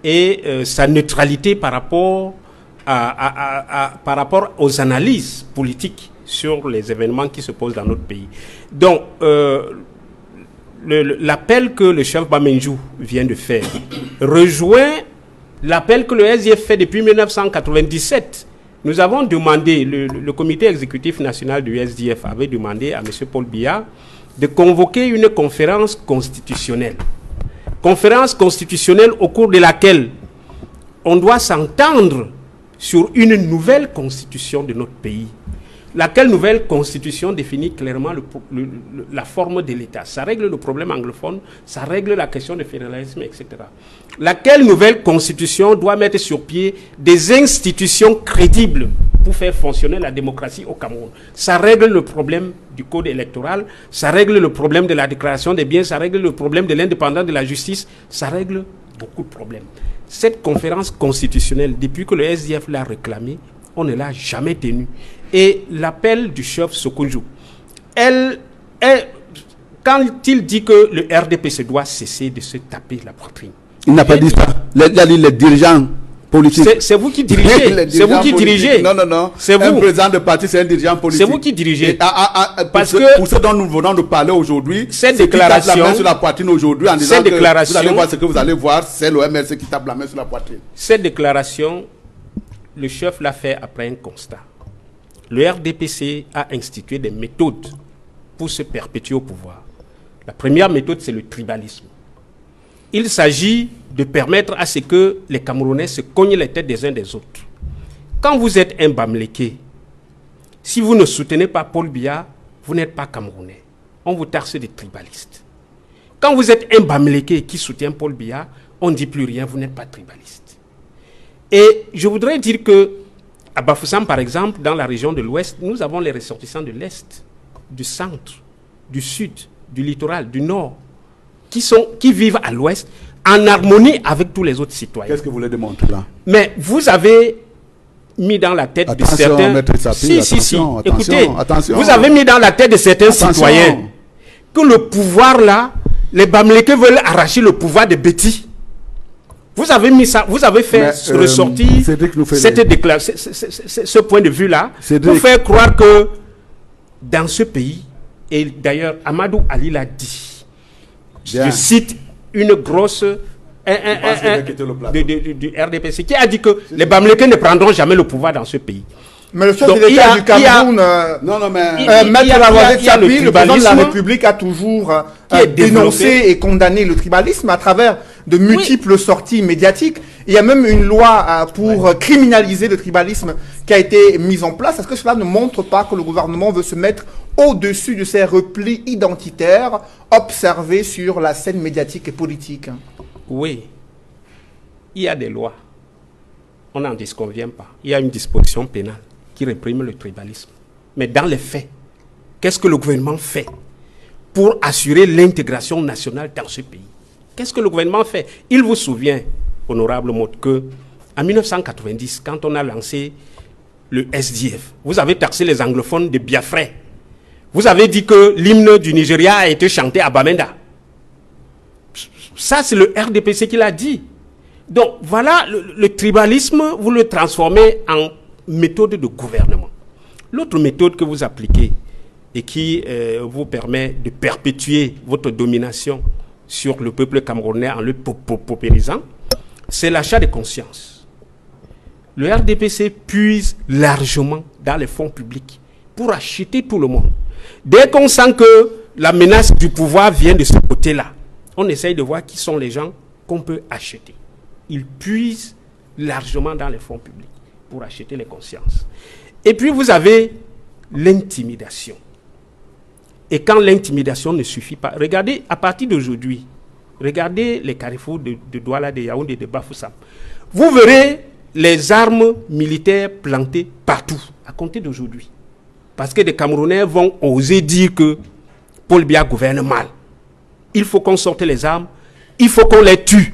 E: et sa neutralité par rapport aux analyses politiques sur les événements qui se posent dans notre pays. Donc, l'appel que le chef Bamenju vient de faire rejoint l'appel que le SDF fait depuis 1997. Nous avons demandé, le comité exécutif national du SDF avait demandé à M. Paul Biya de convoquer une conférence constitutionnelle. Conférence constitutionnelle au cours de laquelle on doit s'entendre sur une nouvelle constitution de notre pays. Laquelle nouvelle constitution définit clairement la forme de l'État. Ça règle le problème anglophone, ça règle la question du fédéralisme, etc. Laquelle nouvelle constitution doit mettre sur pied des institutions crédibles pour faire fonctionner la démocratie au Cameroun. Ça règle le problème du code électoral, ça règle le problème de la déclaration des biens, ça règle le problème de l'indépendance de la justice, ça règle beaucoup de problèmes. Cette conférence constitutionnelle, depuis que le SDF l'a réclamée, on ne l'a jamais tenue. Et l'appel du chef Sékou, quand il dit que le RDPC doit cesser de se taper la poitrine.
B: Il n'a pas dit ça. Il a dit les dirigeants politiques.
E: C'est vous qui dirigez. C'est vous qui dirigez.
B: Non.
E: C'est vous.
B: Un président de parti, c'est un dirigeant politique.
E: C'est vous qui dirigez.
B: Parce que pour ce dont nous venons de parler aujourd'hui,
E: cette déclaration,
B: qui tape la main sur la poitrine aujourd'hui en disant que
E: vous
B: allez voir ce que vous allez voir, c'est l'OMLC qui tape la main sur la poitrine.
E: Cette déclaration, le chef l'a fait après un constat. Le RDPC a institué des méthodes pour se perpétuer au pouvoir. La première méthode, c'est le tribalisme. Il s'agit de permettre à ce que les Camerounais se cognent les têtes des uns des autres. Quand vous êtes un Bamléké, si vous ne soutenez pas Paul Biya, vous n'êtes pas Camerounais. On vous taxe de tribaliste. Quand vous êtes un Bamléké qui soutient Paul Biya, on ne dit plus rien, vous n'êtes pas tribaliste. Et je voudrais dire que à Bafoussam, par exemple, dans la région de l'Ouest, nous avons les ressortissants de l'Est, du centre, du sud, du littoral, du nord, qui vivent à l'Ouest en harmonie avec tous les autres citoyens.
B: Qu'est-ce que vous voulez démontrer là?
E: Mais vous avez mis dans la tête de certains... Écoutez, vous avez mis dans la tête de certains citoyens que le pouvoir là, les Bamlékés veulent arracher le pouvoir de Betty. Vous avez mis ça, vous avez fait ressortir ce point de vue-là pour faire croire que dans ce pays, et d'ailleurs Amadou Ali l'a dit, je cite une grosse du RDPC qui a dit que les Bamileke ne prendront jamais le pouvoir dans ce pays.
A: Mais le chef de l'État du Cameroun, Maître Lavoisier Tchapi, le président de la République, a toujours dénoncé et condamné le tribalisme à travers de multiples sorties médiatiques. Il y a même une loi pour criminaliser le tribalisme qui a été mise en place. Est-ce que cela ne montre pas que le gouvernement veut se mettre au-dessus de ces replis identitaires observés sur la scène médiatique et politique?
E: Oui, il y a des lois. On n'en disconvient pas. Il y a une disposition pénale qui réprime le tribalisme. Mais dans les faits, qu'est-ce que le gouvernement fait pour assurer l'intégration nationale dans ce pays? Qu'est-ce que le gouvernement fait? Il vous souvient, honorable Motte, que en 1990, quand on a lancé le SDF, vous avez taxé les anglophones de Biafrais. Vous avez dit que l'hymne du Nigeria a été chanté à Bamenda. Ça, c'est le RDPC qui l'a dit. Donc, voilà, le tribalisme, vous le transformez en méthode de gouvernement. L'autre méthode que vous appliquez et qui vous permet de perpétuer votre domination sur le peuple camerounais en le paupérisant, c'est l'achat de conscience. Le RDPC puise largement dans les fonds publics pour acheter tout le monde. Dès qu'on sent que la menace du pouvoir vient de ce côté-là, on essaye de voir qui sont les gens qu'on peut acheter. Ils puisent largement dans les fonds publics pour acheter les consciences. Et puis vous avez l'intimidation. Et quand l'intimidation ne suffit pas, regardez, à partir d'aujourd'hui, regardez les carrefours de Douala, de Yaoundé, de Bafoussam. Vous verrez les armes militaires plantées partout, à compter d'aujourd'hui. Parce que des Camerounais vont oser dire que Paul Biya gouverne mal. Il faut qu'on sorte les armes, il faut qu'on les tue.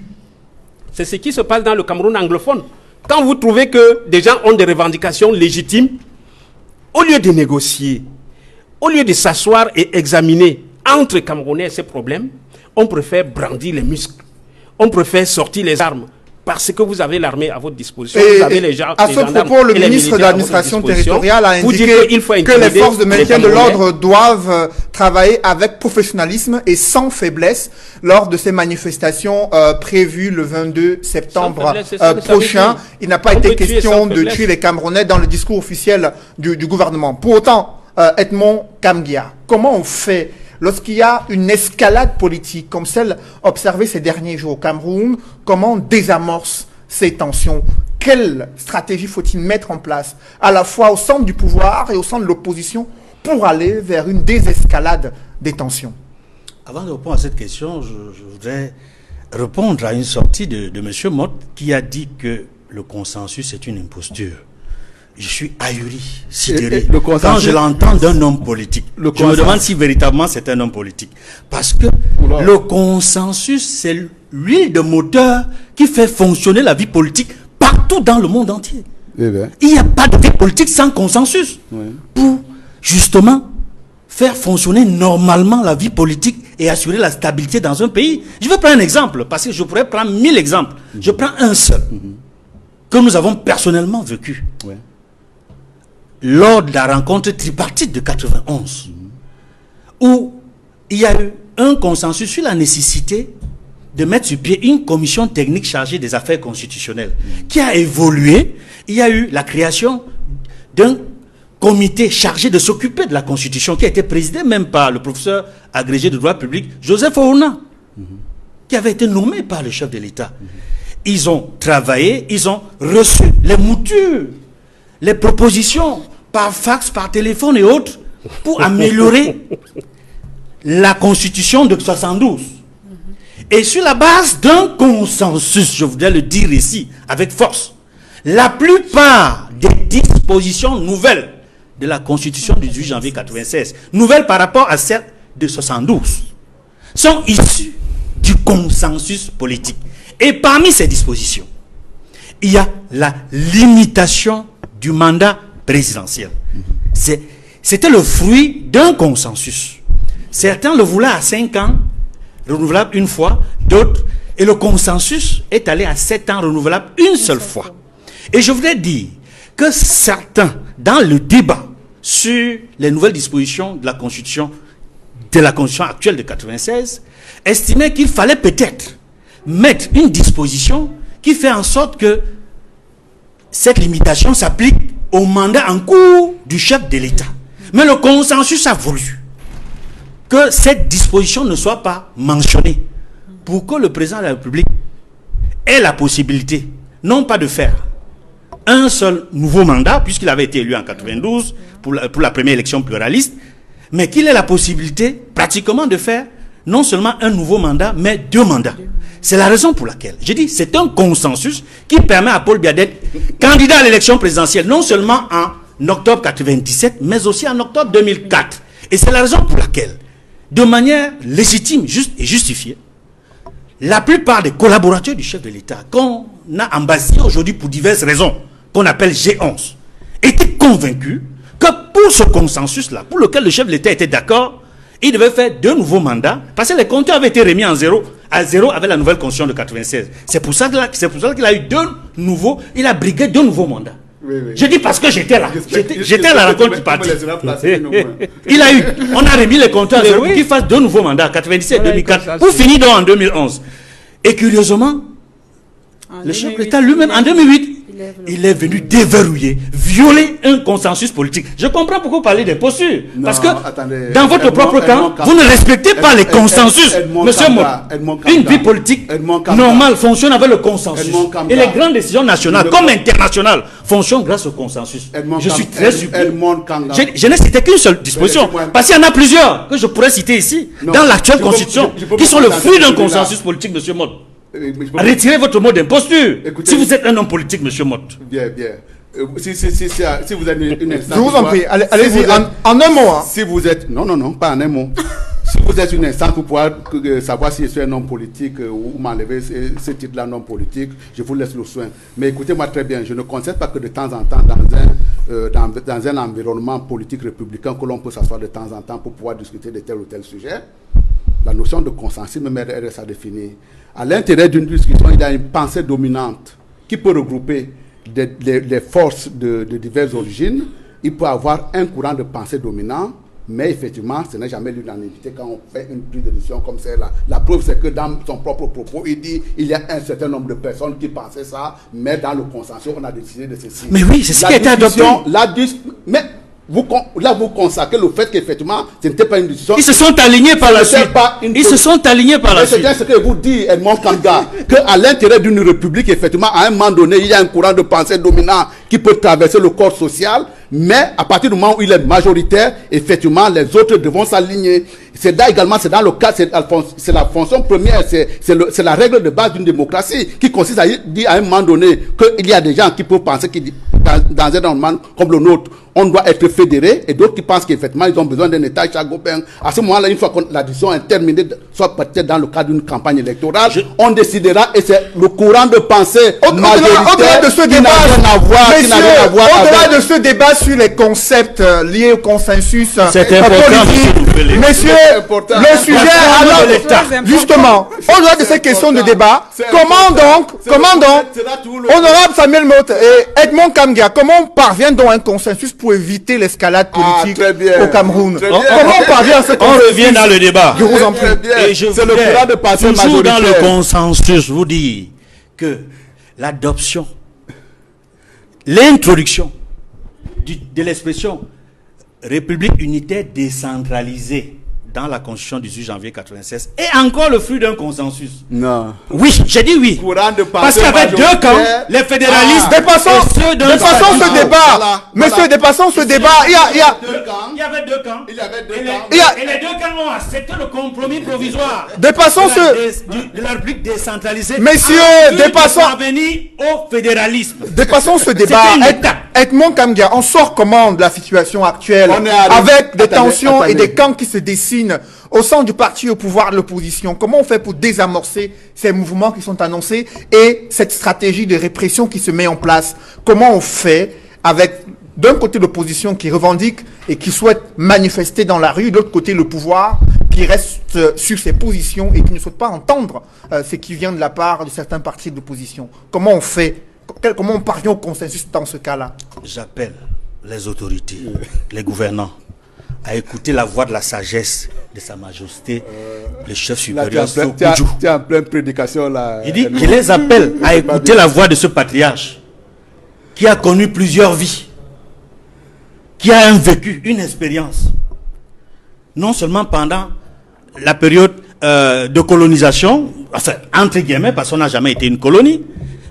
E: C'est ce qui se passe dans le Cameroun anglophone. Quand vous trouvez que des gens ont des revendications légitimes, au lieu de négocier, au lieu de s'asseoir et examiner entre Camerounais ces problèmes, on préfère brandir les muscles. On préfère sortir les armes. Parce que vous avez l'armée à votre disposition. Vous avez les gens,
A: à ce propos, le ministre de l'administration territoriale a indiqué que les forces de maintien de l'ordre doivent travailler avec professionnalisme et sans faiblesse lors de ces manifestations prévues le 22 septembre prochain. Il n'a pas été question de tuer les Camerounais dans le discours officiel du gouvernement. Pour autant, Edmond Kamgia, comment on fait lorsqu'il y a une escalade politique comme celle observée ces derniers jours au Cameroun? Comment on désamorce ces tensions? Quelle stratégie faut-il mettre en place, à la fois au centre du pouvoir et au centre de l'opposition, pour aller vers une désescalade des tensions?
D: Avant de répondre à cette question, je voudrais répondre à une sortie de M. Motte qui a dit que le consensus est une imposture. Je suis ahuri, sidéré, quand je l'entends d'un homme politique. Je me demande si véritablement c'est un homme politique. Parce que le consensus, c'est l'huile de moteur qui fait fonctionner la vie politique partout dans le monde entier. Il n'y a pas de vie politique sans consensus. Pour justement faire fonctionner normalement la vie politique et assurer la stabilité dans un pays. Je vais prendre un exemple, parce que je pourrais prendre 1000 exemples. Je prends un seul, que nous avons personnellement vécu. Lors de la rencontre tripartite de 91, où il y a eu un consensus sur la nécessité de mettre sur pied une commission technique chargée des affaires constitutionnelles, qui a évolué. Il y a eu la création d'un comité chargé de s'occuper de la Constitution, qui a été présidé même par le professeur agrégé de droit public, Joseph Ouna, qui avait été nommé par le chef de l'État. Ils ont travaillé, ils ont reçu les moutures, les propositions, par fax, par téléphone et autres, pour améliorer la Constitution de 72. Et sur la base d'un consensus, je voudrais le dire ici, avec force, la plupart des dispositions nouvelles de la Constitution du 18 janvier 96, nouvelles par rapport à celle de 72, sont issues du consensus politique. Et parmi ces dispositions, il y a la limitation du mandat présidentiel. C'était le fruit d'un consensus. Certains le voulaient à 5 ans, renouvelable une fois, d'autres, et le consensus est allé à 7 ans, renouvelable une seule fois. Et je voudrais dire que certains, dans le débat sur les nouvelles dispositions de la Constitution actuelle de 96, estimaient qu'il fallait peut-être mettre une disposition qui fait en sorte que cette limitation s'applique au mandat en cours du chef de l'État. Mais le consensus a voulu que cette disposition ne soit pas mentionnée pour que le président de la République ait la possibilité, non pas de faire un seul nouveau mandat, puisqu'il avait été élu en 92 pour la première élection pluraliste, mais qu'il ait la possibilité pratiquement de faire non seulement un nouveau mandat, mais 2 mandats. C'est la raison pour laquelle, j'ai dit, c'est un consensus qui permet à Paul Biya d'être candidat à l'élection présidentielle, non seulement en octobre 97, mais aussi en octobre 2004. Et c'est la raison pour laquelle, de manière légitime, juste et justifiée, la plupart des collaborateurs du chef de l'État, qu'on a embassés aujourd'hui pour diverses raisons, qu'on appelle G11, étaient convaincus que pour ce consensus-là, pour lequel le chef de l'État était d'accord, il devait faire 2 nouveaux mandats, parce que les compteurs avaient été remis à zéro avec la nouvelle constitution de 96. C'est pour ça qu'il a eu 2 nouveaux, il a brigué 2 nouveaux mandats.
B: Oui.
D: Je dis parce que j'étais là. J'étais à la rencontre du parti. On a remis les compteurs à zéro pour qu'il fasse 2 nouveaux mandats, 97 et 2004, pour finir donc en 2011. Et curieusement, le chef de l'État lui-même, en 2008, il est venu déverrouiller, violer un consensus politique. Je comprends pourquoi vous parlez d'imposture. Parce que dans votre propre camp, vous ne respectez pas les consensus. Monsieur Mott, une vie politique normale fonctionne avec le consensus. Et les grandes décisions nationales comme internationales fonctionnent grâce au consensus. Je suis très surpris. Je n'ai cité qu'une seule disposition. Parce qu'il y en a plusieurs que je pourrais citer ici, dans l'actuelle constitution, qui sont le fruit d'un consensus politique, monsieur Mott. Retirez votre mot d'imposture. Si vous êtes un homme politique, monsieur Mott.
B: Bien. Si vous êtes une instance...
A: Je vous en prie, allez-y, en un mot. Hein.
B: Si vous êtes... Non, pas en un mot. Si vous êtes une instance pour pouvoir savoir si je suis un homme politique ou m'enlever ce titre-là, un homme politique, je vous laisse le soin. Mais écoutez-moi très bien, je ne concède pas que de temps en temps, dans un environnement politique républicain, que l'on peut s'asseoir de temps en temps pour pouvoir discuter de tel ou tel sujet. La notion de consensus me reste à définir. À l'intérieur d'une discussion, il y a une pensée dominante qui peut regrouper les forces de diverses origines. Il peut avoir un courant de pensée dominant, mais effectivement, ce n'est jamais l'unanimité quand on fait une prise de décision comme celle-là. La preuve, c'est que dans son propre propos, il dit il y a un certain nombre de personnes qui pensaient ça, mais dans le consensus, on a décidé de ceci.
D: Mais oui, c'est ce qui a été adopté.
B: Mais vous consacrez le fait qu'effectivement, ce n'était pas une décision.
D: Ils se sont alignés par la suite. Ils se sont alignés par la suite.
B: C'est ce que vous dit Edmond Kanga, qu'à l'intérieur d'une république, effectivement, à un moment donné, il y a un courant de pensée dominant qui peut traverser le corps social, mais à partir du moment où il est majoritaire, effectivement, les autres devront s'aligner. C'est là également, c'est dans le cas, c'est la fonction première, c'est la règle de base d'une démocratie qui consiste à dire à un moment donné qu'il y a des gens qui peuvent penser que dans un environnement comme le nôtre, on doit être fédéré, et d'autres qui pensent qu'effectivement ils ont besoin d'un État chagopin. À ce moment-là, une fois que la décision est terminée, soit peut-être dans le cadre d'une campagne électorale, on décidera, et c'est le courant de pensée
A: au-delà de ce débat, au-delà de ce débat sur les concepts liés au consensus,
D: c'est important,
A: messieurs, le sujet, alors, justement, au-delà de ces questions de débat, comment donc, honorable Samuel Mott et Edmond Kanga, comment on parvient donc à un consensus pour éviter l'escalade politique au Cameroun? Comment on parvient à ce consensus?
D: On revient dans le débat.
A: Je vous en prie.
D: Et je voudrais toujours dans le consensus vous dire que l'adoption, l'introduction de l'expression République unitaire décentralisée dans la Constitution du 18 janvier 1996 est encore le fruit d'un consensus.
B: Non.
D: Oui, j'ai dit oui. Parce qu'il y avait 2 camps, les fédéralistes.
A: Dépassons ce débat. Monsieur, dépassons ce débat. Il
D: y avait 2 camps. Et les 2 camps ont accepté le compromis provisoire.
A: Dépassons
D: de la République décentralisée.
A: Messieurs, dépassons.
D: Au fédéralisme.
A: Dépassons ce débat. Edmond Kanga, on sort comment de la situation actuelle avec des tensions et des camps qui se dessinent au sein du parti au pouvoir de l'opposition? Comment on fait pour désamorcer ces mouvements qui sont annoncés et cette stratégie de répression qui se met en place? Comment on fait avec d'un côté l'opposition qui revendique et qui souhaite manifester dans la rue, de l'autre côté le pouvoir qui reste sur ses positions et qui ne souhaite pas entendre ce qui vient de la part de certains partis de l'opposition? Comment on fait? Comment on parvient au consensus dans ce cas-là?
D: J'appelle les autorités, les gouvernants, à écouter la voix de la sagesse de Sa Majesté, le chef
B: Là,
D: supérieur
B: tu
D: Sokudju.
B: es en pleine prédication là.
D: Il dit, je les appelle à écouter la voix de ce patriarche qui a connu plusieurs vies, qui a un vécu, une expérience. Non seulement pendant la période de colonisation, enfin, entre guillemets, parce qu'on n'a jamais été une colonie,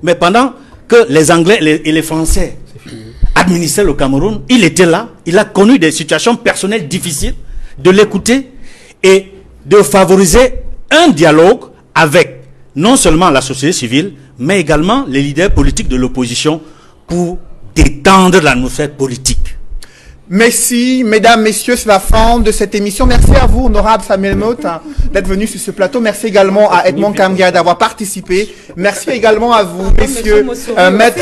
D: mais pendant que les Anglais et les Français administraient le Cameroun, il était là, il a connu des situations personnelles difficiles, de l'écouter et de favoriser un dialogue avec non seulement la société civile, mais également les leaders politiques de l'opposition pour détendre l'atmosphère politique.
A: Merci, mesdames, messieurs, c'est la fin de cette émission. Merci à vous, honorable Samuel Motte, d'être venu sur ce plateau. Merci également à Edmond Kamgia d'avoir participé. Merci également à vous, messieurs, maître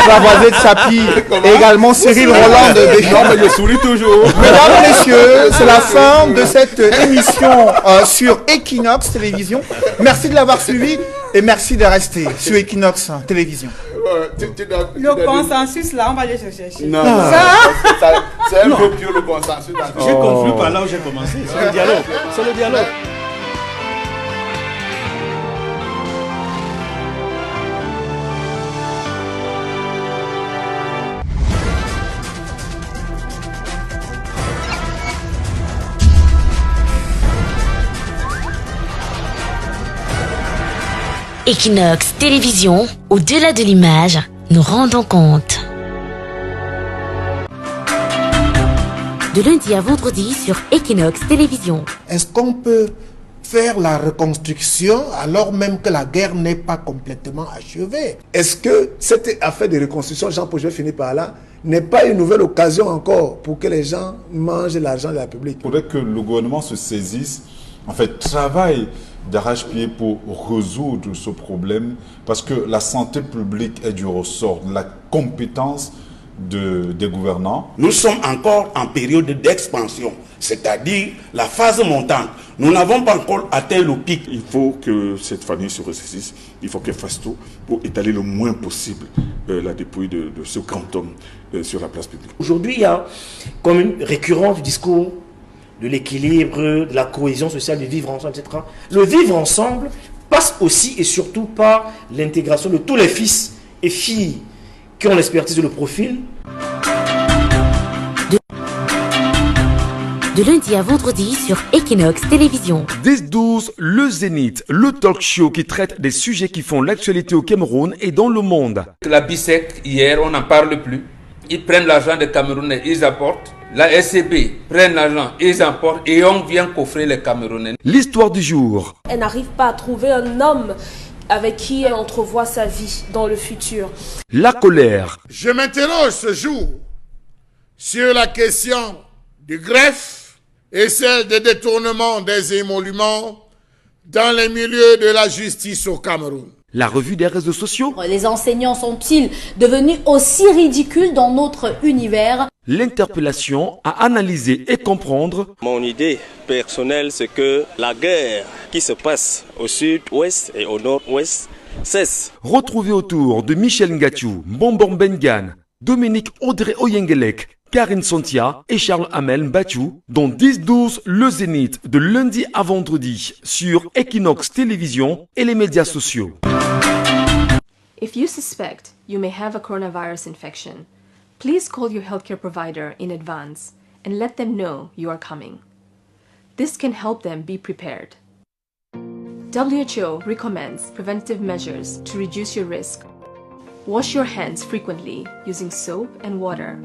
A: Lavoisier de Sapi et également Cyril Roland de Deschamps.
B: Je souris toujours.
A: Mesdames, messieurs, c'est la fin de cette émission sur Equinox Télévision. Merci de l'avoir suivi et merci de rester sur Equinox Télévision.
C: Le consensus, là, on va aller chercher.
B: Non, c'est un peu pur le consensus.
D: J'ai conclu par là où j'ai commencé. C'est le dialogue. C'est le dialogue.
F: Equinox Télévision, au-delà de l'image, nous rendons compte. De lundi à vendredi sur Equinox Télévision.
G: Est-ce qu'on peut faire la reconstruction alors même que la guerre n'est pas complètement achevée?
H: Est-ce que cette affaire de reconstruction, Jean-Paul, je vais finir par là, n'est pas une nouvelle occasion encore pour que les gens mangent l'argent de la République?
I: Il faudrait que le gouvernement se saisisse, en fait, travaille d'arrache-pied pour résoudre ce problème, parce que la santé publique est du ressort de la compétence des gouvernants.
J: Nous sommes encore en période d'expansion, c'est-à-dire la phase montante. Nous n'avons pas encore atteint le pic.
K: Il faut que cette famille se ressaisisse, il faut qu'elle fasse tout pour étaler le moins possible la dépouille de ce grand homme sur la place publique.
L: Aujourd'hui, il y a comme une récurrence du discours de l'équilibre, de la cohésion sociale, du vivre ensemble, etc. Le vivre ensemble passe aussi et surtout par l'intégration de tous les fils et filles qui ont l'expertise et le profil.
F: De lundi à vendredi sur Equinox Télévision.
M: 10-12, le Zénith, le talk show qui traite des sujets qui font l'actualité au Cameroun et dans le monde.
N: La BISEC, hier, on n'en parle plus. Ils prennent l'argent des Camerounais, ils apportent. La SCB prennent l'argent, ils emportent et on vient coffrer les Camerounais.
M: L'histoire du jour.
O: Elle n'arrive pas à trouver un homme avec qui elle entrevoit sa vie dans le futur.
M: La colère.
P: Je m'interroge ce jour sur la question du greffe et celle des détournements des émoluments dans les milieux de la justice au Cameroun.
M: La revue des réseaux sociaux.
Q: Les enseignants sont-ils devenus aussi ridicules dans notre univers?
M: L'interpellation à analyser et comprendre.
R: Mon idée personnelle, c'est que la guerre qui se passe au sud-ouest et au nord-ouest cesse.
M: Retrouvez autour de Michel Ngatiou, Bombor Bengan, Dominique Audrey Oyengelek, Karine Santia et Charles Hamel Mbatiou dans 10-12 le Zénith de lundi à vendredi sur Equinox Télévision et les médias sociaux.
S: If you suspect you may have a coronavirus infection, please call your healthcare provider in advance and let them know you are coming. This can help them be prepared. WHO recommends preventive measures to reduce your risk. Wash your hands frequently using soap and water.